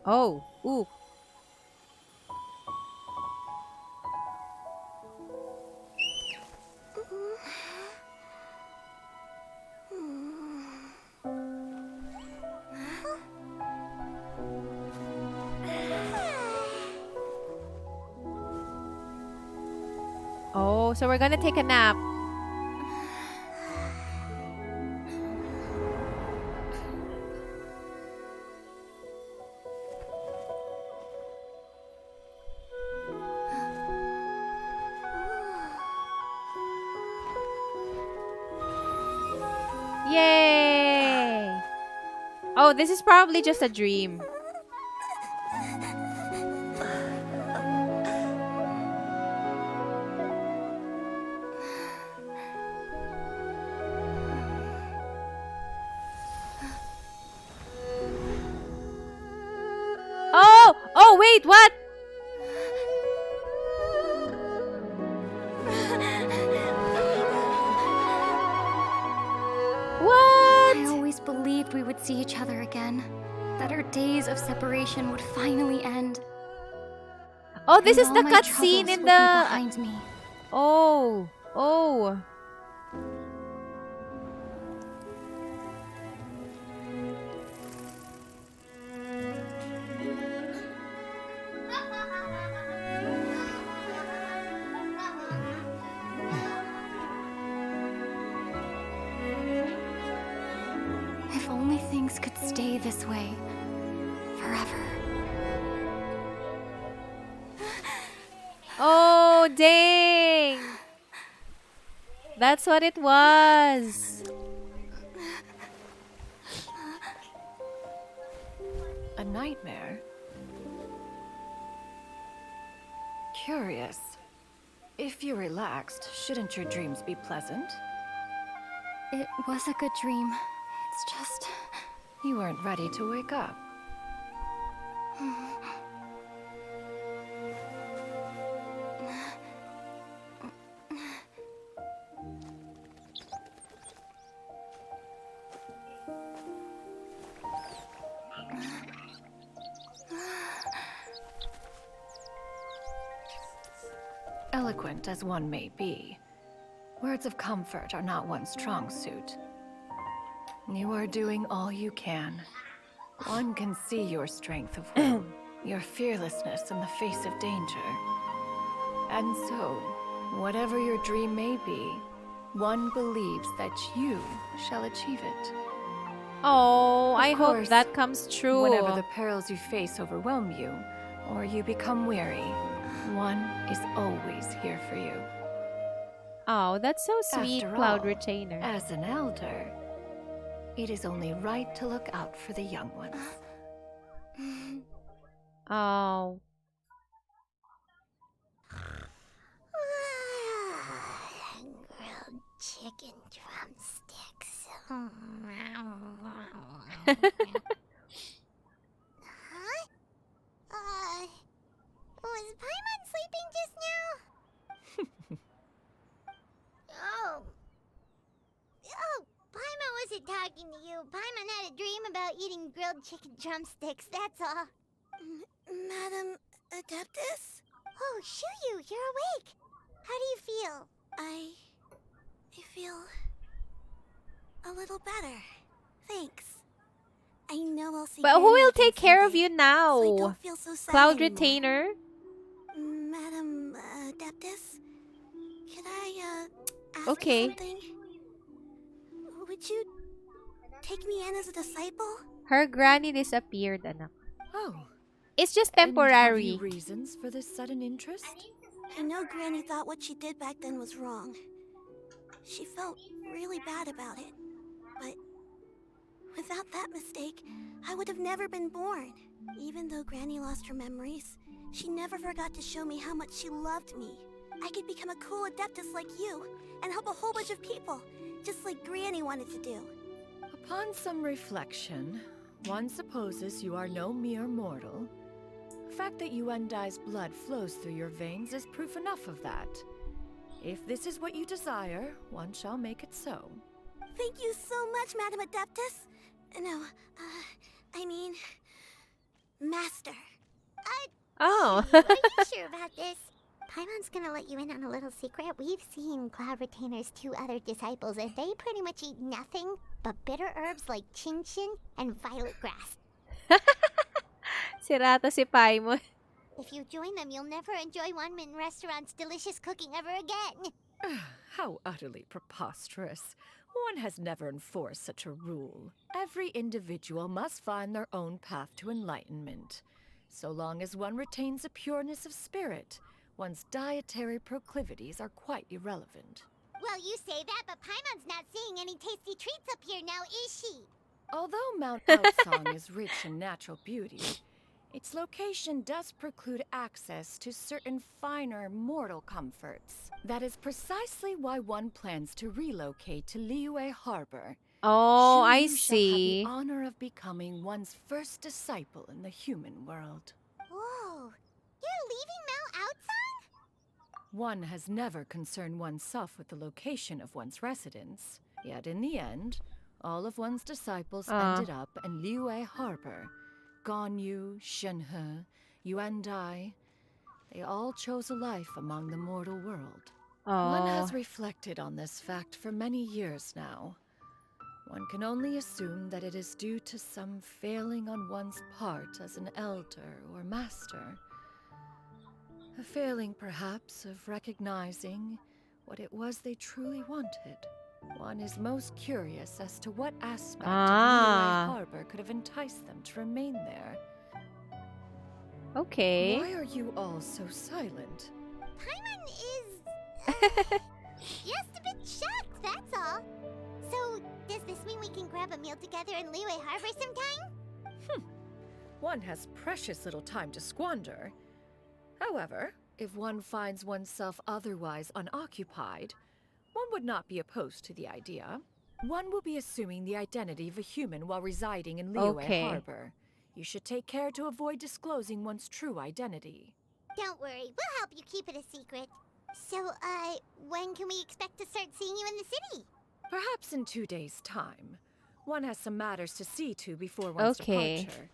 Oh, ooh. Oh, so we're gonna take a nap. Yay! Oh, this is probably just a dream. Oh! Oh, wait, what? What? I always believed we would see each other again. That our days of separation would finally end. Oh, this And is all the my cutscene troubles in would the... be behind me. Oh. Oh. If only things could stay this way forever. Oh, dang. That's what it was. A nightmare? Curious. If you're relaxed, shouldn't your dreams be pleasant? It was a good dream. It's just... You weren't ready to wake up. Eloquent as one may be, words of comfort are not one's strong suit. You are doing all you can. One can see your strength of will, your fearlessness in the face of danger. And so, whatever your dream may be, one believes that you shall achieve it. Oh, I Of hope course, that comes true. whenever the perils you face overwhelm you, or you become weary, one is always here for you. Oh, that's so sweet, After Cloud all, Retainer. as an elder, it is only right to look out for the young ones. Oh. Grilled chicken drumsticks. Huh? Was Paimon sleeping just now? Oh. Oh, Paimon wasn't talking to you. Paimon had a dream about eating grilled chicken drumsticks, that's all. Madam Adeptus? Oh, Xianyun, you're awake. How do you feel? I feel a little better. Thanks. I know I'll see But who Granny will again take care of someday, you now? so I don't feel so sad Cloud anymore. Retainer? Madam Adeptus, could I ask Okay. you something? Would you take me in as a disciple? Her granny disappeared, anak. Oh. It's just And have you temporary. reasons for this sudden interest? I know Granny thought what she did back then was wrong. She felt really bad about it. But without that mistake, I would have never been born. Even though Granny lost her memories, she never forgot to show me how much she loved me. I could become a cool adeptus like you and help a whole bunch of people, just like Granny wanted to do. Upon some reflection, one supposes you are no mere mortal. The fact that Yuendai's blood flows through your veins is proof enough of that. If this is what you desire, one shall make it so. Thank you so much, Madam Adeptus. No, I mean, Master. Oh. Are you sure about this? Paimon's gonna let you in on a little secret. We've seen Cloud Retainer's 2 other disciples, and they pretty much eat nothing but bitter herbs like chin-chin and violet grass. Sirata si Paimon. If you join them, you'll never enjoy One Min Restaurant's delicious cooking ever again. How utterly preposterous. One has never enforced such a rule. Every individual must find their own path to enlightenment. So long as one retains a pureness of spirit, one's dietary proclivities are quite irrelevant. Well, you say that, but Paimon's not seeing any tasty treats up here now, is she? Although Mount Outsong is rich in natural beauty, its location does preclude access to certain finer mortal comforts. That is precisely why one plans to relocate to Liyue Harbor. Oh, I Xianyun shall have see. the honor of becoming one's first disciple in the human world. Whoa, you're leaving Mount Outsong? One has never concerned oneself with the location of one's residence. Yet in the end, all of one's disciples ended up in Liyue Harbor. Ganyu, Shenhe, Yuendai, they all chose a life among the mortal world. One has reflected on this fact for many years now. One can only assume that it is due to some failing on one's part as an elder or master. A failing, perhaps, of recognizing what it was they truly wanted. One is most curious as to what aspect of Liyue Harbor could have enticed them to remain there. Okay. Why are you all so silent? Paimon is just a bit shocked, that's all. So, does this mean we can grab a meal together in Liyue Harbor sometime? One has precious little time to squander. However, if one finds oneself otherwise unoccupied, one would not be opposed to the idea. One will be assuming the identity of a human while residing in Liyue Harbor. You should take care to avoid disclosing one's true identity. Don't worry, we'll help you keep it a secret. So, when can we expect to start seeing you in the city? Perhaps in 2 days' time. One has some matters to see to before one's Okay. departure.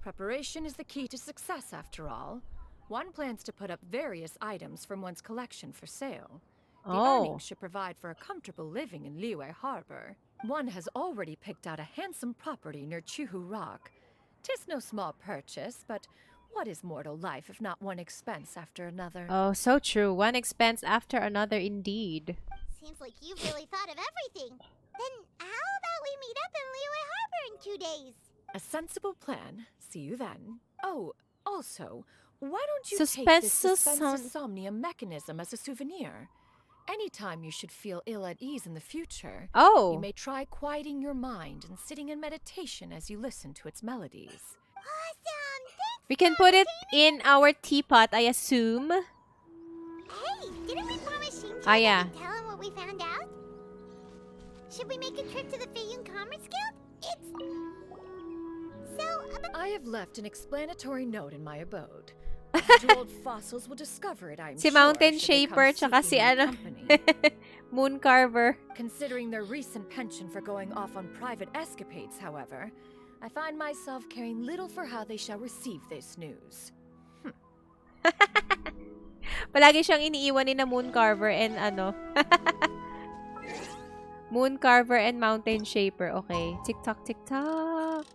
Preparation is the key to success, after all. One plans to put up various items from one's collection for sale. The earnings should provide for a comfortable living in Liyue Harbor. One has already picked out a handsome property near Chuhu Rock. 'Tis no small purchase, but what is mortal life if not one expense after another? Oh, so true. One expense after another indeed. Seems like you've really thought of everything. Then how about we meet up in Liyue Harbor in 2 days? A sensible plan. See you then. Oh, also, why don't you take this Suspense insomnia mechanism as a souvenir? Anytime you should feel ill at ease in the future, Oh. you may try quieting your mind and sitting in meditation as you listen to its melodies. Awesome! Thanks! We can put it in our teapot, I assume. Hey, didn't we promise Shinji Ah, yeah. that we'd tell him what we found out? Should we make a trip to the Xianyun Commerce Guild? I have left an explanatory note in my abode. Those 2 old fossils will discover it, I'm Si sure, Mountain should they come Shaper tsaka si seeking my ano, company. Moon Carver. Considering their recent penchant for going off on private escapades, however, I find myself caring little for how they shall receive this news. Palagi siyang iniiwan ni na Moon Carver and ano. Moon Carver and Mountain Shaper. Okay. Tick-tock, tick-tock.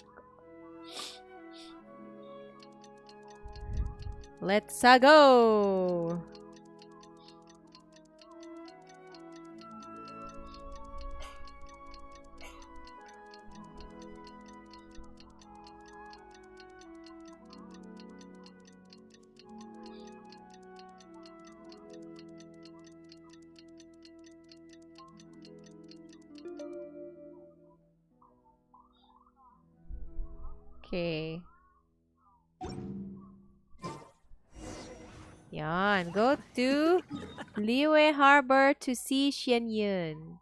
Let's go! Okay. Yan. Go to Liyue Harbor to see Xianyun.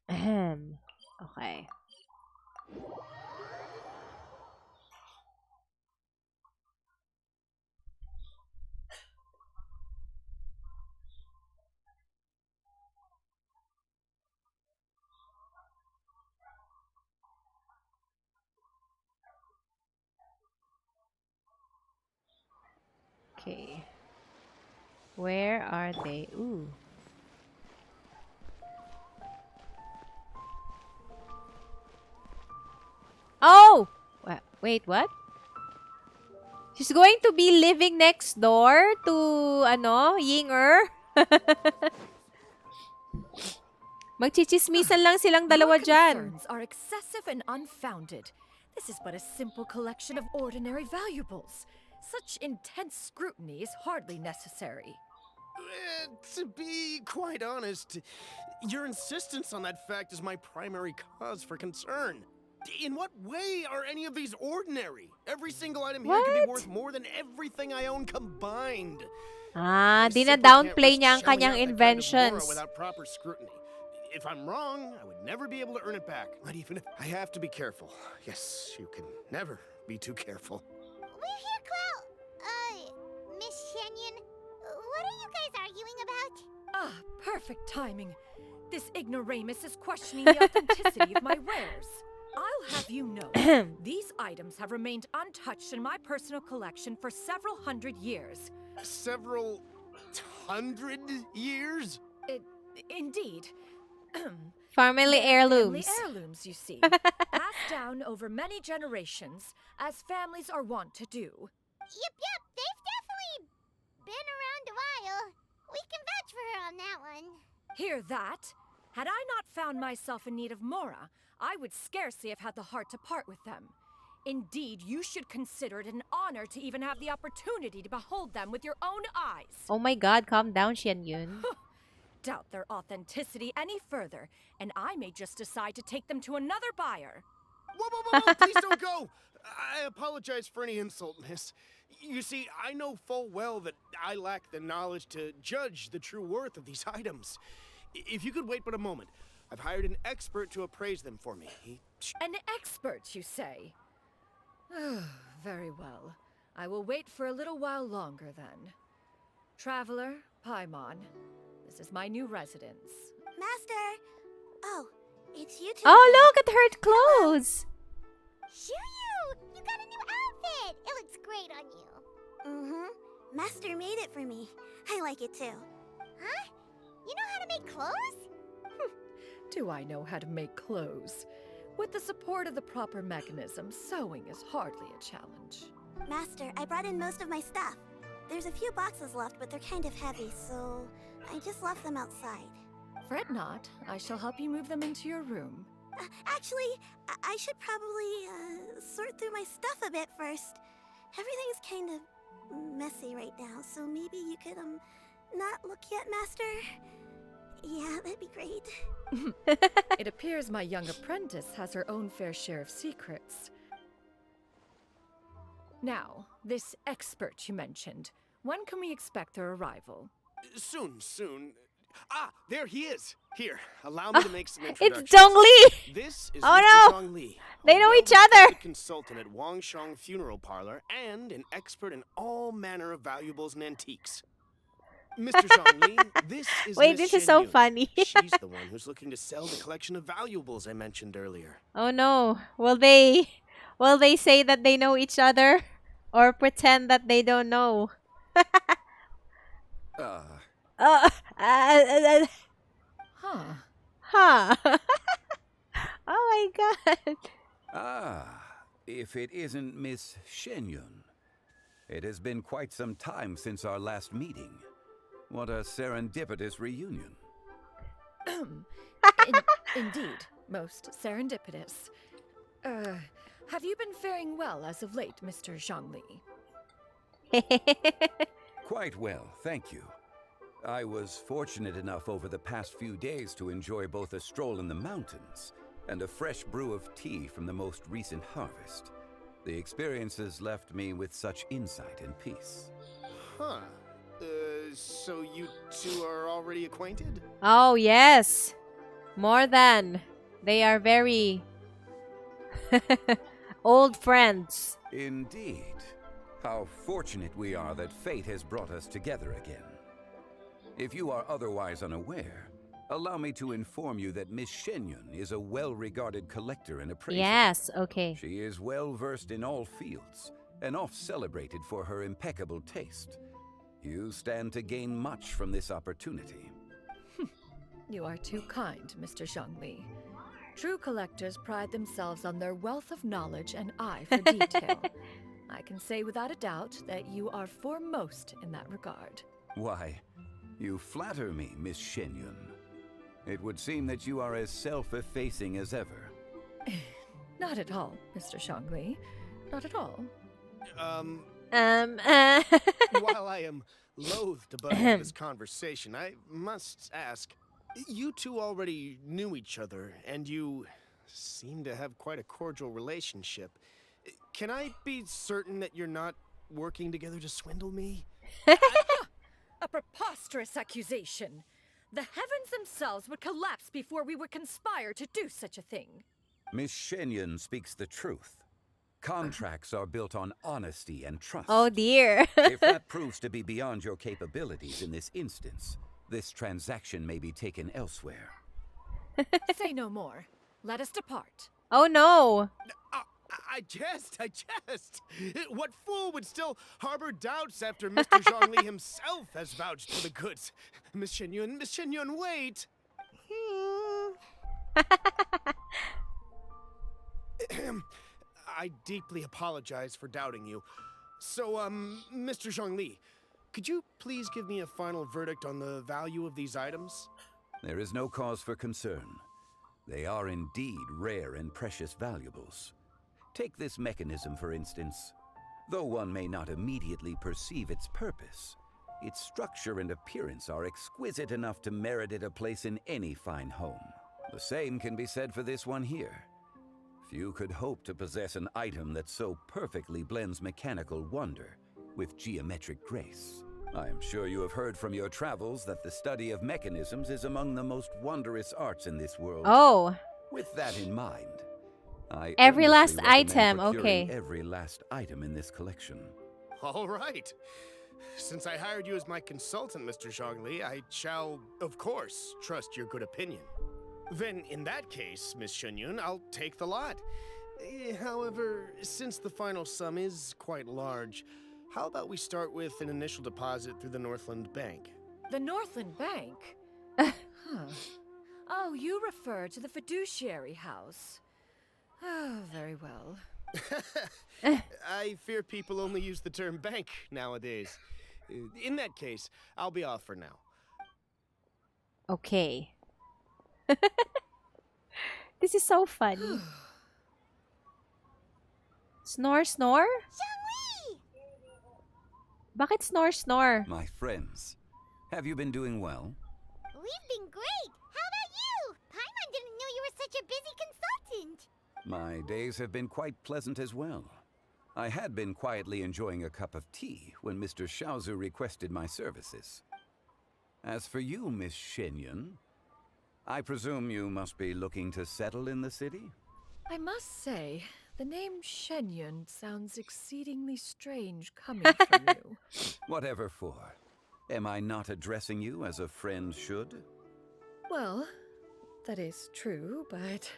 Ahem. Okay. Okay. Where are they? Ooh. Oh! Wait, what? She's going to be living next door to, ano, Yinger? Magchichismisan lang silang dalawa Your dyan. concerns are excessive and unfounded. This is but a simple collection of ordinary valuables. Such intense scrutiny is hardly necessary. To be quite honest, your insistence on that fact is my primary cause for concern. In what way are any of these ordinary? Every single item here could be worth more than everything I own combined. Ah, I simply dina-downplay can't niya ang risk shelling kanyang out that kind of inventions. aura without proper scrutiny. If I'm wrong, I would never be able to earn it back. Not even if I have to be careful. Yes, you can never be too careful. We're here, Clow. Miss Xianyun, what are you guys arguing about? Ah, perfect timing. This ignoramus is questioning the authenticity of my wares. I'll have you know, these items have remained untouched in my personal collection for several hundred years. Several hundred years? Indeed. Family heirlooms. Family heirlooms, you see. Passed down over many generations, as families are wont to do. Yep, they've definitely been around a while. We can vouch for her on that one. Hear that? Had I not found myself in need of Mora, I would scarcely have had the heart to part with them. Indeed, you should consider it an honor to even have the opportunity to behold them with your own eyes. Oh my god, calm down, Xianyun. Doubt their authenticity any further, and I may just decide to take them to another buyer. Whoa, please don't go! I apologize for any insult, miss. You see, I know full well that I lack the knowledge to judge the true worth of these items. If you could wait but a moment, I've hired an expert to appraise them for me. An expert, you say? Very well. I will wait for a little while longer then. Traveler, Paimon, this is my new residence. Master! Oh, it's you two. Oh, again. look at her clothes. Xianyun! You got a new outfit! It looks great on you. Mm-hmm. Master made it for me. I like it too. Huh? You know how to make clothes? Do I know how to make clothes? With the support of the proper mechanism, sewing is hardly a challenge. Master, I brought in most of my stuff. There's a few boxes left, but they're kind of heavy, so I just left them outside. Fret not, I shall help you move them into your room. Actually, I should probably sort through my stuff a bit first. Everything's kind of messy right now, so maybe you could not look yet, Master. Yeah, that'd be great. It appears my young apprentice has her own fair share of secrets. Now, this expert you mentioned, when can we expect their arrival? Soon. Ah, there he is. Here, allow me to make some introductions. It's Zhongli. This is Oh Mr. no. Zhongli, They a know each well-respected other. consultant at Wangshang Funeral Parlor and an expert in all manner of valuables and antiques. Mr. Zhongli, this is Wait, Miss this is so Xianyun. funny. She's the one who's looking to sell the collection of valuables I mentioned earlier. Oh no. Will they say that they know each other or pretend that they don't know? Oh, huh. Oh my god. Ah, if it isn't Miss Xianyun. It has been quite some time since our last meeting. What a serendipitous reunion. Indeed, most serendipitous. Have you been faring well as of late, Mr. Zhongli? Quite well, thank you. I was fortunate enough over the past few days to enjoy both a stroll in the mountains and a fresh brew of tea from the most recent harvest. The experiences left me with such insight and peace. Huh. So you two are already acquainted? Oh, yes. More than. They are very old friends. Indeed. How fortunate we are that fate has brought us together again. If you are otherwise unaware, allow me to inform you that Miss Xianyun is a well-regarded collector and appraiser. Yes, okay. She is well-versed in all fields and oft-celebrated for her impeccable taste. You stand to gain much from this opportunity. You are too kind, Mr. Zhongli. True collectors pride themselves on their wealth of knowledge and eye for detail. I can say without a doubt that you are foremost in that regard. Why, you flatter me, Miss Xianyun. It would seem that you are as self-effacing as ever. Not at all, Mr. Zhongli. Not at all. While I am loath to butt into this conversation, I must ask, you two already knew each other, and you seem to have quite a cordial relationship. Can I be certain that you're not working together to swindle me? A preposterous accusation. The heavens themselves would collapse before we would conspire to do such a thing. Miss Xianyun speaks the truth. Contracts are built on honesty and trust. Oh dear. If that proves to be beyond your capabilities in this instance, this transaction may be taken elsewhere. Say no more. Let us depart. Oh no. I jest. What fool would still harbor doubts after Mr. Zhongli himself has vouched for the goods? Miss Xianyun, wait! I deeply apologize for doubting you. So, Mr. Zhongli, could you please give me a final verdict on the value of these items? There is no cause for concern. They are indeed rare and precious valuables. Take this mechanism, for instance. Though one may not immediately perceive its purpose, its structure and appearance are exquisite enough to merit it a place in any fine home. The same can be said for this one here. Few could hope to possess an item that so perfectly blends mechanical wonder with geometric grace. I am sure you have heard from your travels that the study of mechanisms is among the most wondrous arts in this world. Oh. With that in mind, I Every earnestly last recommend item. procuring Okay. every last item in this collection. All right. Since I hired you as my consultant, Mr. Zhongli, I shall, of course, trust your good opinion. Then, in that case, Miss Xianyun, I'll take the lot. However, since the final sum is quite large, how about we start with an initial deposit through the Northland Bank? The Northland Bank? Huh. Oh, you refer to the fiduciary house. Oh, very well. I fear people only use the term bank nowadays. In that case, I'll be off for now. Okay. This is so funny. Snore, snore? Bakit snore, snore? My friends, have you been doing well? We've been great. How about you? Paimon didn't know you were such a busy consultant. My days have been quite pleasant as well. I had been quietly enjoying a cup of tea when Mr. Xiaozu requested my services. As for you, Miss Xianyun, I presume you must be looking to settle in the city? I must say, the name Xianyun sounds exceedingly strange coming from you. Whatever for. Am I not addressing you as a friend should? Well, that is true, but...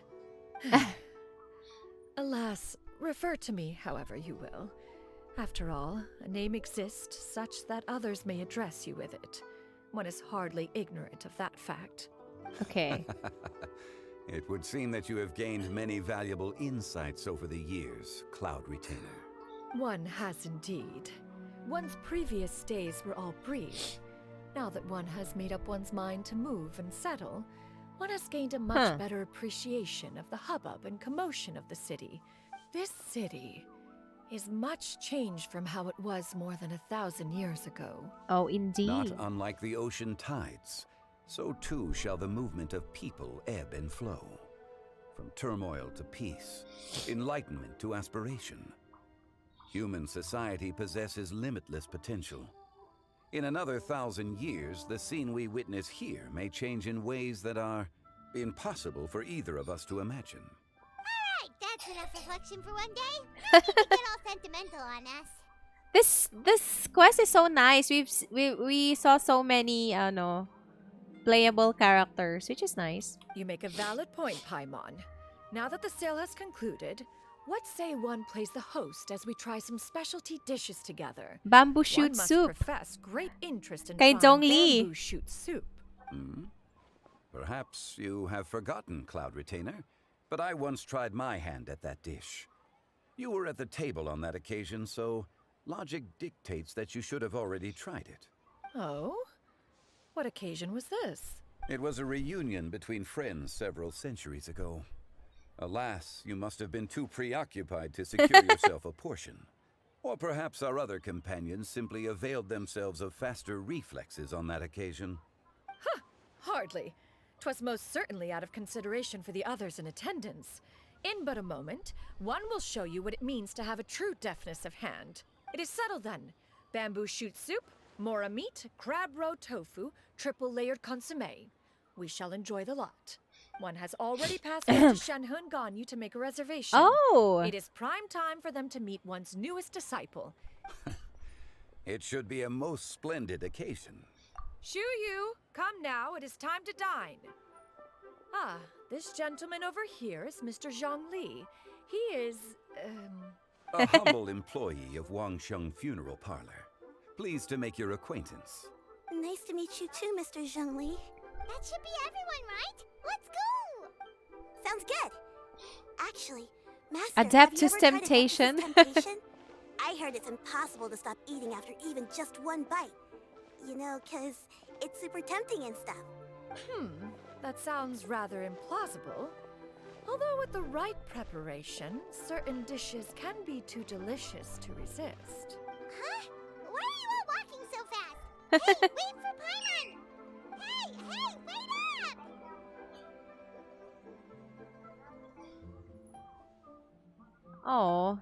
Alas, refer to me however you will. After all, a name exists such that others may address you with it. One is hardly ignorant of that fact. Okay. It would seem that you have gained many valuable insights over the years, Cloud Retainer. One has indeed. One's previous days were all brief. Now that one has made up one's mind to move and settle, one has gained a much better appreciation of the hubbub and commotion of the city. This city is much changed from how it was more than 1,000 years ago. Oh, indeed. Not unlike the ocean tides, so too shall the movement of people ebb and flow. From turmoil to peace, enlightenment to aspiration. Human society possesses limitless potential. In another 1,000 years, the scene we witness here may change in ways that are impossible for either of us to imagine. Alright, that's enough reflection for one day. No need to get all sentimental on us. This quest is so nice. We saw so many playable characters, which is nice. You make a valid point, Paimon. Now that the sale has concluded, what say one plays the host as we try some specialty dishes together? Bamboo shoot one must soup. Profess great interest in Kay trying Zhongli. bamboo shoot soup. Perhaps you have forgotten, Cloud Retainer, but I once tried my hand at that dish. You were at the table on that occasion, so logic dictates that you should have already tried it. Oh? What occasion was this? It was a reunion between friends several centuries ago. Alas, you must have been too preoccupied to secure yourself a portion. Or perhaps our other companions simply availed themselves of faster reflexes on that occasion. Huh, hardly. 'Twas most certainly out of consideration for the others in attendance. In but a moment, one will show you what it means to have a true deftness of hand. It is settled then. Bamboo shoot soup, mora meat, crab roe tofu, triple layered consommé. We shall enjoy the lot. One has already passed on to Shenhun Ganyu to make a reservation. Oh! It is prime time for them to meet one's newest disciple. It should be a most splendid occasion. Shu Yu, come now, it is time to dine. Ah, this gentleman over here is Mr. Zhongli. He is, A humble employee of Wangsheng Funeral Parlor. Pleased to make your acquaintance. Nice to meet you too, Mr. Zhongli. That should be everyone, right? Let's go! Sounds good. Actually, Master, Adeptus have you ever tried Temptation. Adeptus Temptation? I heard it's impossible to stop eating after even just one bite. You know, 'cause it's super tempting and stuff. That sounds rather implausible. Although with the right preparation, certain dishes can be too delicious to resist. Huh? Why are you all walking so fast? Hey, wait for Paimon! Hey, wait up! Oh.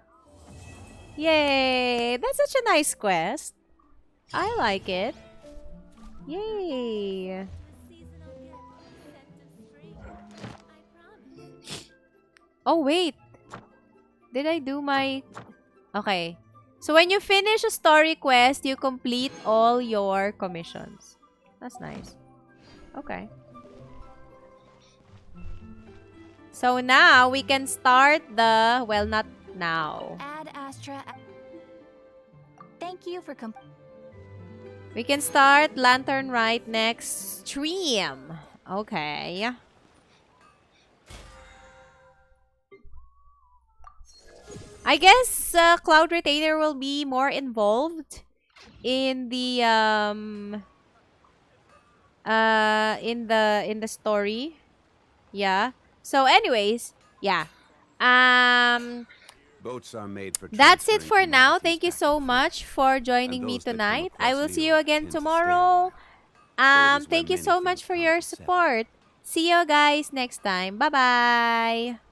Yay! That's such a nice quest. I like it. Yay! Oh, wait. Did I do my... Okay. So when you finish a story quest, you complete all your commissions. That's nice. Okay. So now we can start the... Well, not now. Ad Astra. Thank you for We can start Lantern Rite next stream. Okay. I guess Cloud Retainer will be more involved in the in the story. Yeah. So anyways, yeah. Boats are made for That's it transferring for now. commodities Thank you back so and forth. much for And joining me those that come tonight. I across will see you Leo again tend to stay a tomorrow. while. So it is where Thank you many so much things for come your to settle. support. See you guys next time. Bye-bye.